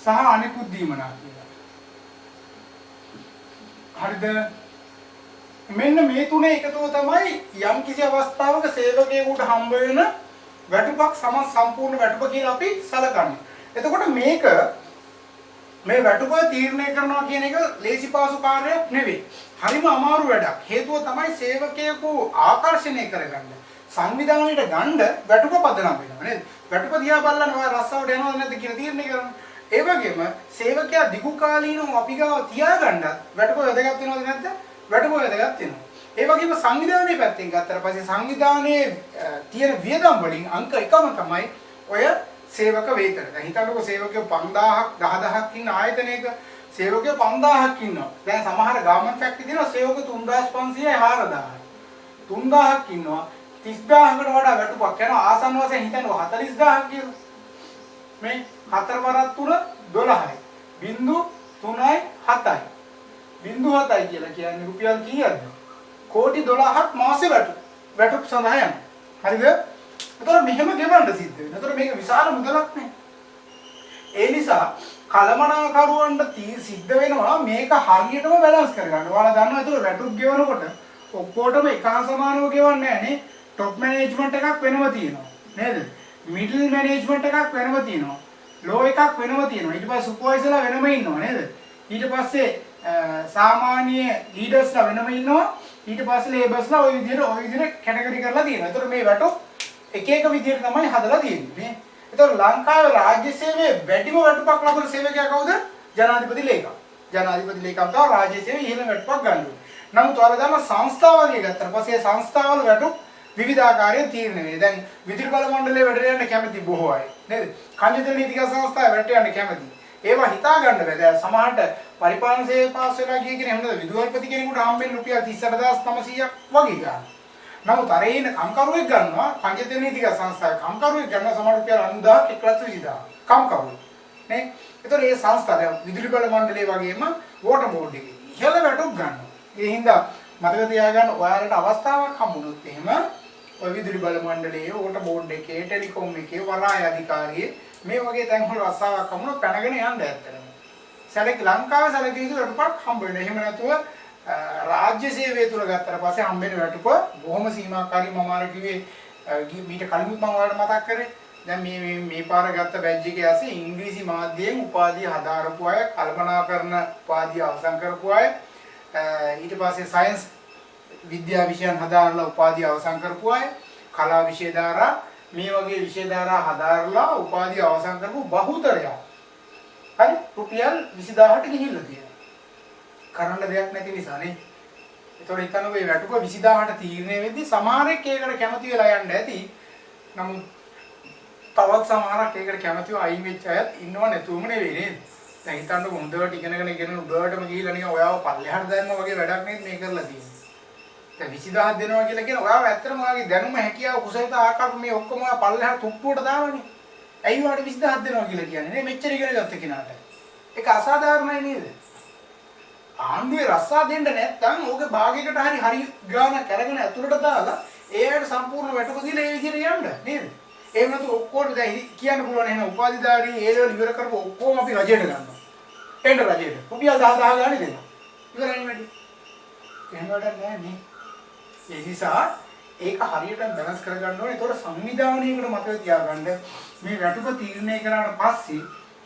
සහ අනිකුත් දීමනා කියලා. හරිද? මෙන්න මේ තුනේ එකතුව තමයි යම් කිසි අවස්ථාවක සේවකයෙකුට හම්බ වෙන වැටුපක් සම්පූර්ණ වැටුප කියලා අපි සැලකන්නේ. එතකොට මේ වැටුප තීරණය කරනවා කියන එක ලේසි පාසු කාර්යයක් නෙවෙයි. හරිම අමාරු වැඩක්. හේතුව තමයි සේවකයෙකු ආකර්ෂණය කරගන්න. සංවිධානයට ගන්න වැටුප පදනම් වෙනවා නේද? වැටුප දිහා බලලා ඔය රස්සාවට යනවද නැද්ද කියලා තීරණය කරනවා. ඒ වගේම සේවකයා දිගු කාලීනව අපි ගාව තියාගන්නත් වැටුප වැදගත් වෙනවද නැද්ද? වැටුප වැදගත් වෙනවා. ඒ වගේම සංවිධානයේ පැත්තෙන් ගත්තට පස්සේ සංවිධානයේ තියෙන වියදම් වලින් අංක එකම තමයි ඔය සේවක වේතන. දැන් හිතන්නකෝ සේවකයෝ 5000ක් 10000ක් ඉන්න ආයතනයක සේවකයෝ 5000ක් ඉන්නවා. දැන් සමහර ගාමන්ට් ෆැක්ටරි තියෙනවා සේවකයෝ 3500යි 4000යි. 3000ක් ඉන්නවා. 30000කට වඩා වැටුපක් යනවා. ආසන්න වශයෙන් හිතන්නකෝ 40000ක් කියලා. මේ 4 වරක් 3 12යි. බිංදු 3යි 7යි. බිංදු 7යි කියලා කියන්නේ රුපියල් කීයක්ද? කෝටි 12ක් මාසේ වැටුප් සඳහා යනවා. හරිද? එතකොට මෙහෙම ගෙවන්න සිද්ධ වෙනවා. එතකොට මේක විශාල මුදලක් නේ. ඒ නිසා කලමනාකරුවන්ට සිද්ධ වෙනවා මේක හරියටම බැලන්ස් කරගන්න. ඔයාලා දන්නවා එතකොට වැටුප් ගෙවනකොට ඔක්කොටම එක සමානව ගෙවන්නේ නැහැ නේ. টপ මැනේජ්මන්ට් එකක් වෙනම තියෙනවා. නේද? මිඩල් මැනේජ්මන්ට් එකක් වෙනම තියෙනවා. ලෝ එකක් වෙනම තියෙනවා. ඊට පස්සේ සුපර්වයිසර්ලා වෙනම ඉන්නවා නේද? ඊට පස්සේ සාමාන්‍ය ලීඩර්ස්ලා වෙනම ඉන්නවා. ඊට පස්සේ ලේබර්ස්ලා ওই විදිහට කැටගරි කරලා තියෙනවා. එතකොට මේ වැටුප් එක විදිහට තමයි හදලා තියෙන්නේ. එතකොට ලංකාවේ රාජ්‍ය සේවයේ වැඩිම වැටුපක් ලබන සේවකයා කවුද? ජනාධිපති ලේකම්. ජනාධිපති ලේකම් තමයි රාජ්‍ය සේවයේ ඉහළ වැටුපක් ගන්න ඕනේ. නමුත් ඔයාලා දන්නා සංස්ථාවලිය ගත්තාට පස්සේ සංස්ථාවල වැටුප් විවිධාකාරයෙන් තීරණය වෙනවා. දැන් විදුලි බල මණ්ඩලයේ වැඩට යන්න කැමති බොහෝ අය. නේද? කංජතෙල් නීතික සංස්ථාවේ වැඩට යන්න කැමති. ඒවා හිතා ගන්න බෑ. දැන් සමහරට පරිපාලන සේවය පාස් වෙලා ගිය කෙනෙක් හොඳද විදුහල්පති කෙනෙකුට හම්බෙන්නේ රුපියල් 38900ක් වගේ ගන්න. නමුත් අර එන කම්කරුවෙක් ගන්නවා පංචේතන නීතික සංස්ථාවේ කම්කරුවෙක් ගන්නවා සමහර රුපියල් 90000ක් 1,20,000ක් කම්කරුවෙක් නේ. ඒතකොට මේ සංස්ථාව විදුලි බල මණ්ඩලයේ වගේම වෝටර් බෝඩ් එකේ ඉහළ වැටුප් ගන්නවා. ඒ හින්දා මතක තියාගන්න ඔයාලට අවස්ථාවක් හම්බුනොත් එහෙම ඔය විදුලි බල මණ්ඩලයේ වෝටර් බෝඩ් එකේ ටෙලිකොම් එකේ වරාය අධිකාරියේ මේ වගේ තැන් වල රස්සාවක් හම්බුනොත් පැනගෙන යන්න ඇත්තටම. ලංකාවේ සැලකිය යුතු වැටුපක් හම්බ වෙනවා. එහෙම නැතුව රාජ්‍ය සේවය තුල ගත්තට පස්සේ හම්බෙන වැටුප බොහොම සීමාකාරී. මම අර කිව්වේ මීට කලින් මම ඔයාලට මතක් කරේ. දැන් මේ පාර ගත්ත බැජ් එකේ ඇස්සේ ඉංග්‍රීසි මාධ්‍යයෙන් උපාධිය හදාරපු අය, කල්පනාකරන උපාධිය අවසන් කරපු අය, ඊට පස්සේ සයන්ස් විද්‍යා විෂයන් හදාරලා උපාධිය අවසන් කරපු අය, කලා විෂය දාරා මේ වගේ විෂය දාරා හදාරලා උපාධිය අවසන් කරපු බහුතරයක්. හරි රුපියල් 20000ට ගිහිල්ලා තියෙනවා. කරන්න දෙයක් නැති නිසා නේ. ඒතකොට හිතන්න ඔය වැටුප 20000ට තීරණය වෙද්දි සමහරෙක් ඒකට කැමති වෙලා යන්න ඇති. නමුත් තවත් සමහරක් ඒකට කැමතිව අයින් වෙච්ච අයත් ඉන්නව නැතුවම නෙවෙයි නේද? දැන් හිතන්න හොඳට ඉගෙනගෙන උඩටම ගිහිල්ලා නිකන් ඔයාව පල්ලෙහාට දාන්න වගේ වැඩක් නේද මේ කරලා තියෙන්නේ. දැන් 20000ක් දෙනවා කියලා කියන ඔයාව ඇත්තටම ඔයාගේ දැනුම හැකියාව කුසලතා ආකල්ප මේ ඔක්කොම ඔයා පල්ලෙහාට තුප්පුවට දාවනේ. ඇයි ඔයාට 20000ක් දෙනවා කියලා කියන්නේ නේ මෙච්චර ඉගෙන ගත්ත කෙනාට. ඒක අසාධාරණයි නේද? ආණ්ඩුවේ රස්සා දෙන්න නැත්නම් ඕකේ භාගයකට හරි ගානක් අරගෙන ඇතුළට දාලා ඒකට සම්පූර්ණ වැටුප දීලා ඒ විදිහට යන්න නේද? එහෙම නැතු ඔක්කොම දැන් කියන්න පුළුවන් එහෙනම් උපාධිධාරී ඒ ලෙවල් ඉවර කරපු ඔක්කොම අපි රජයට ගන්නවා. එන්න රජයට. රුපියල් 10,000 ගානේ දෙනවා. ඉවරයි වැඩි. එහෙම වැඩක් නැහැ නේ. ඒ නිසා ඒක හරියට බැලන්ස් කරගන්න ඕනේ. ඒතකොට සංවිධානයකට මතක තියාගන්න මේ වැටුප තීරණය කරාට පස්සේ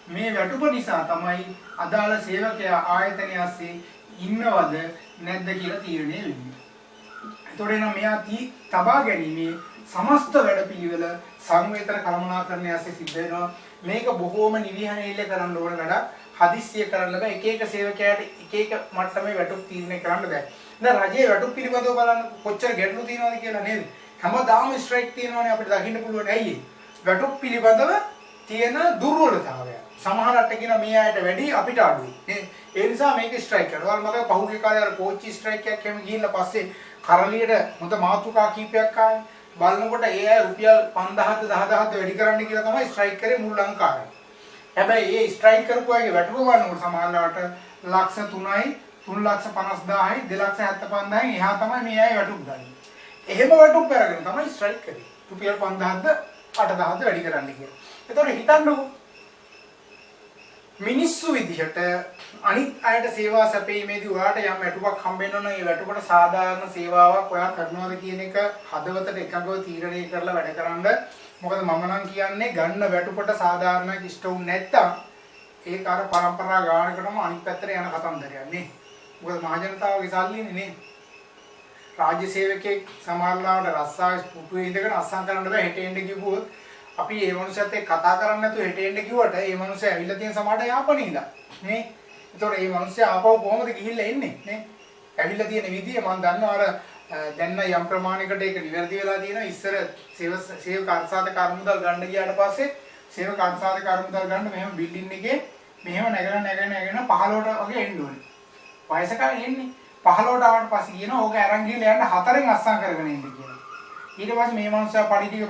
මේ වැටුප නිසා තමයි අදාළ සේවකයා ආයතනය ASCII ඉන්නවද නැද්ද කියලා තීරණය වෙන්නේ. ඒතකොට එනවා මෙයා තබා ගැනීමේ සමස්ත වැඩපිළිවෙල සංවේතන කළමනාකරණය ASCII සිද්ධ වෙනවා. මේක බොහෝම නිවිහනෙල්ල කරන්න ඕන වැඩක්. හදිස්සිය කරන්න බෑ. එක එක සේවකයාට එක එක මට්ටමේ වැටුප් තීරණය කරන්න බෑ. දැන් රජයේ වැටුප් පිළිබඳව බලන්න කොච්චර ගැටලු තියෙනවද කියලා නේද? හැමදාම ස්ට්‍රයික් තියෙනවනේ අපිට දකින්න පුළුවන්. ඇයි වැටුප් පිළිබඳව තියෙන දුර්වලතාවය. සමහරට කියන මේ අයට වැඩි අපිට අඩුයි. ඒ නිසා මේක ස්ට්‍රයික් කරනවා. මම පහුගිය කාලේ අර කෝච්චි ස්ට්‍රයික් එකක් එහෙම ගිහිල්ලා පස්සේ කරලියට හොඳ මාතෘකා කීපයක් ආවේ. බලනකොට ඒ අය රුපියල් 5000ද 10000ද වැඩි කරන්න කියලා තමයි ස්ට්‍රයික් කරේ මුළු ලංකාවේ. හැබැයි ඒ ස්ට්‍රයික් කරපු අයගේ වැටුප බලනකොට සමහරවිට ලක්ෂ 3යි 3,50,000යි 2,75,000යි එහා තමයි මේ අය වැටුප් ගන්නේ. එහෙම වැටුප් අරගෙන තමයි ස්ට්‍රයික් කරේ. රුපියල් 5000ද 8000ද වැඩි කරන්න කියලා. ඒතකොට හිතන්නකෝ මිනිස්සු විදිහට අනිත් අයට සේවා සැපීමේදී ඔයාට යම් වැටුපක් හම්බ වෙනවා නම් ඒ වැටුපට සාධාරණ සේවාවක් ඔයා කරනවාද කියන එක හදවතට එකඟව තීරණය කරලා වැඩ කරන්න. මොකද මම නම් කියන්නේ ගන්න වැටුපට සාධාරණයක් ඉෂ්ට වුනේ නැත්තම් ඒක අර પરම්පරා ගානකටම අනිත් පැත්තට යන කතන්දරයක් නේ. මොකද මහ ජනතාවගේ සල්ලිනේ නේ. රාජ්‍ය සේවකයෙක් සමහරවිට රස්සාවේ පුටුවේ ඉඳගෙන අස්සම් කරන්න බෑ හෙට එන්න කිව්වොත් අපි මේ මනුස්සයත් එක්ක කතා කරන්නේ නැතුව හෙට එන්න කිව්වට මේ මනුස්සයා ඇවිල්ලා තියෙන සමාඩ යාපනේ ඉඳලා නේ. ඒතකොට මේ මනුස්සයා ආපහු කොහොමද ගිහිල්ලා එන්නේ නේ? ඇවිල්ලා තියෙන විදිය මම දන්නවා අර දැන් යම් ප්‍රමාණයකට ඒක නිවැරදි වෙලා තියෙනවා. ඉස්සර සේවක අර්ථසාධක කර්මුදල් ගන්න ගියාට පස්සේ සේවක අර්ථසාධක කර්මුදල් ගන්න මෙහෙම බිල්ඩින් එකේ මෙහෙම නැගෙන 15ට වගේ එන්න ඕනේ. වයසකයි එන්නේ. 15ට ආවට පස්සේ කියනවා ඕක අරන් ගිහලා යන්න 4න් අස්සම් කරගෙන ඉන්න කියලා. ඊට පස්සේ මේ මනුස්සයා පඩි ටික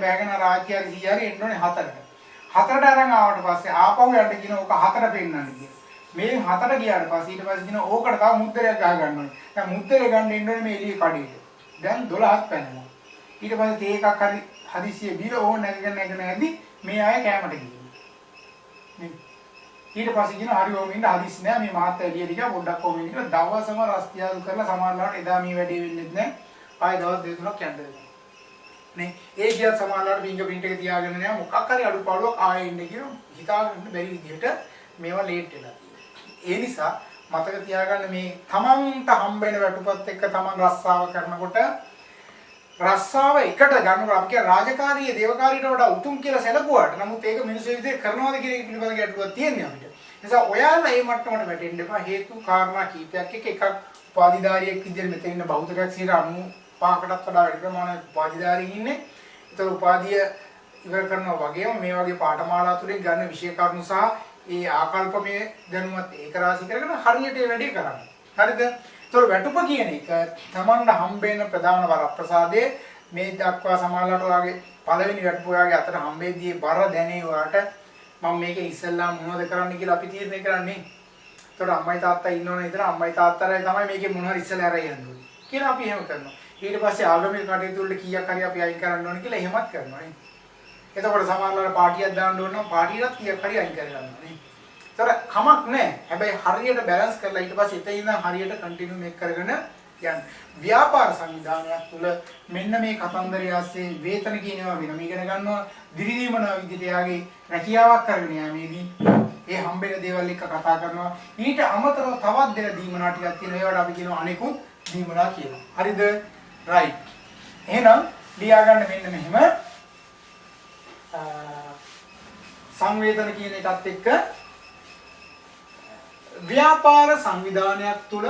බෑගෙන රාජ්‍යහරි සීයාරි එන්න ඕනේ 4ට. 4ට අරන් ආවට පස්සේ ආපහු යන්න කියන ඕක 4ට පෙන්නන්න කියලා. මේ 4ට ගියාට පස්සේ ඊට පස්සේ කියන ඕකට තව මුද්දරයක් ගහ ගන්න ඕනේ. දැන් මුද්දරය ගන්න එන්න ඕනේ මේ එළිය කඩේට. දැන් 12ක් පැනනවා. ඊට පස්සේ තේ එකක් හරි හදිසියෙ බීල ඕන නැගගෙන ඇදි මේ අය කැමරට ගිහින්. නේ. ඊට පස්සේ කියන හරි ඕම ඉන්න හදිස්සි නෑ මේ මාත් එළියට ගියා පොඩ්ඩක් ඕම ඉන්න කියලා දවසම රස්තියාදු කරලා සමහරවල්ලාට එදා මේ වැඩේ වෙන්නේ නැහැ. ආයෙ දවස් දෙක තුනක් යන්න දෙනවා. නේ ඒ කියත් සමහරවල්ලාට ෆින්ගර් ප්‍රින්ට් එක තියාගෙන නෑ මොකක් හරි අඩුපාඩුවක් ආයෙ ඉන්න කියන හිතාගන්න බැරි විදිහට මේවා ලේට් වෙලා තියෙනවා. ඒ නිසා මතක තියාගන්න මේ තමන්ට හම්බ වෙන වැටුපත් එක්ක තමන් රස්සාව කරනකොට රස්සාව එකට ගන්නකොට අපි කියන රාජකාරියේ දේවකාරියට වඩා උතුම් කියලා සැලකුවාට නමුත් ඒක මිනිස්සු විදිහට කරනවාද කියන එක පිළිබඳ ගැටලුවක් තියෙනවා අපිට. ඒ නිසා ඔයාලා මේ මට්ටමට වැටෙන්න එපා. හේතු කාරණා කීපයක් එක්ක එකක් උපාධිධාරියෙක් විදිහට මෙතන ඉන්න බහුතරයක් 95කටත් වඩා වැඩි ප්‍රමාණයක් උපාධිධාරීන් ඉන්නේ. ඒතර උපාධිය ඉවර කරනවා වගේම මේ වගේ පාඨමාලා තුලින් ගන්න විෂය කරුණු සහ ඒ ආකල්පමය දැනුමත් ඒක රාශි කරගෙන හරියට ඒ වැඩේ කරන්න. හරිද? ඒතර වැටුප කියන එක තමන්ට හම්බෙන ප්‍රධාන වරප්‍රසාදයේ මේ දක්වා සමානලට ඔයාගේ පළවෙනි වැටුප ඔයාගේ අතට හම්බෙද්දී බර දැනේ ඔයාට මම මේක ඉස්සෙල්ලා මොනවද කරන්න කියලා අපි තීරණය කරන්නේ. ඒතර අම්මයි තාත්තා ඉන්නවනේ ඉතින් අම්මයි තාත්තාලා තමයි මේකේ මොන හරි ඉස්සෙල්ලා අරගෙන යන්නේ කියලා අපි එහෙම කරනවා. ඊට පස්සේ ආගමික කටයුතු වල කීයක් හරි අපි අයින් කරන්න ඕනේ කියලා එහෙමත් කරනවා නේ. එතකොට සමහරවල්ලාට පාටියක් දාන්න ඕන නම් පාටියටත් කීයක් හරි අයින් කරගන්නවා නේ. ඒතර කමක් නැහැ. හැබැයි හරියට බැලන්ස් කරලා ඊට පස්සේ එතන ඉඳන් හරියට කන්ටිනියු මේක කරගෙන යන්න. ව්‍යාපාර සංවිධානයක් තුළ මෙන්න මේ කතන්දරය ASCII වේතන කියනවා වෙනම ඉගෙන ගන්නවා. දිරිදීමන විදිහට යාගේ රැකියාවක් කරගෙන යෑමේදී ඒ හම්බෙන දේවල් එක්ක කතා කරනවා. ඊට අමතරව තවත් දෙන දීමනා ටිකක් තියෙනවා. ඒවට අපි කියනවා අනිකුත් දීමනා කියලා. හරිද? රයිට්. එහෙනම් ලියා ගන්න මෙන්න මෙහෙම සංවේදන කියන එකත් එක්ක ව්‍යාපාර සංවිධානයක් තුල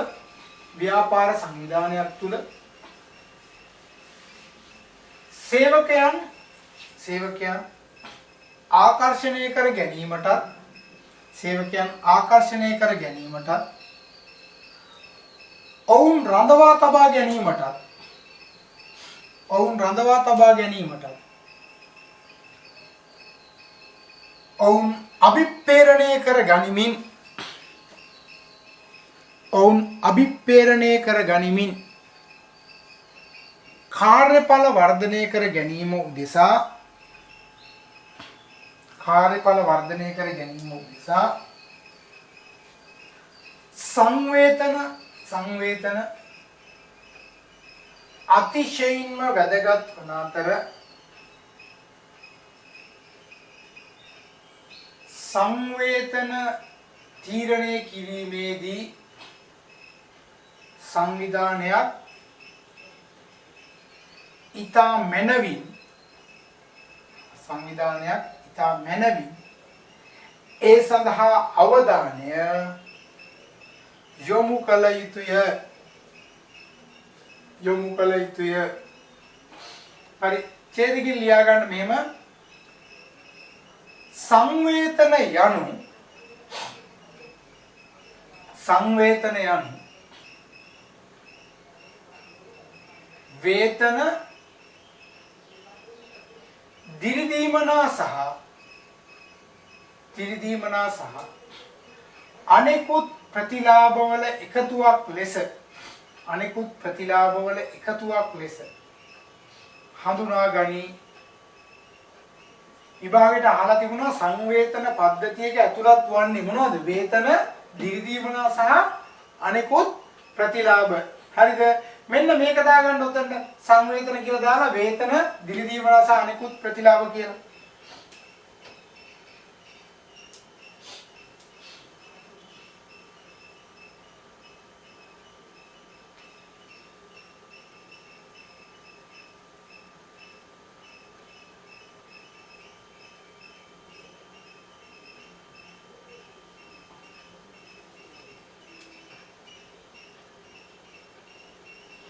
සේවකයන් ආකර්ෂණය කර ගැනීමට ඔවුන් රඳවා තබා ගැනීමට ඔවුන් අභිප්‍රේරණය කර ගනිමින් ඔවුන් අභිප්‍රේරණය කර ගනිමින් කාර්යඵල වර්ධනය කර ගැනීම උදෙසා සංවේතන අතිශයින්ම වැදගත් වන අතර සංවේතන තීරණය කිරීමේදී සංවිධානයක් ඊතා මනවින් ඒ සඳහා අවධානය යොමු කළ යුතුය. හරි ඡේදකින් ලියා ගන්න මෙහෙම සංවේතන යනු වේතන දිරිදීමනා සහ අනෙකුත් ප්‍රතිලාභවල එකතුවක් ලෙස හඳුනා ගනී. විභාගයට අහලා තිබුණා සංවේතන පද්ධතියක ඇතුළත් වන්නේ මොනවද? වේතන, දිරිදීමනා සහ අනෙකුත් ප්‍රතිලාභ. හරිද? මෙන්න මේක දාගන්න උතන සංවේතන කියලා දාලා වේතන, දිරිදීමනා සහ අනෙකුත් ප්‍රතිලාභ කියලා.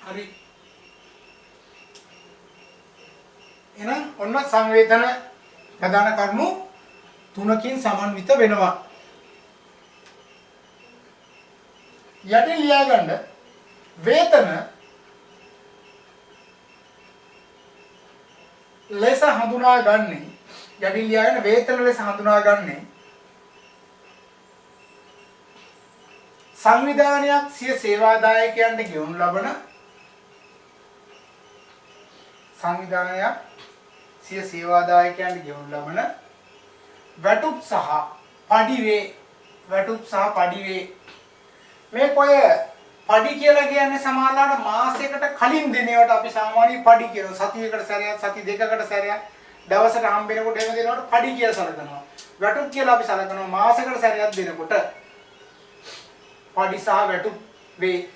හරි එහෙනම් ඔන්න සංවේදන ප්‍රධාන කරුණු තුනකින් සමන්විත වෙනවා. යටින් ලියා ගන්න වේතන ලෙස හඳුනාගන්නේ යටින් ලියා ගන්න වේතන ලෙස හඳුනාගන්නේ සංවිධානයක් සිය සේවාදායකයන්ට ගෙවනු ලබන වැටුප් සහ පඩිවේ මේ කොය පඩි කියලා කියන්නේ සමහරවිට මාසයකට කලින් දිනේවට අපි සාමාන්‍ය පඩි කියනවා. සතියකට සැරයක්, සති දෙකකට සැරයක්, දවසට හම්බ වෙනකොට එහෙම දෙනවට පඩි කියලා සලකනවා. වැටුප් කියලා අපි සලකනවා මාසයකට සැරයක් දෙනකොට. පඩි සහ වැටුප් වේ.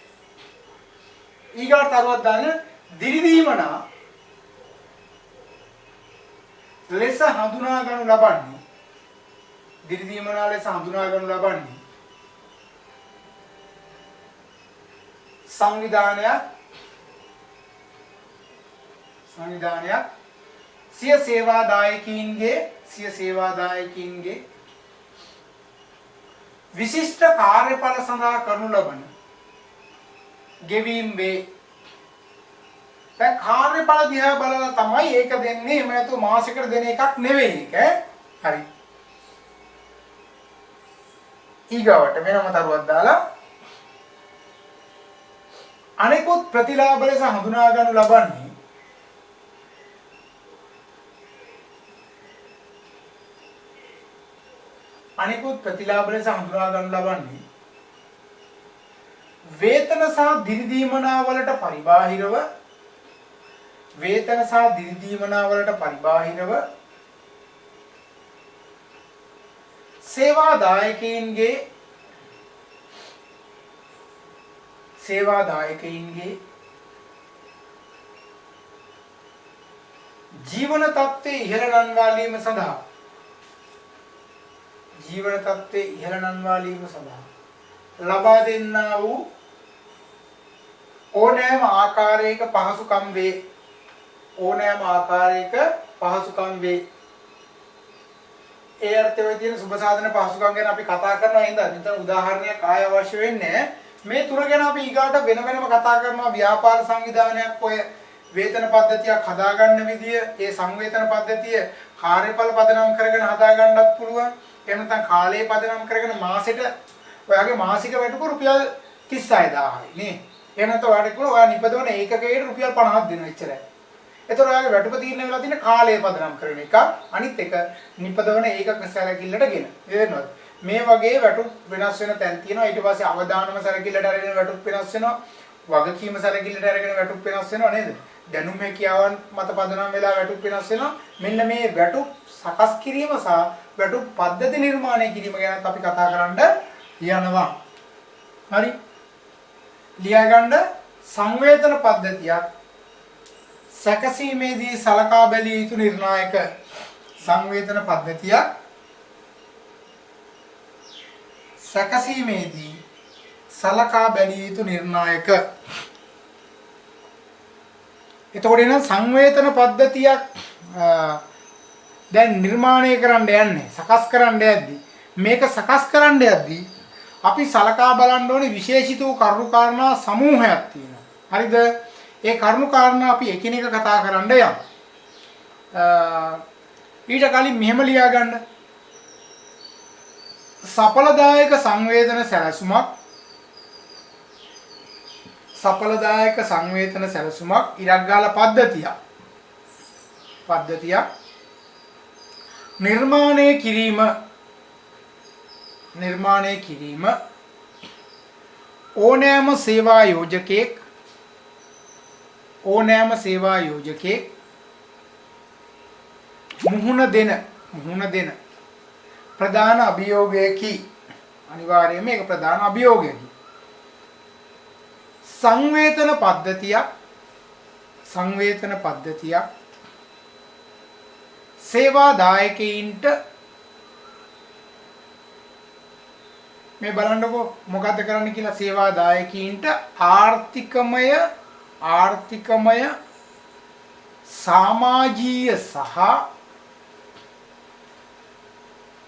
ඊගාට තරුවක් දාන්න දිරිදීමනා ලෙස හඳුනා ගනු ලබන්නේ සංවිධානයක් සිය සේවාදායකයින්ගේ විශිෂ්ට කාර්යඵල සඳහා කරනු ලබන ගෙවීම් වේ. දැන් කාර්යඵල දිහා බලලා තමයි ඒක දෙන්නේ. එහෙම නැතු මාසෙකට දෙන එකක් නෙවෙයි ඒක. හරි. ඊගාවට වෙනම තරුවක් දාලා අනෙකුත් ප්‍රතිලාභ ලෙස හඳුනා ගනු ලබන්නේ වේතන සහ දිරිදීමනා වලට පරිබාහිරව සේවාදායකයින්ගේ ජීවන තත්ත්වයේ ඉහළ නන්වාලීම සඳහා ලබා දෙන්නා වූ ඕනෑම ආකාරයක පහසුකම් වේ. ඒ අර්ථයේ තියෙන සුබ සාධන පහසුකම් ගැන අපි කතා කරනවා. එහෙනම් නිතර උදාහරණයක් ආය අවශ්‍ය වෙන්නේ මේ තුන ගැන අපි ඊගාට වෙනම කතා කරනවා. ව්‍යාපාර සංවිධානයක් ඔය වේතන පද්ධතියක් හදාගන්න විදිය, ඒ සංවේතන පද්ධතිය කාර්යඵල පදනම් කරගෙන හදාගන්නත් පුළුවන්. එහෙම නැත්නම් කාලය පදනම් කරගෙන මාසෙට ඔයාගේ මාසික වැටුප රුපියල් 30 36000යි නේ. එහෙම නැත්නම් ඔයාලට කිව්වොත් ඔයා නිපදවන ඒකකයට රුපියල් 50ක් දෙනවා එච්චරයි. ඒතර ඔයාගේ වැටුප තීරණය වෙලා තියෙන කාලය පදනම් කරන එක. අනිත් එක නිපදවන ඒකක සැලකිල්ලට ගෙන. තේරෙනවද? මේ වගේ වැටුප් වෙනස් වෙන තැන් තියෙනවා. ඊට පස්සේ අවදානම සැලකිල්ලට අරගෙන වැටුප් වෙනස් වෙනවා. වගකීම සැලකිල්ලට අරගෙන වැටුප් වෙනස් වෙනවා නේද? දැනුම් හැකියාවන් මත පදනම් වෙලා වැටුප් වෙනස් වෙනවා. මෙන්න මේ වැටුප් සකස් කිරීම සහ වැටුප් පද්ධති නිර්මාණය කිරීම ගැන අපි කතා කරන්න යනවා. හරි. ලියා ගන්න සංවේදන පද්ධතියක් සැකසීමේදී සලකා බැලිය යුතු නිර්ණායක සංවේදන පද්ධතියක් සැකසීමේදී සලකා බැලිය යුතු නිර්ණායක. එතකොට එන සංවේදන පද්ධතියක් දැන් නිර්මාණය කරන්න යන්නේ සකස් කරන්න යද්දී මේක සකස් කරන්න යද්දී අපි සලකා බලන්න ඕනේ විශේෂිත වූ කරුණු කාරණා සමූහයක් තියෙනවා. හරිද? ඒ කරුණු කාරණා අපි එකිනෙක කතා කරන්න යමු. ඊට කලින් මෙහෙම ලියා ගන්න. සඵලදායක සංවේදන සැලසුමක් සඵලදායක සංවේදන සැලසුමක් ඉරක්ගාල පද්ධතියක් නිර්මාණය කිරීම ඕනෑම සේවා යෝජකෙක් මුහුණ දෙන ප්‍රධාන අභියෝගයකි. අනිවාර්යයෙන්ම මේක ප්‍රධාන අභියෝගයකි. සංවේදන පද්ධතියක් සේවා දායකයින්ට මේ බලන්නකෝ මොකද්ද කරන්න කියලා. සේවා දායකයින්ට ආර්ථිකමය සමාජීය සහ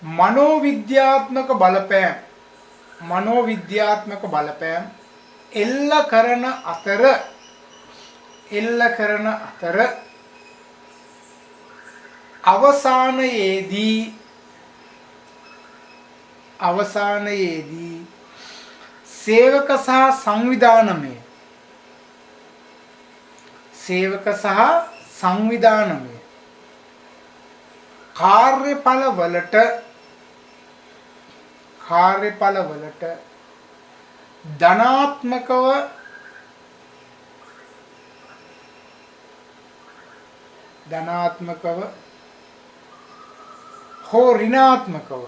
මනෝවිද්‍යාත්මක බලපෑම් එල්ල කරන අතර අවසානයේදී සේවක සහ සංවිධානමය කාර්යඵලවලට ධනාත්මකව හෝ ඍණාත්මකව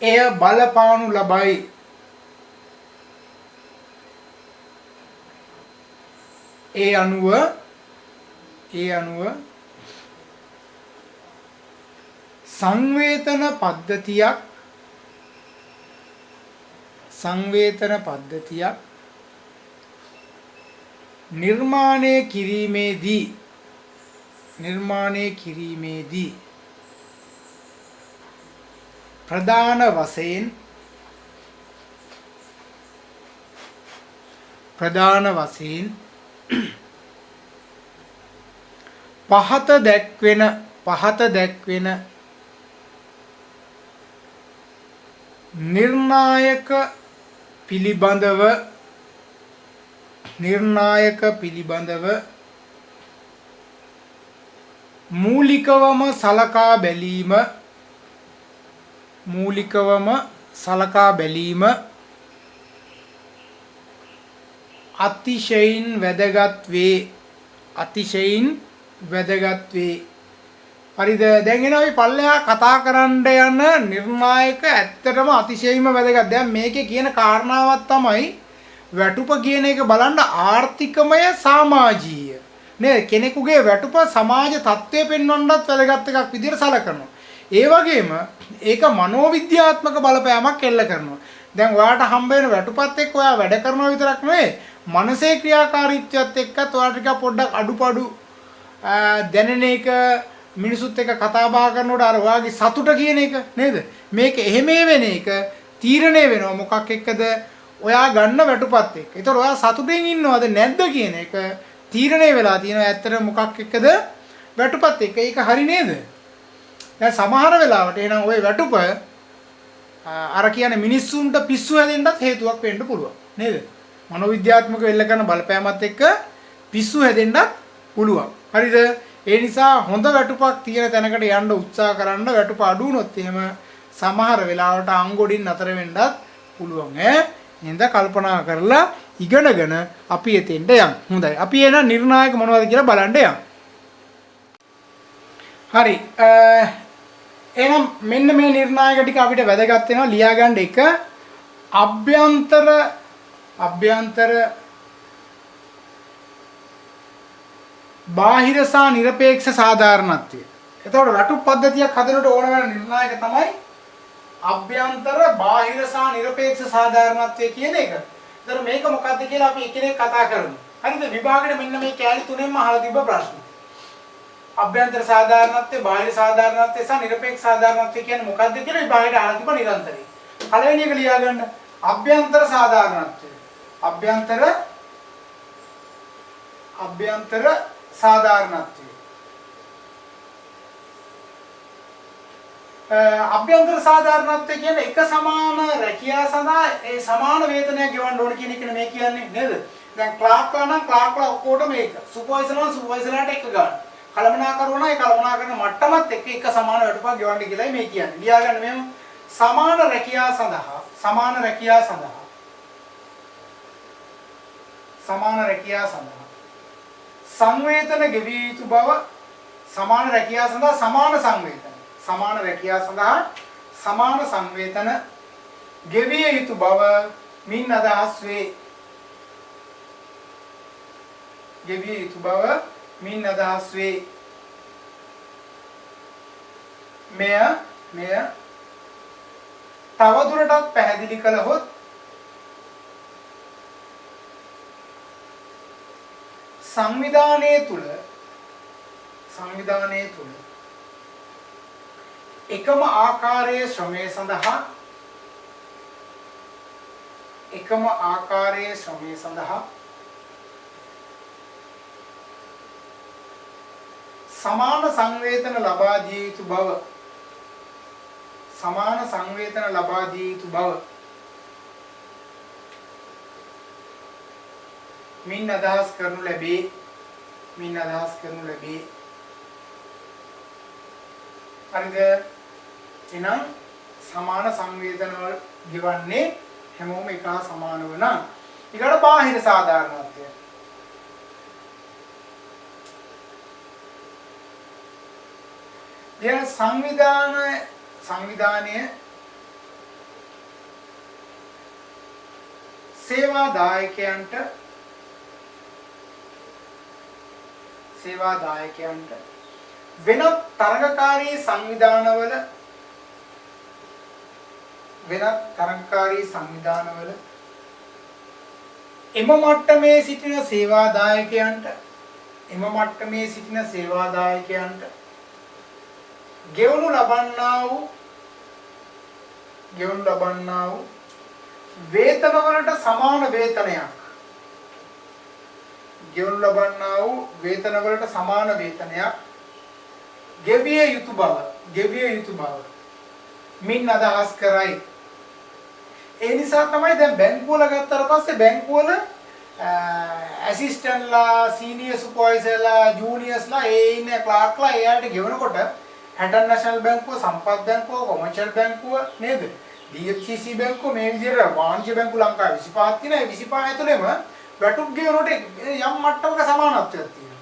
එය බලපානු ලබයි. ඒ අනුව සංවේදන පද්ධතියක් නිර්මාණය කිරීමේදී ප්‍රධාන වශයෙන් පහත දැක්වෙන නිර්ණායක පිළිබඳව මූලිකවම සලකා බැලීම අතිශයින් වැදගත් වේ. හරිද? දැන් එනවා අපි පල්ලෙහා කතා කරන්න යන නිර්ණායක ඇත්තටම අතිශයින්ම වැදගත්. දැන් මේකේ කියන කාරණාවක් තමයි වැටුප කියන එක බලන්න ආර්ථිකමය සමාජීය නේද? කෙනෙකුගේ වැටුප සමාජ තත්ත්වය පෙන්වන්නත් වැදගත් එකක් විදිහට සලකනවා. ඒ වගේම ඒක මනෝවිද්‍යාත්මක බලපෑමක් එල්ල කරනවා. දැන් ඔයාලට හම්බ වෙන වැටුපත් එක්ක ඔයා වැඩ කරනවා විතරක් නෙවෙයි, මනසේ ක්‍රියාකාරීත්වයත් එක්කත් ඔයාලට ටිකක් පොඩ්ඩක් අඩුපාඩු දැනෙන එක, මිනිසුත් එක්ක කතා බහ කරනකොට අර ඔයාගේ සතුට කියන එක නේද? මේක එහෙම වෙන එක තීරණය වෙනවා මොකක් එක්කද? ඔයා ගන්න වැටුපත් එක්ක. ඒතකොට ඔයා සතුටින් ඉන්නවද නැද්ද කියන එක තීරණය වෙලා තියෙනවා. ඇත්තට මොකක් එක්කද? වැටුපත් එක්ක. ඒක හරි නේද? දැන් සමහර වෙලාවට එහෙනම් ওই වැටුප අර කියන්නේ මිනිස්සුන්ට පිස්සු හැදෙන්නත් හේතුවක් වෙන්න පුළුවන් නේද? මනෝවිද්‍යාත්මක වෙල්ල කරන බලපෑමත් එක්ක පිස්සු හැදෙන්නත් පුළුවන්. හරිද? ඒ නිසා හොඳ වැටුපක් තියෙන තැනකට යන්න උත්සාහ කරන්න. වැටුප අඩු වුණොත් එහෙම සමහර වෙලාවට අංගොඩින් නතර වෙන්නත් පුළුවන් ඈ. එහෙනම් කල්පනා කරලා ඉගෙනගෙන අපි එතෙන්ට යමු. හොඳයි. අපි එන නිර්ණායක මොනවද කියලා බලන්න යමු. හරි. එහෙනම් මෙන්න මේ නිර්ණායක ටික අපිට වැදගත් වෙනවා ලියා ගන්න. එක අභ්‍යන්තර බාහිර සහ নিরপেක්ෂ සාධාරණත්වය. එතකොට රටු පද්ධතියක් හදනකොට ඕන වෙන නිර්ණායක තමයි අභ්‍යන්තර බාහිර සහ নিরপেක්ෂ සාධාරණත්වය කියන එක. එතකොට මේක මොකක්ද කියලා අපි එකිනෙක කතා කරමු. හරිද? විභාගෙට මෙන්න මේ කැලි තුනෙන්ම අහලා තිබ්බ ප්‍රශ්න. අභ්‍යන්තර සාධාරණත්වය, බාහිර සාධාරණත්වය සහ নিরপেක්ෂ සාධාරණත්වය කියන්නේ මොකක්ද කියලා විභාගෙට අහලා තිබ්බ නිරන්තරයෙන්. පළවෙනි එක ලියා ගන්න. අභ්‍යන්තර සාධාරණත්වය. අභ්‍යන්තර සාධාරණත්වය. අභ්‍යන්තර සාධාරණත්වය කියන්නේ එක සමාන රැකියාව සඳහා ඒ සමාන වේතනයක් ගෙවන්න ඕන කියන එකනේ මේ කියන්නේ නේද? දැන් ක්ලාක්ලා නම් ක්ලාක්ලා ඔක්කොටම මේක. සුපර්වයිසර් නම් සුපර්වයිසර්ලාට එක ගන්න. කළමනාකරුවා නම් ඒ කළමනාකරන මට්ටමත් එක්ක එක සමාන වැටුපක් ගෙවන්න කියලායි මේ කියන්නේ. ලියා ගන්න මෙහෙම සමාන රැකියාව සඳහා සංවේතන ගෙවිය යුතු බව සමාන රැකියාව සඳහා සමාන සංවේතන ගෙවිය යුතු බව මින් අදහස් වේ. මෙය තවදුරටත් පැහැදිලි කළහොත් සංවිධානයේ තුල එකම ආකාරයේ ශ්‍රමය සඳහා සමාන සංවේතන ලබා දිය යුතු බව මින් අදහස් කරනු ලැබේ. හරිද? එහෙනම් සමාන සංවේදන වල ගෙවන්නේ හැමෝම එක හා සමානව නම් ඊකට බාහිර සාධාරණත්වය. දැන් සංවිධානය සේවාදායකයන්ට වෙනත් තරඟකාරී සංවිධානවල එම මට්ටමේ සිටින සේවාදායකයන්ට ගෙවනු ලබන්නා වූ වේතනවලට සමාන වේතනයක් ගෙවිය යුතු බව මින් අදහස් කරයි. ඒ නිසා තමයි දැන් බැංකුවල ගත්තාට පස්සේ බැංකුවල ඇසිස්ටන්ට්ලා, සීනියර් සුපර්වයිසර්ලා, ජූනියර්ස්ලා ඒ ඉන්න ක්ලාර්ක්ලා එයාට ගෙවනකොට හැටන් නැෂනල් බැංකුව, සම්පත් බැංකුව, කොමර්ෂල් බැංකුව නේද? DFCC බැංකුව මේ විදිහට වාණිජ්‍ය බැංකු ලංකාවේ 25ක් තියෙනවා. ඒ 25 ඇතුළෙම වැටුප් ගෙවනකොට යම් මට්ටමක සමානත්වයක් තියෙනවා.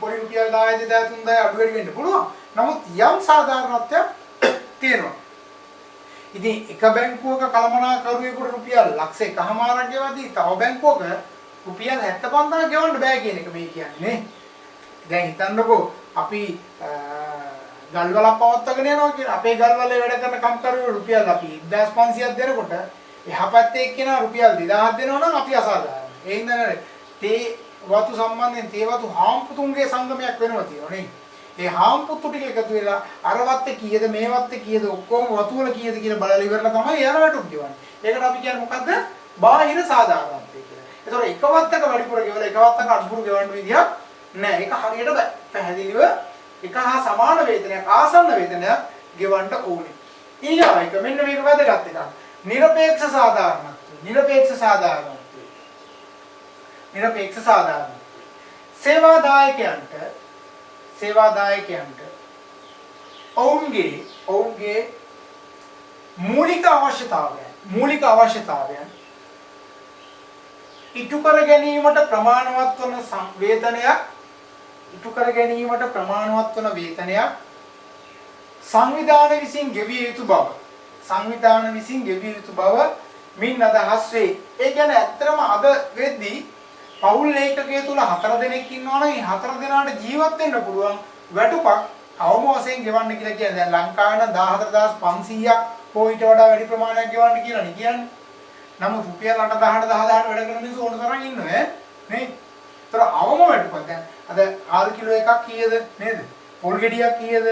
පොඩි රුපියල් 10,000 2000 අඩු වැඩි වෙන්න පුළුවන්. නමුත් යම් සාධාරණත්වයක් තියෙනවා. ඉතින් එක බැංකුවක කළමනාකරුවෙකුට රුපියල් 1,00,000ක් ගෙවද්දී තව බැංකුවක රුපියල් 75,000 ගෙවන්න බෑ කියන එක මේ කියන්නේ නේ. දැන් හිතන්නකෝ අපි ගල්වලක් පවත්වාගෙන යනවා කියලා අපේ ගල්වලේ වැඩ කරන කම්කරුවෝ රුපියල් අපි 1500ක් දෙනකොට එහා පැත්තේ එක්කෙනා රුපියල් 2000ක් දෙනවා නම් අපි අසාධාරණයි. ඒ හින්දා තේ වතු සම්බන්ධයෙන් තේ වතු හාම්පුතුන්ගේ සංගමයක් වෙනවා තියෙනවා නේ. ඒ හාම්පුතු ටික එකතු වෙලා අර වත්තේ කීයද මේ වත්තේ කීයද ඔක්කොම වතු වල කීයද කියලා බලලා ඉවරලා තමයි යාර වැටුප් ගෙවන්නේ. ඒකට අපි කියන්නේ මොකද්ද? බාහිර සාධාරණත්වය කියලා. ඒතකොට එක වත්තක වැඩිපුර ගෙවලා එක වත්තක අඩුපුර ගෙවන්න විදියක් නෑ. ඒක හරියට පැහැදිලිව එක හා සමාන වේතනයක්, ආසන්න වේතනයක් ගෙවන්න ඕනේ. ඊළඟ එක මෙන්න මේක වැදගත් එකක්. নিরপেক্ষ සාධාරණත්වය. নিরপেক্ষ සාධාරණත්වය. নিরপেক্ষ සාධාරණත්වය. සේවාදායකයන්ට ඔවුන්ගේ මූලික අවශ්‍යතාවයන් ඉටු කර ගැනීමට ප්‍රමාණවත් වන වේතනයක් සංවිධාන විසින් ගෙවිය යුතු බව මින් අදහස් වේ. ඒ කියන්නේ ඇත්තටම අද වෙද්දී පෞල් ලේඛකය තුල 4 දෙනෙක් ඉන්නවා නම් ඒ 4 දෙනාට ජීවත් වෙන්න පුළුවන් වැටුපක් අවම වශයෙන් ගෙවන්න කියලා කියන්නේ. දැන් ලංකාවේ නම් 14500ක් පොයිට වඩා වැඩි ප්‍රමාණයක් ගෙවන්න කියලා නේ කියන්නේ. නමුත් රුපියල් 8,000 10000 වැඩ කරන මිනිස්සු ඕන තරම් ඉන්නවා නේ. ඒතර අවම වැටුපක් දැන් අද ආල් කිලෝ එකක් කීයද නේද? පොල් ගෙඩියක් කීයද?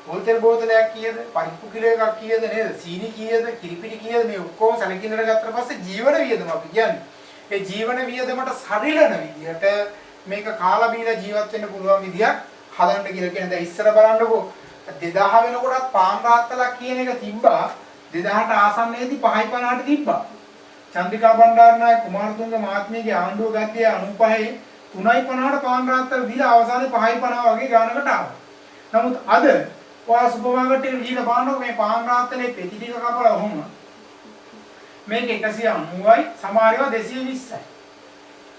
පොල් තෙල් බෝතලයක් කීයද? පරිප්පු කිලෝ එකක් කීයද නේද? සීනි කීයද? කිරිපිටි කීයද? මේ ඔක්කොම සැලකිල්ලට ගත්තට පස්සේ ජීවන වියදම අපි කියන්නේ. ඒ ජීවන වියදමට සරිලන විදිහට මේක කාලා බීලා ජීවත් වෙන්න පුළුවන් විදියක් හදන්න කියලා කියන්නේ. දැන් ඉස්සර බලන්නකෝ 2000 වෙනකොටත් පාන් රාත්තලක් කියන එක තිබ්බා. 2000ට ආසන්නයේදී 5.50ට තිබ්බා. චන්ද්‍රිකා බණ්ඩාරනායක කුමාරතුංග මහත්මියගේ ආණ්ඩුව ගත්තේ 95 3.50ට පාන් රාත්තල දීලා අවසානයේ 5.50 වගේ ගානකට ආවා. නමුත් අද ඔයා සුපර් මාකට් එකට ගිහලා බලනකොට මේ පාන් රාත්තලේ පෙති ටික කපලා වහම මේක 190යි සමහරව 220යි.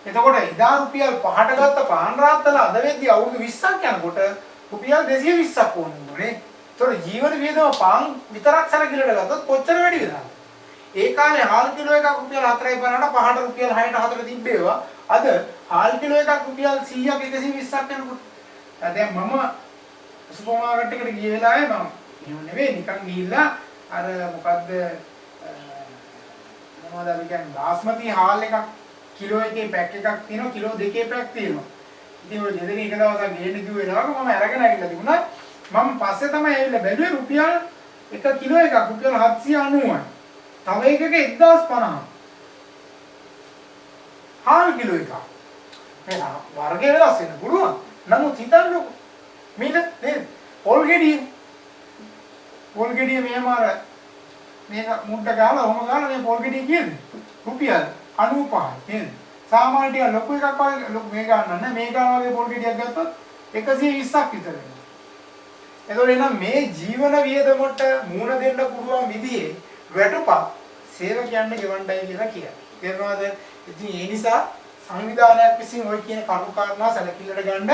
එතකොට එදා රුපියල් 5ට ගත්ත පාන් රාත්තල අද වෙද්දී අවුරුදු 20ක් යනකොට රුපියල් 220ක් ඕනේ. ඒතකොට ජීවන වියදම පාන් විතරක් සැලකිලට ගත්තොත් කොච්චර වැඩි වෙනවද? ඒ කාලේ හාල් කිලෝ එකක් රුපියල් 4.50ට 5ට රුපියල් 6ට 4ට තිබ්බේවා. අද හාල් කිලෝ එකක් රුපියල් 100ක් 120ක් යනකොට දැන් මම සුපර් මාකට් එකට ගිය වෙලාවේ මම එහෙම නෙවෙයි නිකන් ගිහිල්ලා අර මොකද්ද මොනවද අපි කියන්නේ බාස්මති හාල් එකක් කිලෝ එකේ පැක් එකක් තියෙනවා කිලෝ දෙකේ පැක් තියෙනවා. ඉතින් ඔය දෙදෙනෙක් එක දවසක් ගේන්න කිව්ව වෙලාවක මම අරගෙන ඇවිල්ලා තිබුණා. මම පස්සේ තමයි ඇවිල්ලා බැලුවේ රුපියල් 1 කිලෝ එකක් රුපියල් 790යි. තව එකක 1050. හාල් කිලෝ එකක්. මේ වර්ගය වෙනස් වෙන්න පුළුවන්. නමුත් හිතන්නකෝ මිල නේද? පොල් ගෙඩිය මෙහෙම අර මේක මුඩ ගාලා ඔහම ගාලා මේ පොල් ගෙඩිය කියන්නේ රුපියල් 95යි නේද? සාමාන්‍ය ටික ලොකු එකක් වගේ මේ ගන්න නැහැ. මේ ගන්න වගේ පොල් ගෙඩියක් ගත්තොත් 120ක් විතර වෙනවා. එතකොට එහෙනම් මේ ජීවන වියදමට මුහුණ දෙන්න පුළුවන් විදිහේ වැටුපක් සේවකයන්ට ගෙවන්නයි කියලා කියන්නේ. තේරෙනවද? ඉතින් ඒ නිසා සංවිධානයක් විසින් ওই කියන කරුණු කාරණා සැලකිල්ලට ගන්න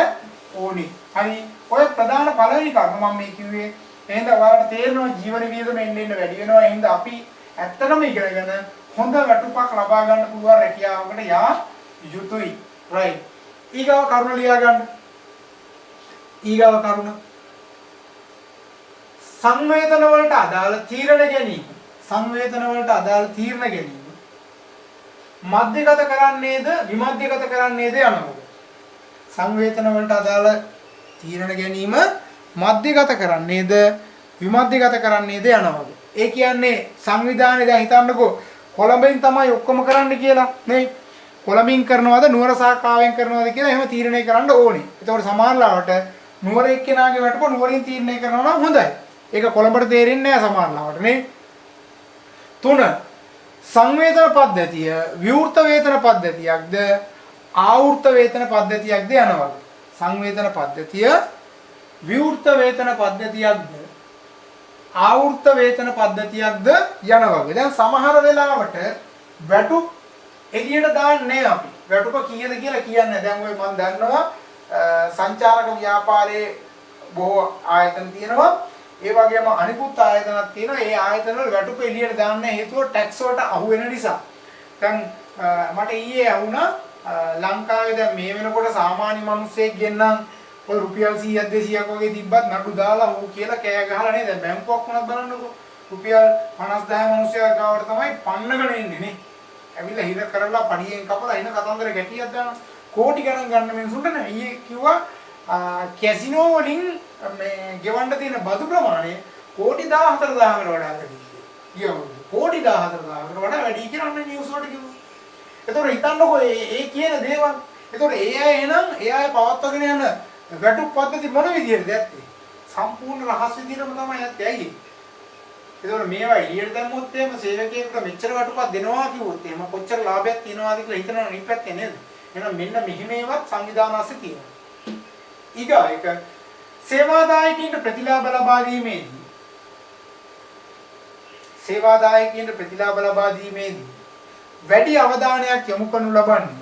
ඕනේ. හරි. ඔය ප්‍රධාන පළවෙනි කරුණ මම මේ කිව්වේ එහෙනම් ඔයාලට තේරෙනවා ජීවන වියදම එන්න වැඩි වෙනවා. එහෙනම් අපි ඇත්තටම ඉගෙනගෙන හොඳ වැටුපක් ලබා ගන්න පුළුවන් රැකියාවකට යා යුතුයි. right. ඊගව කරුණ ලියා ගන්න. ඊගව කරුණ සංවේදන වලට අදාළ තීරණ ගැනීම. මධ්‍යගත කරන්නේද විමධ්‍යගත කරන්නේද යනවා. සංවේදන වලට අදාළ තීරණ ගැනීම මධ්‍යගත කරන්නේද විමධ්‍යගත කරන්නේද යනවා. ඒ කියන්නේ සංවිධානයේ දැන් හිතන්නකෝ කොළඹින් තමයි ඔක්කොම කරන්න කියලා නේ. කොළඹින් කරනවද නුවර සාකාවෙන් කරනවද කියලා එහෙම තීරණය කරන්න ඕනේ. ඒතකොට සමානලාවට නුවර එක්කෙනාගේ වැටුප නුවරින් තීරණය කරනවා නම් හොඳයි. ඒක කොළඹට තේරෙන්නේ නැහැ සමානලාවට නේ. 3 සංවේදන පද්ධතිය විවෘත වේතන පද්ධතියක්ද ආවෘත වේතන පද්ධතියක්ද යනවා. සංවේදන පද්ධතිය විවෘත වේතන පද්ධතියක්ද ආවෘත වේතන පද්ධතියක්ද යනවා. දැන් සමහර වෙලාවට වැටුප් එළියට දාන්නේ අපි. වැටුප කීයද කියලා කියන්නේ. දැන් ඔය මම දන්නවා සංචාරක ව්‍යාපාරයේ බොහෝ ආයතන තියෙනවා. ඒ වගේම අනිකුත් ආයතනක් තියෙනවා. ඒ ආයතන වල වැටුප එළියට දාන්න හේතුව ටැක්ස් වලට අහු වෙන නිසා. දැන් මට ඊයේ අහුණා ලංකාවේ දැන් මේ වෙනකොට සාමාන්‍ය මිනිස්සෙක් ගෙන්නම් ඔය රුපියල් 100ක් 200ක් වගේ තිබ්බත් නඩු දාලා ඌ කියලා කෑ ගහලා නේද? දැන් බැංකුවක් වුණත් බලන්නකෝ රුපියල් 50000 මිනිස්සයා ගාවට තමයි පන්නගෙන ඉන්නේ නේ. ඇවිල්ලා හිර කරලා පඩියෙන් කපලා ඉන කතන්දර ගැටියක් දාන කෝටි ගණන් ගන්න මිනිසුන්ට නේ. ඊයේ කිව්වා කැසිනෝ වලින් මේ ගෙවන්න තියෙන බදු ප්‍රමාණය කෝටි 14000කට වඩා වැඩි. කියවලු කෝටි 14000කට වඩා වැඩි කියලා අන්න නිවුස් වලට කිව්වා. ඒතකොට හිතන්නකෝ ඒ කියන දේවල්. ඒතකොට ඒ අය එහෙනම් ඒ අය පවත්වාගෙන යන වැටුප් පද්ධති මොන විදියටද ඇත්තේ? සම්පූර්ණ රහස් විදියටම තමයි ඇත්තේ. ඇයි? ඒතකොට මේවා එළියට දැම්මොත් එහෙම සේවකයෙකුට මෙච්චර වටුපක් දෙනවා කිව්වොත් එහෙම කොච්චර ලාභයක් තියනවාද කියලා හිතනවා අනිත් පැත්තේ නේද? එහෙනම් මෙන්න මෙහිමේවත් සංවිධානස්සේ තියෙනවා. ඊගායක සේවාදායකයින්ට ප්‍රතිලාභ ලබා දීමේදී සේවාදායකයින්ට ප්‍රතිලාභ ලබා දීමේදී වැඩි අවධානයක් යොමු කරනු ලබන්නේ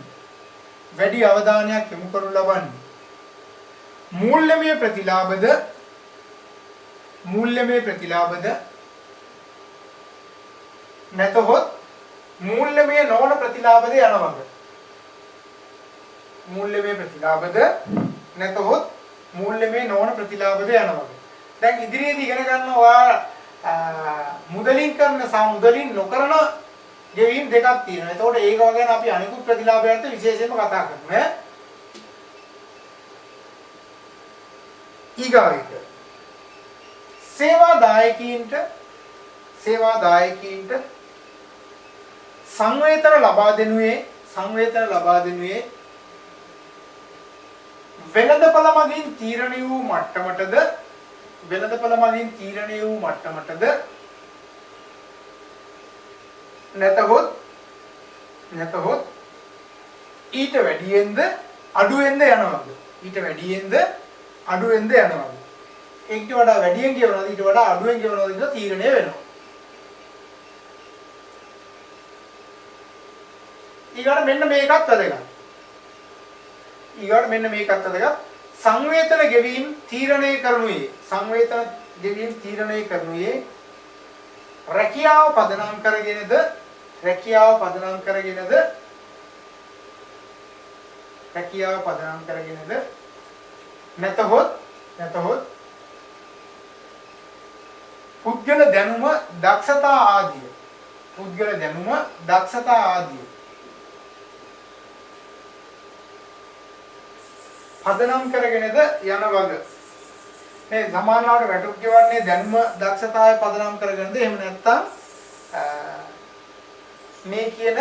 මූල්‍යමය ප්‍රතිලාභද නැතහොත් මූල්‍යමය නොවන ප්‍රතිලාභද යන වග. මූල්‍යමය ප්‍රතිලාභද නැතහොත් මූල්‍යමය නොවන ප්‍රතිලාභද යන වග. දැන් ඉදිරියේදී ඉගෙන ගන්නවා මුදලින් කරන සහ මුදලින් නොකරන ගෙවීම් දෙකක් තියෙනවා. එතකොට ඒක වගේන අපි අනිකුත් ප්‍රතිලාභයන්ට විශේෂයෙන්ම කතා කරනවා. ඊගාවිට සේවාදායකීන්ට සංවේතන ලබා දෙනුයේ වෙළඳපළ මගින් තීරණය වූ මට්ටමටද නැතහොත් ඊට වැඩියෙන්ද අඩුවෙන්ද යනවාද? ඒකට වඩා වැඩියෙන් කියවනවාද ඊට වඩා අඩුවෙන් කියවනවාද කියලා තීරණය වෙනවා. ඊගොඩ මෙන්න මේකත් වැදගත්. සංවේතන ගෙවීම් තීරණය කරනුයේ රැකියාව පදනම් කරගෙනද නැතහොත් පුද්ගල දැනුම දක්ෂතා ආදිය පදනම් කරගෙනද යන වග. මේ සමානලාවට වැටුප් කියවන්නේ දැනුම දක්ෂතාවය පදනම් කරගෙනද එහෙම නැත්නම් මේ කියන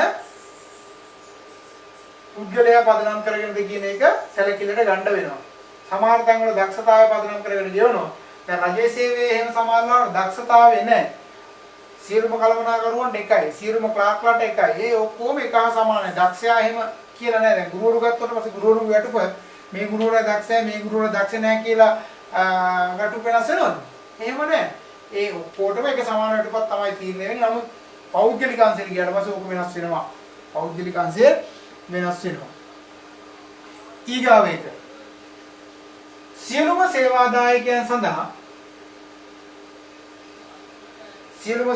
පුද්ගලයා පදනම් කරගෙනද කියන එක සැලකිල්ලට ගන්න වෙනවා. සමහර තැන්වල දක්ෂතාවය පදනම් කරගෙන ගෙවනවා. දැන් රජයේ සේවයේ එහෙම සමානලාවට දක්ෂතාවය නැහැ. සියලුම කළමනාකරුවන්ට එකයි, සියලුම ක්ලාක්ලාට එකයි. ඒ ඔක්කොම එක හා සමානයි. දක්ෂයා එහෙම කියලා නැහැ. දැන් ගුරුවරු ගත්තොත් පස්සේ ගුරුවරු වැටුප මේ ගුරුවරයා දක්ෂයි මේ ගුරුවරයා දක්ෂ නැහැ කියලා වැටුප වෙනස් වෙනවද? එහෙම නැහැ. ඒ ඔක්කොටම එක සමාන වැටුපක් තමයි තීරණය වෙන්නේ. නමුත් පෞද්ගලික අංශයට ගියාට පස්සේ ඕක වෙනස් වෙනවා. ඊගාව එක සියලුම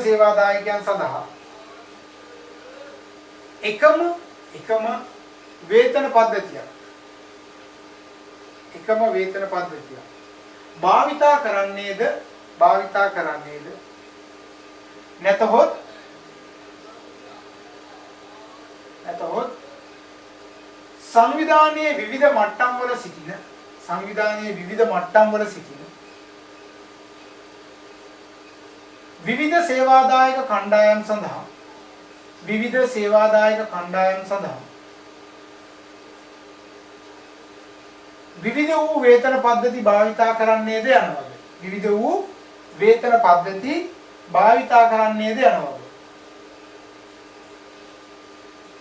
සේවාදායකයන් සඳහා එකම වේතන පද්ධතියක් භාවිතා කරන්නේද නැතහොත් සංවිධානයේ විවිධ මට්ටම්වල සිටින විවිධ සේවාදායක කණ්ඩායම් සඳහා විවිධ වූ වේතන පද්ධති භාවිතා කරන්නේද යනවා.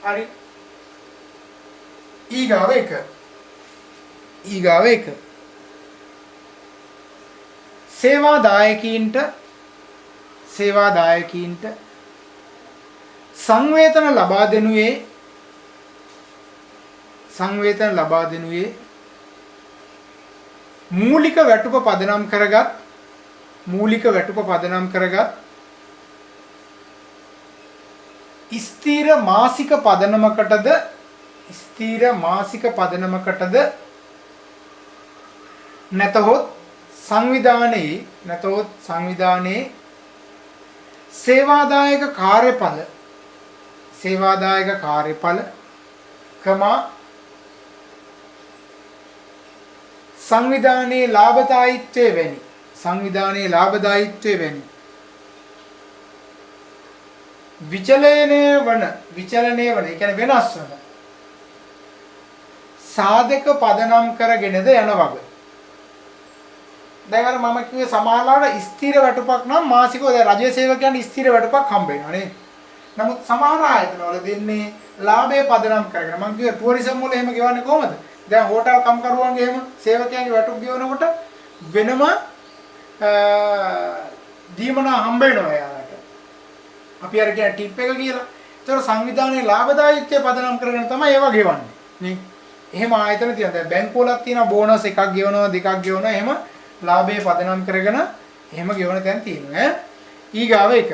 හරි. ඊගාව එක සේවාදායකීන්ට සංවේතන ලබා දෙනුයේ මූලික වැටුප පදනම් කරගත් ස්ථීර මාසික පදනමකටද නැතහොත් සංවිධානයේ සේවාදායක කාර්යඵල සංවිධානයේ ලාභදායීත්වයේ වැනි විචලනය වන ඒ කියන්නේ වෙනස් වන සාධක පදනම් කරගෙනද යන වග. දැන් අර මම කිව්වේ සමහරවල්ලාට ස්ථිර වැටුපක් නම් මාසිකව දැන් රජයේ සේවකයන්ට ස්ථිර වැටුපක් හම්බ වෙනවා නේද? නමුත් සමහර ආයතන වල දෙන්නේ ලාභයේ පදනම් කරගෙන. මම කිව්වේ ටුවරිසම් වල එහෙම ගෙවන්නේ කොහමද? දැන් හෝටල් කම්කරුවන්ගේ එහෙම සේවකයන්ගේ වැටුප් ගෙවනකොට වෙනම දීමනා හම්බ වෙනවා යාලට. අපි අර කියන ටිප් එක කියලා. ඒතර සංවිධානයේ ලාභදායීත්වය පදනම් කරගෙන තමයි ඒවා ගෙවන්නේ. නේ? එහෙම ආයතන තියෙනවා. දැන් බැංකුවලක් තියෙනවා බෝනස් එකක් ගෙවනවා දෙකක් ගෙවනවා එහෙම ලාභයේ පදනම් කරගෙන එහෙම ගෙවන තැන් තියෙනවා. ඊගාව එක.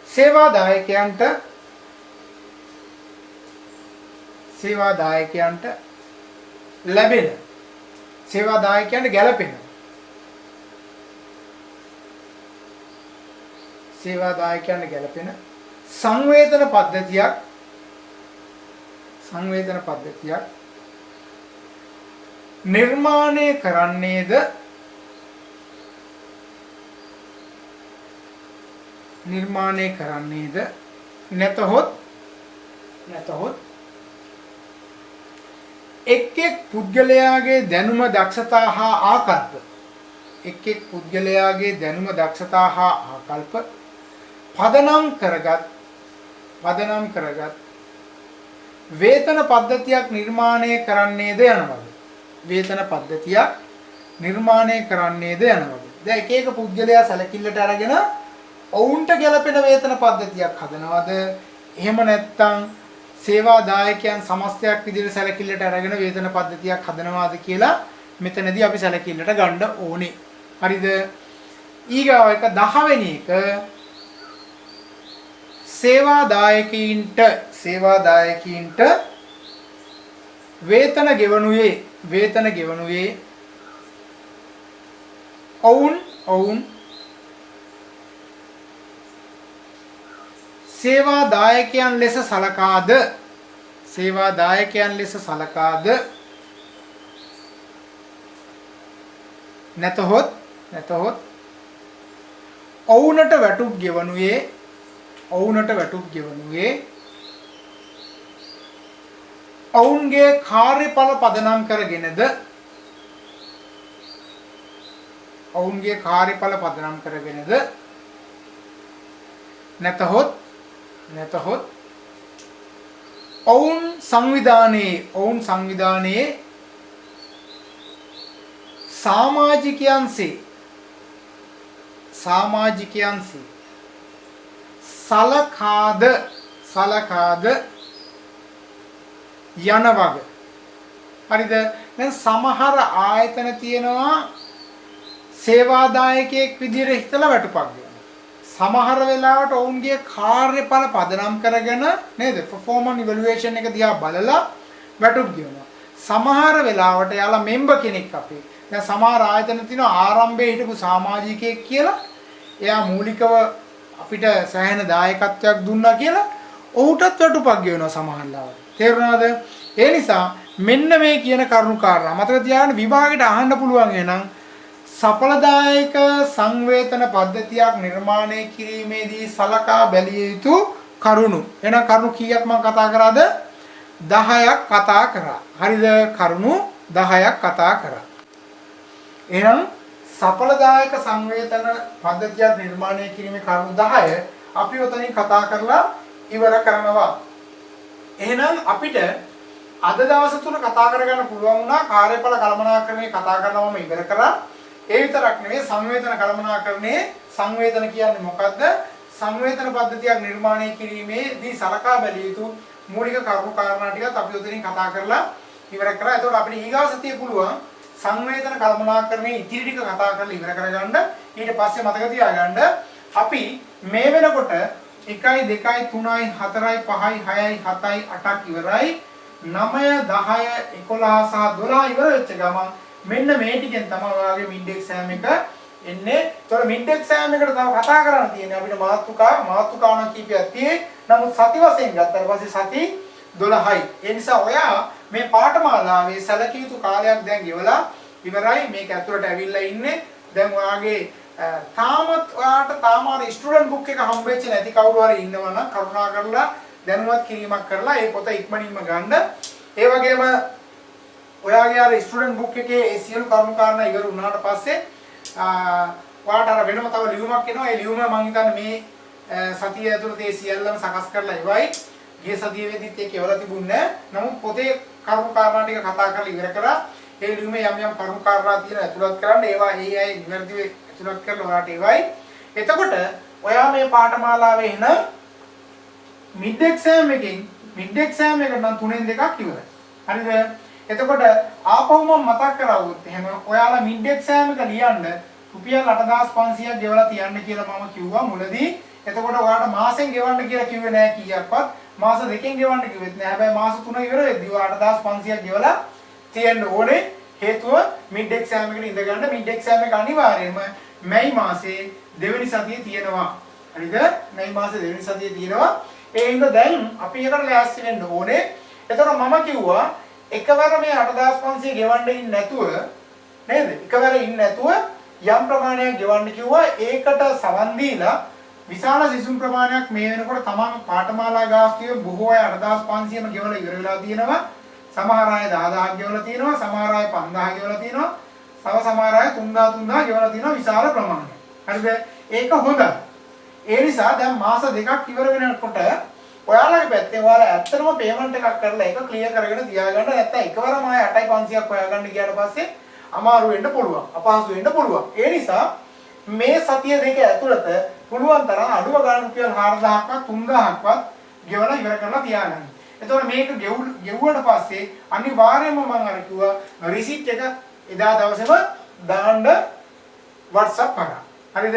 සේවාදායකයන්ට ලැබෙන සේවාදායකයන්ට ගැළපෙන සංවේදන පද්ධතියක් නිර්මාණය කරන්නේද නැතහොත් එක් පුද්ගලයාගේ දැනුම දක්ෂතා හා ආකල්ප පදනම් කරගත් වේතන පද්ධතියක් නිර්මාණය කරන්නේද යනවාද? දැන් එක එක පුද්ගලයා සැලකිල්ලට අරගෙන ඔවුන්ට ගැළපෙන වේතන පද්ධතියක් හදනවද? එහෙම නැත්නම් සේවාදායකයන් සමස්තයක් විදිහට සැලකිල්ලට අරගෙන වේතන පද්ධතියක් හදනවාද කියලා මෙතනදී අපි සැලකිල්ලට ගන්න ඕනේ. හරිද? ඊගාව එක 10 වෙනි එක සේවාදායකීන්ට වේතන ගෙවනුයේ ඔවුන් සේවාදායකයන් ලෙස සලකාද නැතහොත් ඔවුන්ට වැටුප් ගෙවනුයේ ඔවුන්ගේ කාර්යඵල පදනම් කරගෙනද නැතහොත් ඔවුන් සංවිධානයේ සමාජිකයන්සේ සලකාද යන වග. හරිද? දැන් සමහර ආයතන තියෙනවා සේවාදායකයෙක් විදිහට හිතලා වැටුපක් දෙනවා. සමහර වෙලාවට ඔවුන්ගේ කාර්යඵල පදනම් කරගෙන නේද? performance evaluation එක දිහා බලලා වැටුප් දෙනවා. සමහර වෙලාවට යාලා මෙම්බර් කෙනෙක් අපේ. දැන් සමහර ආයතන තියෙනවා ආරම්භයේ හිටපු සමාජිකයෙක් කියලා. එයා මූලිකව අපිට සෑහෙන දායකත්වයක් දුන්නා කියලා ඔහුටත් වැටුපක් ගෙවනවා සමහර ලාවට. තේරුණාද? ඒ නිසා මෙන්න මේ කියන කරුණු කාරණා මතක තියාගන්න විභාගෙට අහන්න පුළුවන් එහෙනම් සඵලදායක සංවේතන පද්ධතියක් නිර්මාණය කිරීමේදී සලකා බැලිය යුතු කරුණු. එහෙනම් කරුණු කීයක් මම කතා කරාද? 10ක් කතා කරා. හරිද? කරුණු 10ක් කතා කරා. එහෙනම් සඵලදායක සංවේතන පද්ධතියක් නිර්මාණය කිරීමේ කරුණු 10 අපි උතනින් කතා කරලා ඉවර කරනවා. එහෙනම් අපිට අද දවස් තුන කතා කරගන්න පුළුවන් වුණා කාර්යඵල කළමනාකරණය කතා කරනවම ඉවර කරා. ඒ විතරක් නෙවෙයි සංවේදන කියන්නේ මොකද්ද? සංවේදන පද්ධතියක් නිර්මාණය කිරීමේදී සලකා බැලිය යුතු මූලික කරුණු කාරණා ටිකත් අපි උතනින් කතා කරලා ඉවර කරා. එතකොට අපිට ඊගාව සතියේ පුළුවන් සංවේදන කළමනාකරණයේ ඉතිරි ටික කතා කරලා ඉවර කරගන්න. ඊට පස්සේ මතක තියාගන්න අපි මේ වෙනකොට 1 2 3 4 5 6 7 8ක් ඉවරයි. 9 10 11 සහ 12 ඉවර වෙච්ච ගමන් මෙන්න මේ ටිකෙන් තමයි ඔයාගේ මිඩ් එක්සෑම් එක එන්නේ. ඒතකොට මිඩ් එක්සෑම් එකට තව කතා කරන්න තියෙන්නේ අපිට මාතෘකාවන් කීපයක් තියෙයි. නමුත් සති වශයෙන් ගත්තාට පස්සේ සති 12යි. ඒ නිසා ඔයා මේ පාඨමාලාවේ සැලකිය යුතු කාලයක් දැන් ගෙවලා ඉවරයි. මේක ඇතුළට ඇවිල්ලා ඉන්නේ. දැන් ඔයාගේ ඔයාට අර ස්ටුඩන්ට් බුක් එක හම්බෙච්ච නැති කවුරු හරි ඉන්නවා නම් කරුණා කරලා දැනුවත් කිරීමක් කරලා ඒ පොත ඉක්මනින්ම ගන්න. ඒ වගේම ඔයාගේ අර ස්ටුඩන්ට් බුක් එකේ ඒ සියලු කරුණු කාරණා ඉවර වුණාට පස්සේ ඔයාට අර වෙනම තව ලියුමක් එනවා. ඒ ලියුම මම හිතන්නේ මේ සතිය ඇතුළත ඒ සියල්ලම සකස් කරලා ඉවරයි. ගිය සතියේ වෙදිත් ඒක එවලා තිබුණේ නැහැ. නමුත් පොතේ කරුණු කාරණා ටික කතා කරලා ඉවර කරා. ඒ ලියුමේ යම් කරුණු කාරණා තියෙන ඇතුළත් කරන්න ඒවා ඒ අය නිවැරදිව ඇතුළත් කරලා ඔයාට එවයි. එතකොට ඔයා මේ පාඨමාලාවේ එන මිඩ් එක්සෑම් එක නම් 3න් 2ක් ඉවරයි. හරිද? එතකොට ආපහු මම මතක් කරවුවොත් එහෙම ඔයාලා මිඩ් එක්සෑම් එක ලියන්න රුපියල් 8500ක් ගෙවලා තියන්න කියලා මම කිව්වා මුලදී. එතකොට ඔයාලට මාසෙන් ගෙවන්න කියලා කිව්වේ නෑ කීයක්වත්. මාස දෙකෙන් ගෙවන්න කිව්වෙත් නෑ. හැබැයි මාස 3 ඉවර වෙද්දී ඔයාලට 8500ක් ගෙවලා තියන්න ඕනේ. හේතුව මිඩ් එක්සෑම් එකට ඉඳ ගන්න. මිඩ් එක්සෑම් එක අනිවාර්යයෙන්ම මැයි මාසේ දෙවෙනි සතියේ තියෙනවා. හරිද? මැයි මාසේ දෙවෙනි සතියේ තියෙනවා. ඒ හින්දා දැන් අපි එකට ලෑස්ති වෙන්න ඕනේ. එතකොට මම කිව්වා එකවර මේ 8500 ගෙවන්න ඉන්නේ නැතුව නේද? එකවර ඉන්නේ නැතුව යම් ප්‍රමාණයක් ගෙවන්න කිව්වා. ඒකට සවන් දීලා විශාල සිසුන් ප්‍රමාණයක් මේ වෙනකොට තමන් පාඨමාලා ගාස්තුවේ බොහෝ අය 8500ම ගෙවලා ඉවර වෙලා තියෙනවා. සමහර අය 10000ක් ගෙවලා තියෙනවා. සමහර අය 5000 ගෙවලා තියෙනවා. සමහර අය 3000 ගෙවලා තියෙනවා විශාල ප්‍රමාණයක්. හරිද? ඒක හොඳයි. ඒ නිසා දැන් මාස දෙකක් ඉවර වෙනකොට ඔයාලගේ පැත්තේ ඔයාලා ඇත්තටම පේමන්ට් එකක් කරලා ඒක ක්ලියර් කරගෙන තියාගන්න. නැත්නම් එකවරම ආය 8500ක් හොයාගන්න ගියාට පස්සේ අමාරු වෙන්න පුළුවන්. අපහසු වෙන්න පුළුවන්. ඒ නිසා මේ සතිය දෙක ඇතුළත පුළුවන් තරම් අඩුව ගන්න රුපියල් 4000ක්වත් 3000ක්වත් ගෙවලා ඉවර කරලා තියාගන්න. එතකොට මේක ගෙවුවට පස්සේ අනිවාර්යයෙන්ම මම අර කිව්වා රිසිට් එක එදා දවසේම දාන්න WhatsApp කරා. හරිද?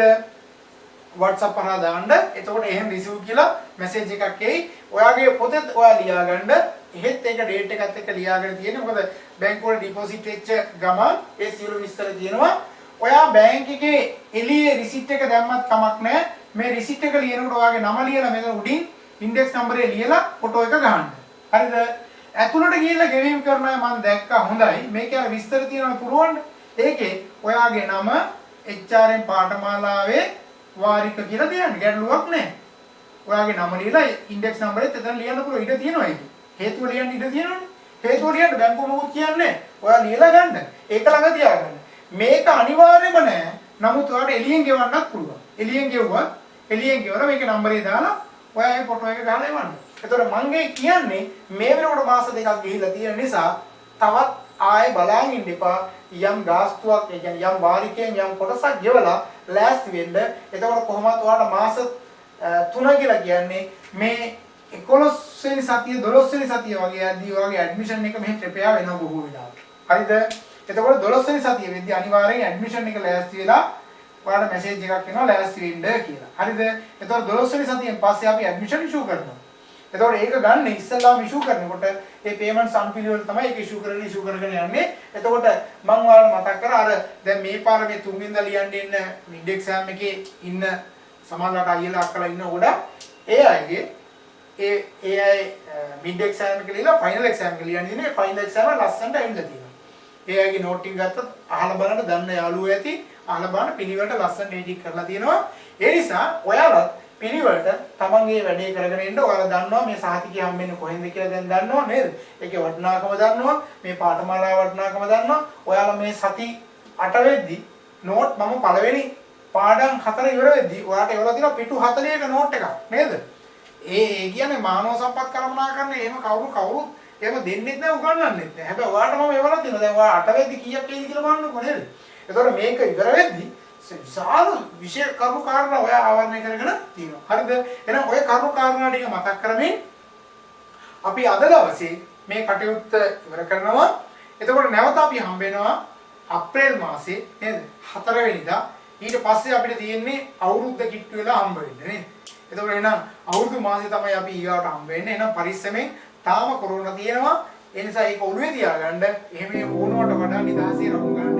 WhatsApp කරා දාන්න. එතකොට එහෙම රිසීව් කියලා මැසේජ් එකක් එයි. ඔයාගේ පොතේ ඔයා ලියාගන්න. එහෙත් ඒක ඩේට් එකත් එක්ක ලියාගෙන තියෙන්නේ. මොකද බැංකුවල ඩිපොසිට් වෙච්ච ගමන් ඒ සියලු විස්තර තියෙනවා. ඔයා බැංක් එකේ එළියේ රිසිට් එක දැම්මත් කමක් නැහැ. මේ රිසිට් එක ලියනකොට ඔයාගේ නම ලියලා මෙතන උඩින් ඉන්ඩෙක්ස් නම්බරේ ලියලා ෆොටෝ එක ගහන්න. හරිද? ඇතුළට ගිහිල්ලා ගෙවීම් කරන අය මම දැක්කා හොඳයි. මේකේ අර විස්තර තියෙනවා පුරවන්න. ඒකේ ඔයාගේ නම HRM පාඨමාලාවේ වාරික කියලා තියන්න. ගැටලුවක් නැහැ. ඔයාගේ නම ලියලා ඉන්ඩෙක්ස් නම්බරෙත් එතන ලියන්න පුළුවන්. ඉඩ තියෙනවා ඒක. හේතුව ලියන්න ඉඩ තියෙනවනේ. හේතුව ලියන්න බැංකුව මොකුත් කියන්නේ නැහැ. ඔයා ලියලා ගන්න. ඒක ළඟ තියාගන්න. මේක අනිවාර්යම නෑ. නමුත් ඔයාලට එළියෙන් ගෙවන්නත් පුළුවන්. එළියෙන් ගෙවලා මේක නම්බරේ දාලා ඔයා ඒ ෆොටෝ එක ගහලා එවන්න. එතකොට මම කියන්නේ මේ වෙනකොට මාස දෙකක් ගිහිල්ලා තියෙන නිසා තවත් ආයෙ බලන් ඉන්න එපා. යම් ගාස්තුවක් ඒ කියන්නේ යම් වාරිකයෙන් යම් කොටසක් ගෙවලා ලෑස්ති වෙන්න. එතකොට කොහොමද ඔයාලට මාස 3 කියලා කියන්නේ මේ 11 වෙනි සතිය 12 වෙනි සතිය වගේ යද්දී ඔයාගේ ඇඩ්මිෂන් එක මෙහෙ ප්‍රෙපෙයාර් වෙනවා බොහෝ වෙලාවට. හරිද? එතකොට 12 වෙනි සතිය වෙද්දී අනිවාර්යෙන් ඇඩ්මිෂන් එක ලෑස්ති වෙලා ඔයාලට මැසේජ් එකක් එනවා ලෑස්ති වෙන්න කියලා. හරිද? එතකොට 12 වෙනි සතියෙන් පස්සේ අපි ඇඩ්මිෂන් ඉෂුව කරනවා. එතකොට ඒක ගන්න ඉස්සෙල්ලාම ඉෂුව කරනකොට ඒ පේමන්ට් සම්පිළිවෙල තමයි ඒක ඉෂුව කරගෙන යන්නේ. එතකොට මම ඔයාලට මතක් කරා අර දැන් මේ පාර මේ 3 වෙනිදා ලියන්න ඉන්න මිඩ් එක්සෑම් එකේ ඉන්න සමහරවිට අයියලා අක්කලා ඉන්න ගොඩක් ඒ අයගේ ඒ අය මිඩ් එක්සෑම් එක ලියලා ෆයිනල් එක්සෑම් එක ලියන්න ඉන්නේ. ෆයිනල් එක්සෑම ලස්සනට ඇවිල්ලා තියෙනවා. ඒ අයගේ නෝට් එක ගත්තත් අහලා බලන්න දන්න යාළුවෝ ඇති. අහලා බලන්න පිළිවෙලට ලස්සන එඩිට් කරලා තියෙනවා. ඒ නිසා ඔයාලත් පිළිවෙලට තමන්ගේ වැඩේ කරගෙන ඉන්න. ඔයාලා දන්නවා මේ සාහිතිකය හම්බෙන්නේ කොහෙන්ද කියලා දැන් දන්නවා නේද? ඒකේ වටිනාකම දන්නවා. මේ පාඨමාලාවේ වටිනාකම දන්නවා. ඔයාලා මේ සති 8 වෙද්දි නෝට් මම පළවෙනි පාඩම් 4 ඉවර වෙද්දි ඔයාලට එවලා තියෙනවා පිටු 40ක නෝට් එකක් නේද? ඒ කියන්නේ මානව සම්පත් කළමනාකරන එහෙම කවුරුත් එහෙම දෙන්නෙත් නැහැ උගන්වන්නෙත් නැහැ. හැබැයි ඔයාලට මම එවලා තියෙනවා. දැන් ඔයා 8 වෙද්දි කීයක් එයිද කියලා බලන්නකෝ නේද? එතකොට මේක ඉවර වෙද්දි විශාල විශේෂ කරුණු කාරණා ඔයා ආවරණය කරගෙන තියෙනවා. හරිද? එහෙනම් ඔය කරුණු කාරණා ටික මතක් කරමින් අපි අද දවසේ මේ කටයුත්ත ඉවර කරනවා. එතකොට නැවත අපි හම්බ වෙනවා අප්‍රේල් මාසේ නේද? 4 වෙනිදා. ඊට පස්සේ අපිට තියෙන්නේ අවුරුද්ද කිට්ටු වෙලා හම්බ වෙන්න නේද? එතකොට එහෙනම් අවුරුදු මාසේ තමයි අපි ඊගාවට හම්බ වෙන්නේ. එහෙනම් පරිස්සමෙන් තාම කොරෝනා තියෙනවා. ඒ නිසා ඒක ඔළුවේ තියාගන්න. එහෙම ඕනවට වඩා නිදහසේ රහුම් ගන්න.